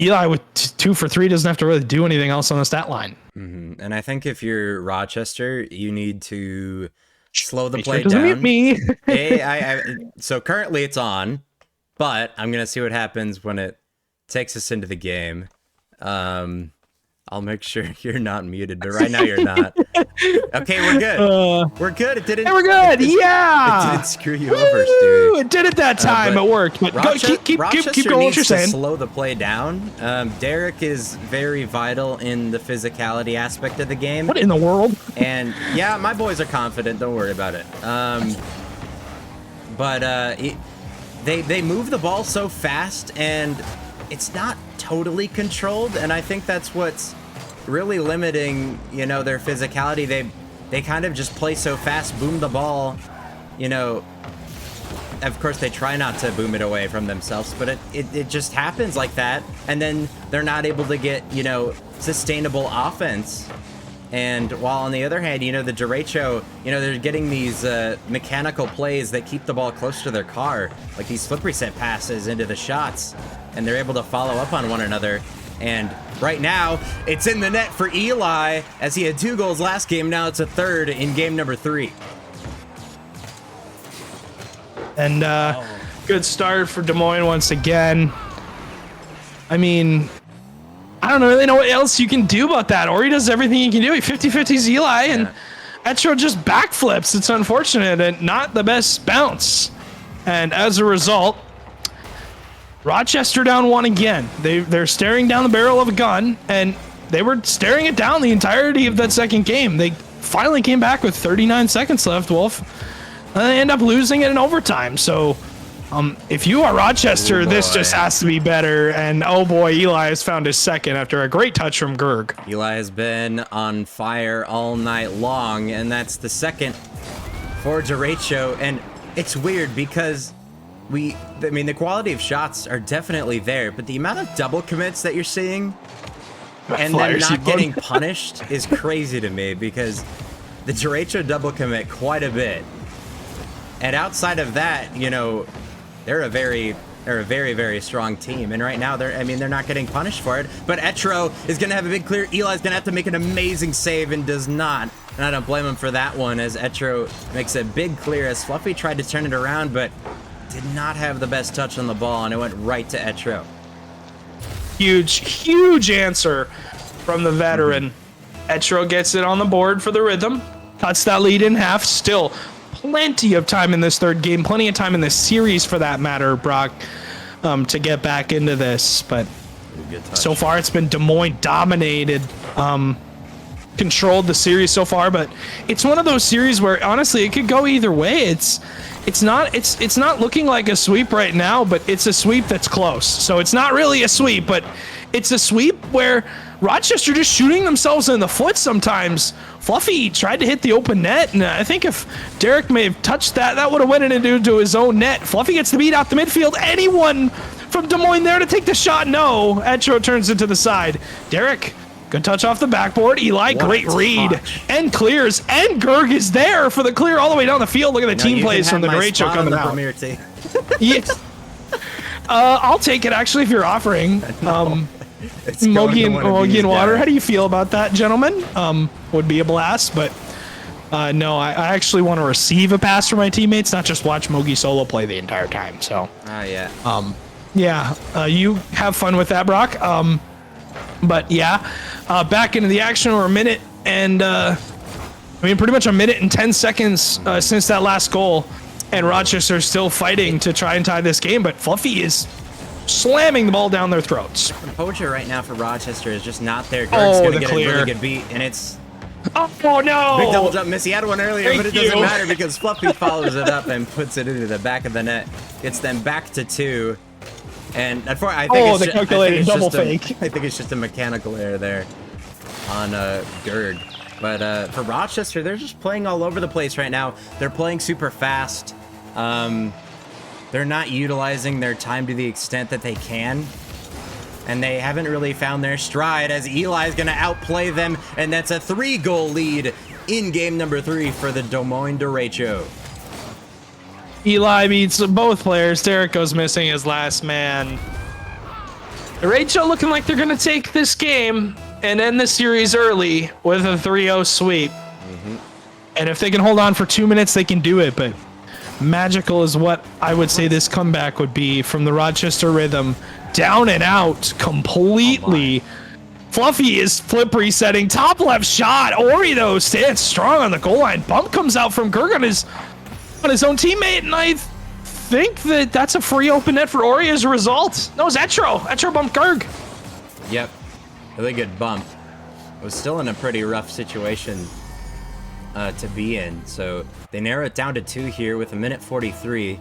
Speaker 1: Eli with 2 for 3 doesn't have to really do anything else on the stat line.
Speaker 7: Mm-hmm. And I think if you're Rochester, you need to slow the play
Speaker 1: doesn't
Speaker 7: down.
Speaker 1: Mute me.
Speaker 7: So currently it's on, but I'm going to see what happens when it takes us into the game. I'll make sure you're not muted, but right now you're not. Okay, we're good. We're good. It didn't.
Speaker 1: We're good.
Speaker 7: It
Speaker 1: yeah.
Speaker 7: didn't screw you over, Stu.
Speaker 1: It did it that time. It worked. But keep going. What you're saying.
Speaker 7: Slow the play down. Derek is very vital in the physicality aspect of the game.
Speaker 1: What in the world?
Speaker 7: And yeah, my boys are confident. Don't worry about it. They move the ball so fast, and it's not totally controlled. And I think that's what's really limiting, you know, their physicality. They kind of just play so fast, boom the ball, you know. Of course, they try not to boom it away from themselves, but it just happens like that, and then they're not able to get, you know, sustainable offense. And while on the other hand, you know, the derecho, you know, they're getting these mechanical plays that keep the ball close to their car, like these flip reset passes into the shots, and they're able to follow up on one another. And right now, it's in the net for Eli, as he had 2 goals last game. Now it's a 3rd in game number 3.
Speaker 1: And good start for Des Moines once again. I mean, I don't really know what else you can do about that. Ori does everything he can do. He 50-50s Eli, and Etro just backflips. It's unfortunate and not the best bounce. And as a result, Rochester down 1 again. They're staring down the barrel of a gun, and they were staring it down the entirety of that second game. They finally came back with 39 seconds left, Wolf. And they end up losing it in overtime. So if you are Rochester, this just has to be better. And oh boy, Eli has found his second after a great touch from Gerg.
Speaker 7: Eli has been on fire all night long, and that's the second for derecho. And it's weird because the quality of shots are definitely there, but the amount of double commits that you're seeing and then not getting punished is crazy to me, because the derecho double commit quite a bit. And outside of that, you know, they're a very, very strong team. And right now, they're not getting punished for it. But Etro is going to have a big clear. Eli's going to have to make an amazing save and does not. And I don't blame him for that one, as Etro makes a big clear, as Fluffy tried to turn it around, but did not have the best touch on the ball, and it went right to Etro.
Speaker 1: Huge answer from the veteran. Etro gets it on the board for the Rhythm. Cuts that lead in half. Still plenty of time in this third game, plenty of time in this series for that matter, Brock, to get back into this. But so far it's been Des Moines dominated, controlled the series so far. But it's one of those series where honestly it could go either way. It's not looking like a sweep right now, but it's a sweep that's close. So it's not really a sweep, but it's a sweep where Rochester just shooting themselves in the foot sometimes. Fluffy tried to hit the open net, and I think if Derek may have touched that, that would have went into his own net. Fluffy gets the beat out the midfield. Anyone from Des Moines there to take the shot? No. Etro turns it to the side. Derek, good touch off the backboard. Eli, great read. And clears. And Gerg is there for the clear all the way down the field. Look at the team plays from the derecho coming out. Yes. I'll take it, actually, if you're offering.
Speaker 7: It's going to one of
Speaker 1: Mogi
Speaker 7: these
Speaker 1: and Water.
Speaker 7: guys.
Speaker 1: How do you feel about that, gentlemen? Would be a blast, but no, I actually want to receive a pass from my teammates, not just watch Mogi solo play the entire time. So,
Speaker 7: yeah.
Speaker 1: you have fun with that, Brock. But yeah, back into the action. We're a minute and pretty much a minute and 10 seconds since that last goal, and Rochester's still fighting to try and tie this game, but Fluffy is slamming the ball down their throats.
Speaker 7: Composure right now for Rochester is just not there. Gerg's gonna get a really good beat, and it's
Speaker 1: oh no!
Speaker 7: big double jump miss. He had one earlier, but it doesn't
Speaker 1: you.
Speaker 7: matter because Fluffy follows it up and puts it into the back of the net. Gets them back to 2. And I think
Speaker 1: the calculated double fake.
Speaker 7: I think it's just a mechanical error there on Gerg. But for Rochester, they're just playing all over the place right now. They're playing super fast. They're not utilizing their time to the extent that they can. And they haven't really found their stride, as Eli's going to outplay them. And that's a 3-goal lead in game number 3 for the Des Moines Derecho.
Speaker 1: Eli beats both players. Derek goes missing his last man. Derecho looking like they're going to take this game and end the series early with a 3-0 sweep. And if they can hold on for 2 minutes, they can do it. But magical is what I would say this comeback would be from the Rochester Rhythm. Down and out completely. Fluffy is flip resetting. Top left shot. Ori, though, stands strong on the goal line. Bump comes out from Gerg on his own teammate, and I think that's a free open net for Ori as a result. No, it's Etro. Etro bumped Gerg.
Speaker 7: Yep. Really good bump. It was still in a pretty rough situation to be in. So they narrow it down to 2 here with a minute 43.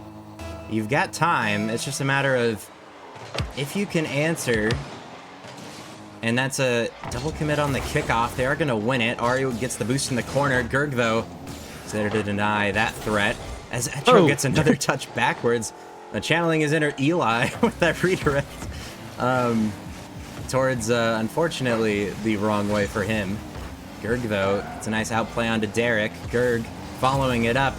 Speaker 7: You've got time. It's just a matter of if you can answer. And that's a double commit on the kickoff. They are going to win it. Ari gets the boost in the corner. Gerg, though, is there to deny that threat. As Etro gets another touch backwards. Channeling his inner Eli with that redirect. Towards, unfortunately, the wrong way for him. Gerg, though, it's a nice outplay onto Derek. Gerg following it up.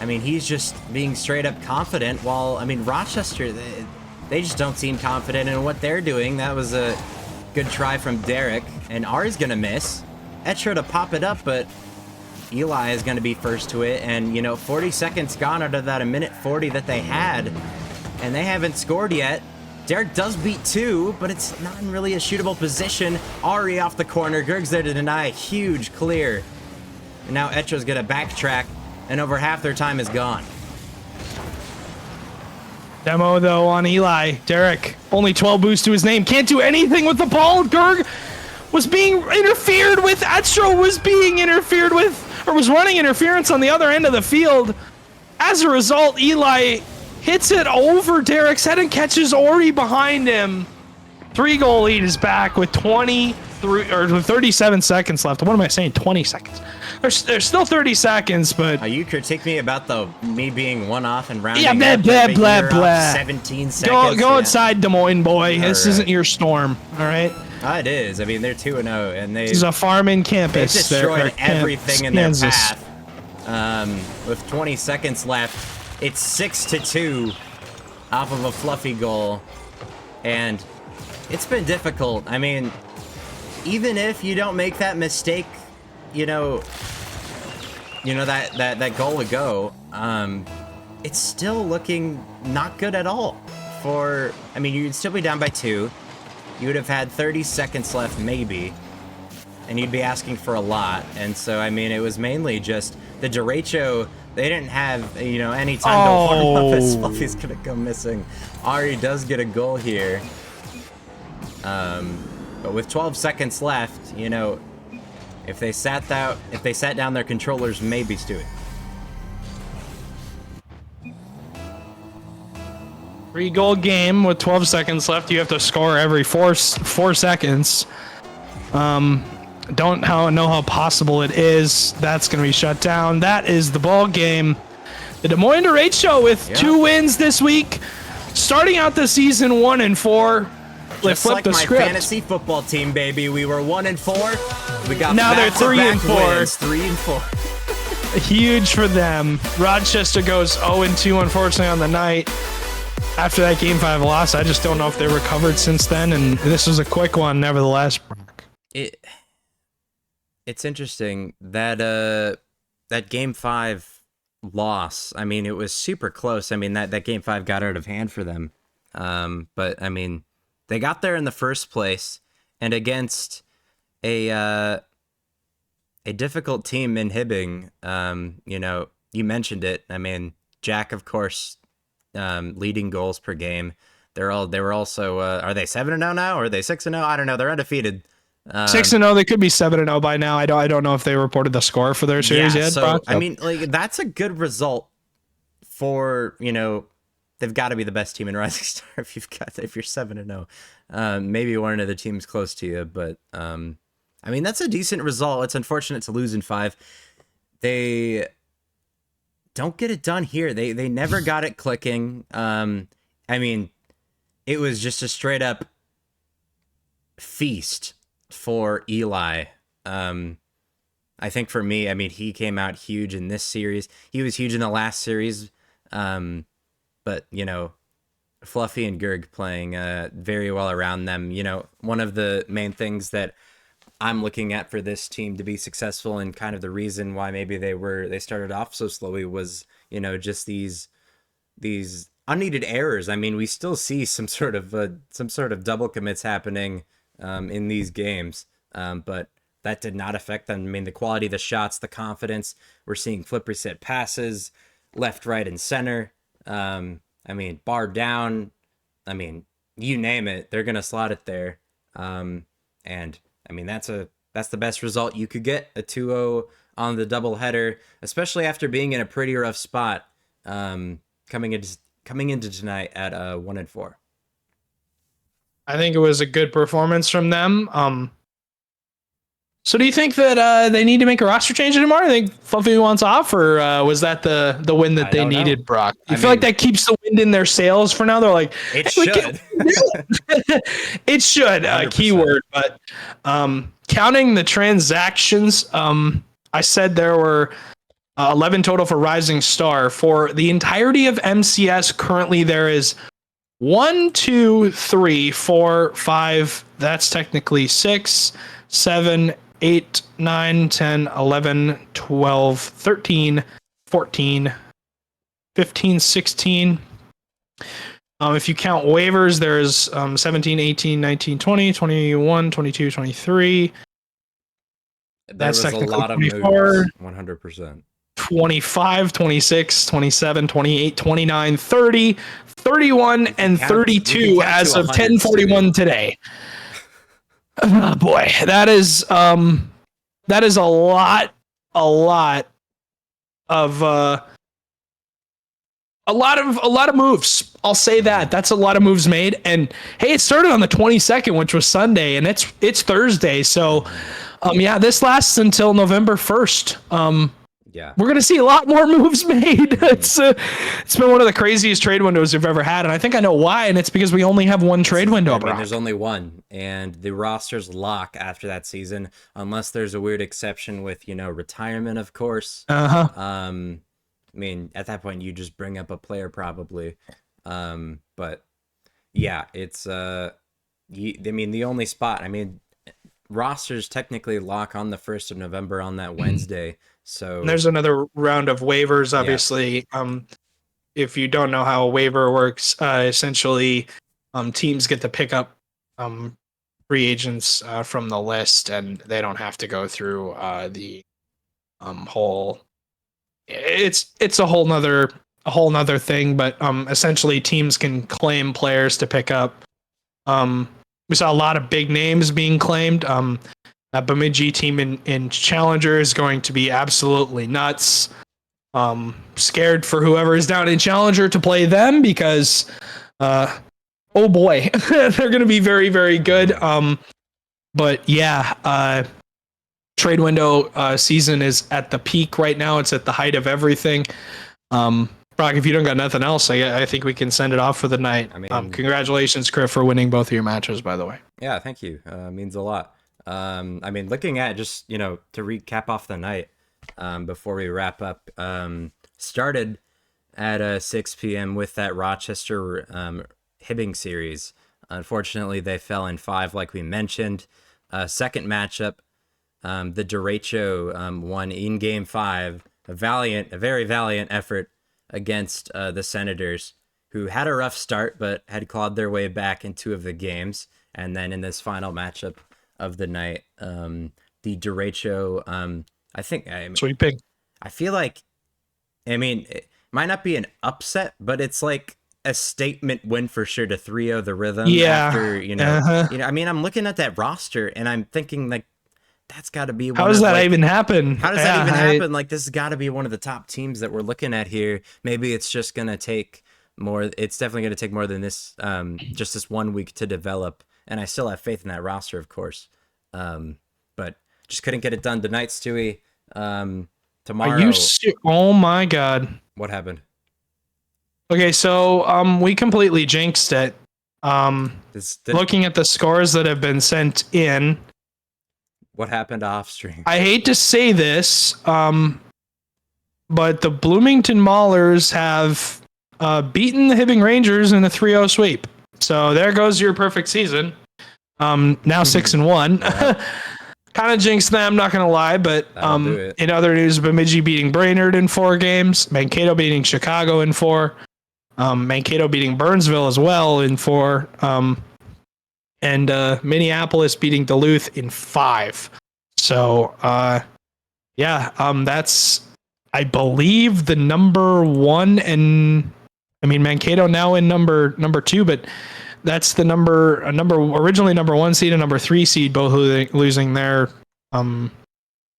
Speaker 7: I mean, he's just being straight up confident, while, I mean, Rochester, they just don't seem confident in what they're doing. That was a good try from Derek, and Ari's gonna miss. Etro to pop it up, but Eli is gonna be first to it, and, 40 seconds gone out of that a minute 40 that they had, and they haven't scored yet. Derek does beat 2, but it's not in really a shootable position. Ari off the corner. Gerg's there to deny a huge clear. And now Etro's gonna backtrack, and over half their time is gone.
Speaker 1: Demo, though, on Eli. Derek, only 12 boosts to his name. Can't do anything with the ball. Gerg was being interfered with. Etro was being interfered with, or was running interference on the other end of the field. As a result, Eli hits it over Derek's head and catches Ori behind him. 3-goal lead is back with 37 seconds left. What am I saying? 20 seconds. There's still 30 seconds, but
Speaker 7: You critique me about me being one off and rounding.
Speaker 1: yeah, blah.
Speaker 7: 17 seconds.
Speaker 1: Go outside, Des Moines boy. This isn't your storm. All right.
Speaker 7: It is. I mean, they're 2-0, and
Speaker 1: This is a farming
Speaker 7: they
Speaker 1: campus.
Speaker 7: destroyed everything in their
Speaker 1: Kansas.
Speaker 7: path. With 20 seconds left, it's 6-2 off of a Fluffy goal, and it's been difficult. I mean, even if you don't make that mistake, that goal ago, it's still looking not good at all. You'd still be down by 2. You would have had 30 seconds left, maybe, and you'd be asking for a lot. And so, it was mainly just the Derecho. They didn't have, any time to warm up, as Fluffy's gonna go missing. Ari does get a goal here. But with 12 seconds left, if they sat down their controllers, maybe Stewie.
Speaker 1: 3-goal game with 12 seconds left. You have to score every 4 seconds. Don't know how possible it is. That's going to be shut down. That is the ball game. The Des Moines Derecho with 2 wins this week, starting out the season 1-4.
Speaker 7: Just like my fantasy football team, baby. We were 1-4. We got
Speaker 1: now they're 3-4.
Speaker 7: 3-4.
Speaker 1: Huge for them. Rochester goes 0-2, unfortunately, on the night. after that Game 5 loss, I just don't know if they recovered since then. And this was a quick one, nevertheless.
Speaker 7: It's interesting that that Game 5 loss. I mean, it was super close. I mean, that Game 5 got out of hand for them. But I mean, they got there in the first place, and against a difficult team in Hibbing. You know, you mentioned it. I mean, Jack, of course, leading goals per game. They were also are they 7-0 now, or are they 6-0? I don't know. They're undefeated.
Speaker 1: 6-0. They could be 7-0 by now. I don't know if they reported the score for their series yet.
Speaker 7: So
Speaker 1: Brock,
Speaker 7: I mean, like, that's a good result for, you know, they've got to be the best team in Rising Star if you're 7-0. Maybe one of the teams close to you, but I mean, that's a decent result. It's unfortunate to lose in 5. They don't get it done here. They never got it clicking. I mean, it was just a straight up feast for Eli. I think for me, I mean, he came out huge in this series. He was huge in the last series. But, you know, Fluffy and Gerg playing very well around them. You know, one of the main things that I'm looking at for this team to be successful, and kind of the reason why maybe they started off so slowly, was, you know, just these unneeded errors. I mean, we still see some sort of double commits happening in these games, but that did not affect them. I mean, the quality of the shots, the confidence, we're seeing flip reset passes left, right, and center. I mean, bar down, I mean, you name it, they're gonna slot it there. And I mean, that's the best result you could get, a 2-0 on the doubleheader, especially after being in a pretty rough spot, coming into tonight at 1-4.
Speaker 1: I think it was a good performance from them. So do you think that they need to make a roster change anymore? I think Fluffy wants off, or was that the win that they needed, know. Brock? You feel like that keeps the wind in their sails for now? They're like,
Speaker 7: it should.
Speaker 1: It should, keyword. But counting the transactions, I said there were 11 total for Rising Star. For the entirety of MCS, currently there is 1, 2, 3, 4, 5. That's technically 6, 7, 8, 9, 10, 11, 12, 13, 14, 15, 16. If you count waivers, there's 17, 18, 19, 20, 21, 22, 23. That's technically a lot of 24,
Speaker 7: moves, 100%.
Speaker 1: 25, 26, 27, 28, 29, 30, 31, and 32 as of 10:41 today. Oh boy, that is a lot of moves. I'll say that. That's a lot of moves made. And hey, it started on the 22nd, which was Sunday, and it's Thursday. So yeah, this lasts until November 1st.
Speaker 7: Yeah,
Speaker 1: we're gonna see a lot more moves made. It's been one of the craziest trade windows we've ever had, and I think I know why. And it's because we only have one trade window.
Speaker 7: I mean, there's only one, and the rosters lock after that season, unless there's a weird exception with, you know, retirement, of course. I mean, at that point, you just bring up a player probably. But yeah, it's I mean, the only spot. I mean, rosters technically lock on the 1st of November on that Wednesday. So
Speaker 1: and there's another round of waivers, obviously. Yeah. If you don't know how a waiver works, essentially teams get to pick up free agents from the list, and they don't have to go through the whole. It's a whole nother thing, but essentially teams can claim players to pick up. We saw a lot of big names being claimed. That Bemidji team in Challenger is going to be absolutely nuts. Scared for whoever is down in Challenger to play them, because, oh boy, they're going to be very, very good. But yeah, trade window season is at the peak right now. It's at the height of everything. Brock, if you don't got nothing else, I think we can send it off for the night. I mean, congratulations, Chris, for winning both of your matches, by the way.
Speaker 7: Yeah, thank you. Means a lot. I mean, looking at just, you know, to recap off the night, before we wrap up, started at 6 p.m. with that Rochester Hibbing series. Unfortunately, they fell in 5, like we mentioned. Second matchup, the Derecho won in Game 5. A very valiant effort against the Senators, who had a rough start but had clawed their way back in 2 of the games. And then in this final matchup of the night, the Derecho,
Speaker 1: Sweeping.
Speaker 7: I feel like, it might not be an upset, but it's like a statement win for sure to 3-0 the Rhythm.
Speaker 1: Yeah.
Speaker 7: After, I'm looking at that roster and I'm thinking, like, that's got to be one.
Speaker 1: How does that even happen?
Speaker 7: How does that even happen? Like, this has got to be one of the top teams that we're looking at here. Maybe it's just going to take more. It's definitely going to take more than this, just this 1 week to develop. And I still have faith in that roster, of course. But just couldn't get it done tonight, Stewie. Tomorrow.
Speaker 1: Oh my God.
Speaker 7: What happened?
Speaker 1: Okay, so we completely jinxed it. Looking at the scores that have been sent in.
Speaker 7: What happened off stream?
Speaker 1: I hate to say this, but the Bloomington Maulers have beaten the Hibbing Rangers in a 3-0 sweep. So there goes your perfect season. Now 6-1. Kind of jinxed them, not gonna lie. But in other news, Bemidji beating Brainerd in 4 games. Mankato beating Chicago in 4. Mankato beating Burnsville as well in 4. And Minneapolis beating Duluth in 5. So, that's, I believe, the number 1 and Mankato now in number 2, but that's the originally number 1 seed and number 3 seed, both losing their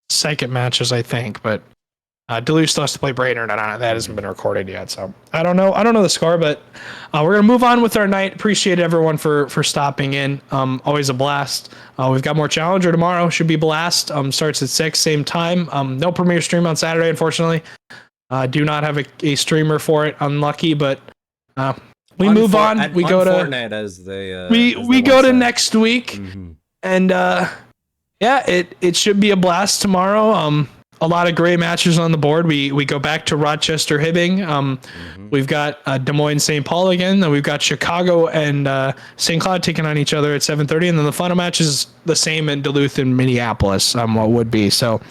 Speaker 1: second matches, I think. But Duluth still has to play Brainerd, and that hasn't been recorded yet. So I don't know the score, but we're gonna move on with our night. Appreciate everyone for stopping in. Always a blast. We've got more Challenger tomorrow. Should be a blast. Starts at 6, same time. No premiere stream on Saturday, unfortunately. Do not have a streamer for it. Unlucky, but we move on. We go to
Speaker 7: Fortnite as they
Speaker 1: we go to next week, and it should be a blast tomorrow. A lot of great matches on the board. We go back to Rochester Hibbing. We've got Des Moines St. Paul again. Then we've got Chicago and St. Cloud taking on each other at 7:30, and then the final match is the same in Duluth and Minneapolis. What would be so.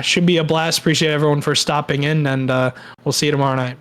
Speaker 1: Should be a blast. Appreciate everyone for stopping in, and we'll see you tomorrow night.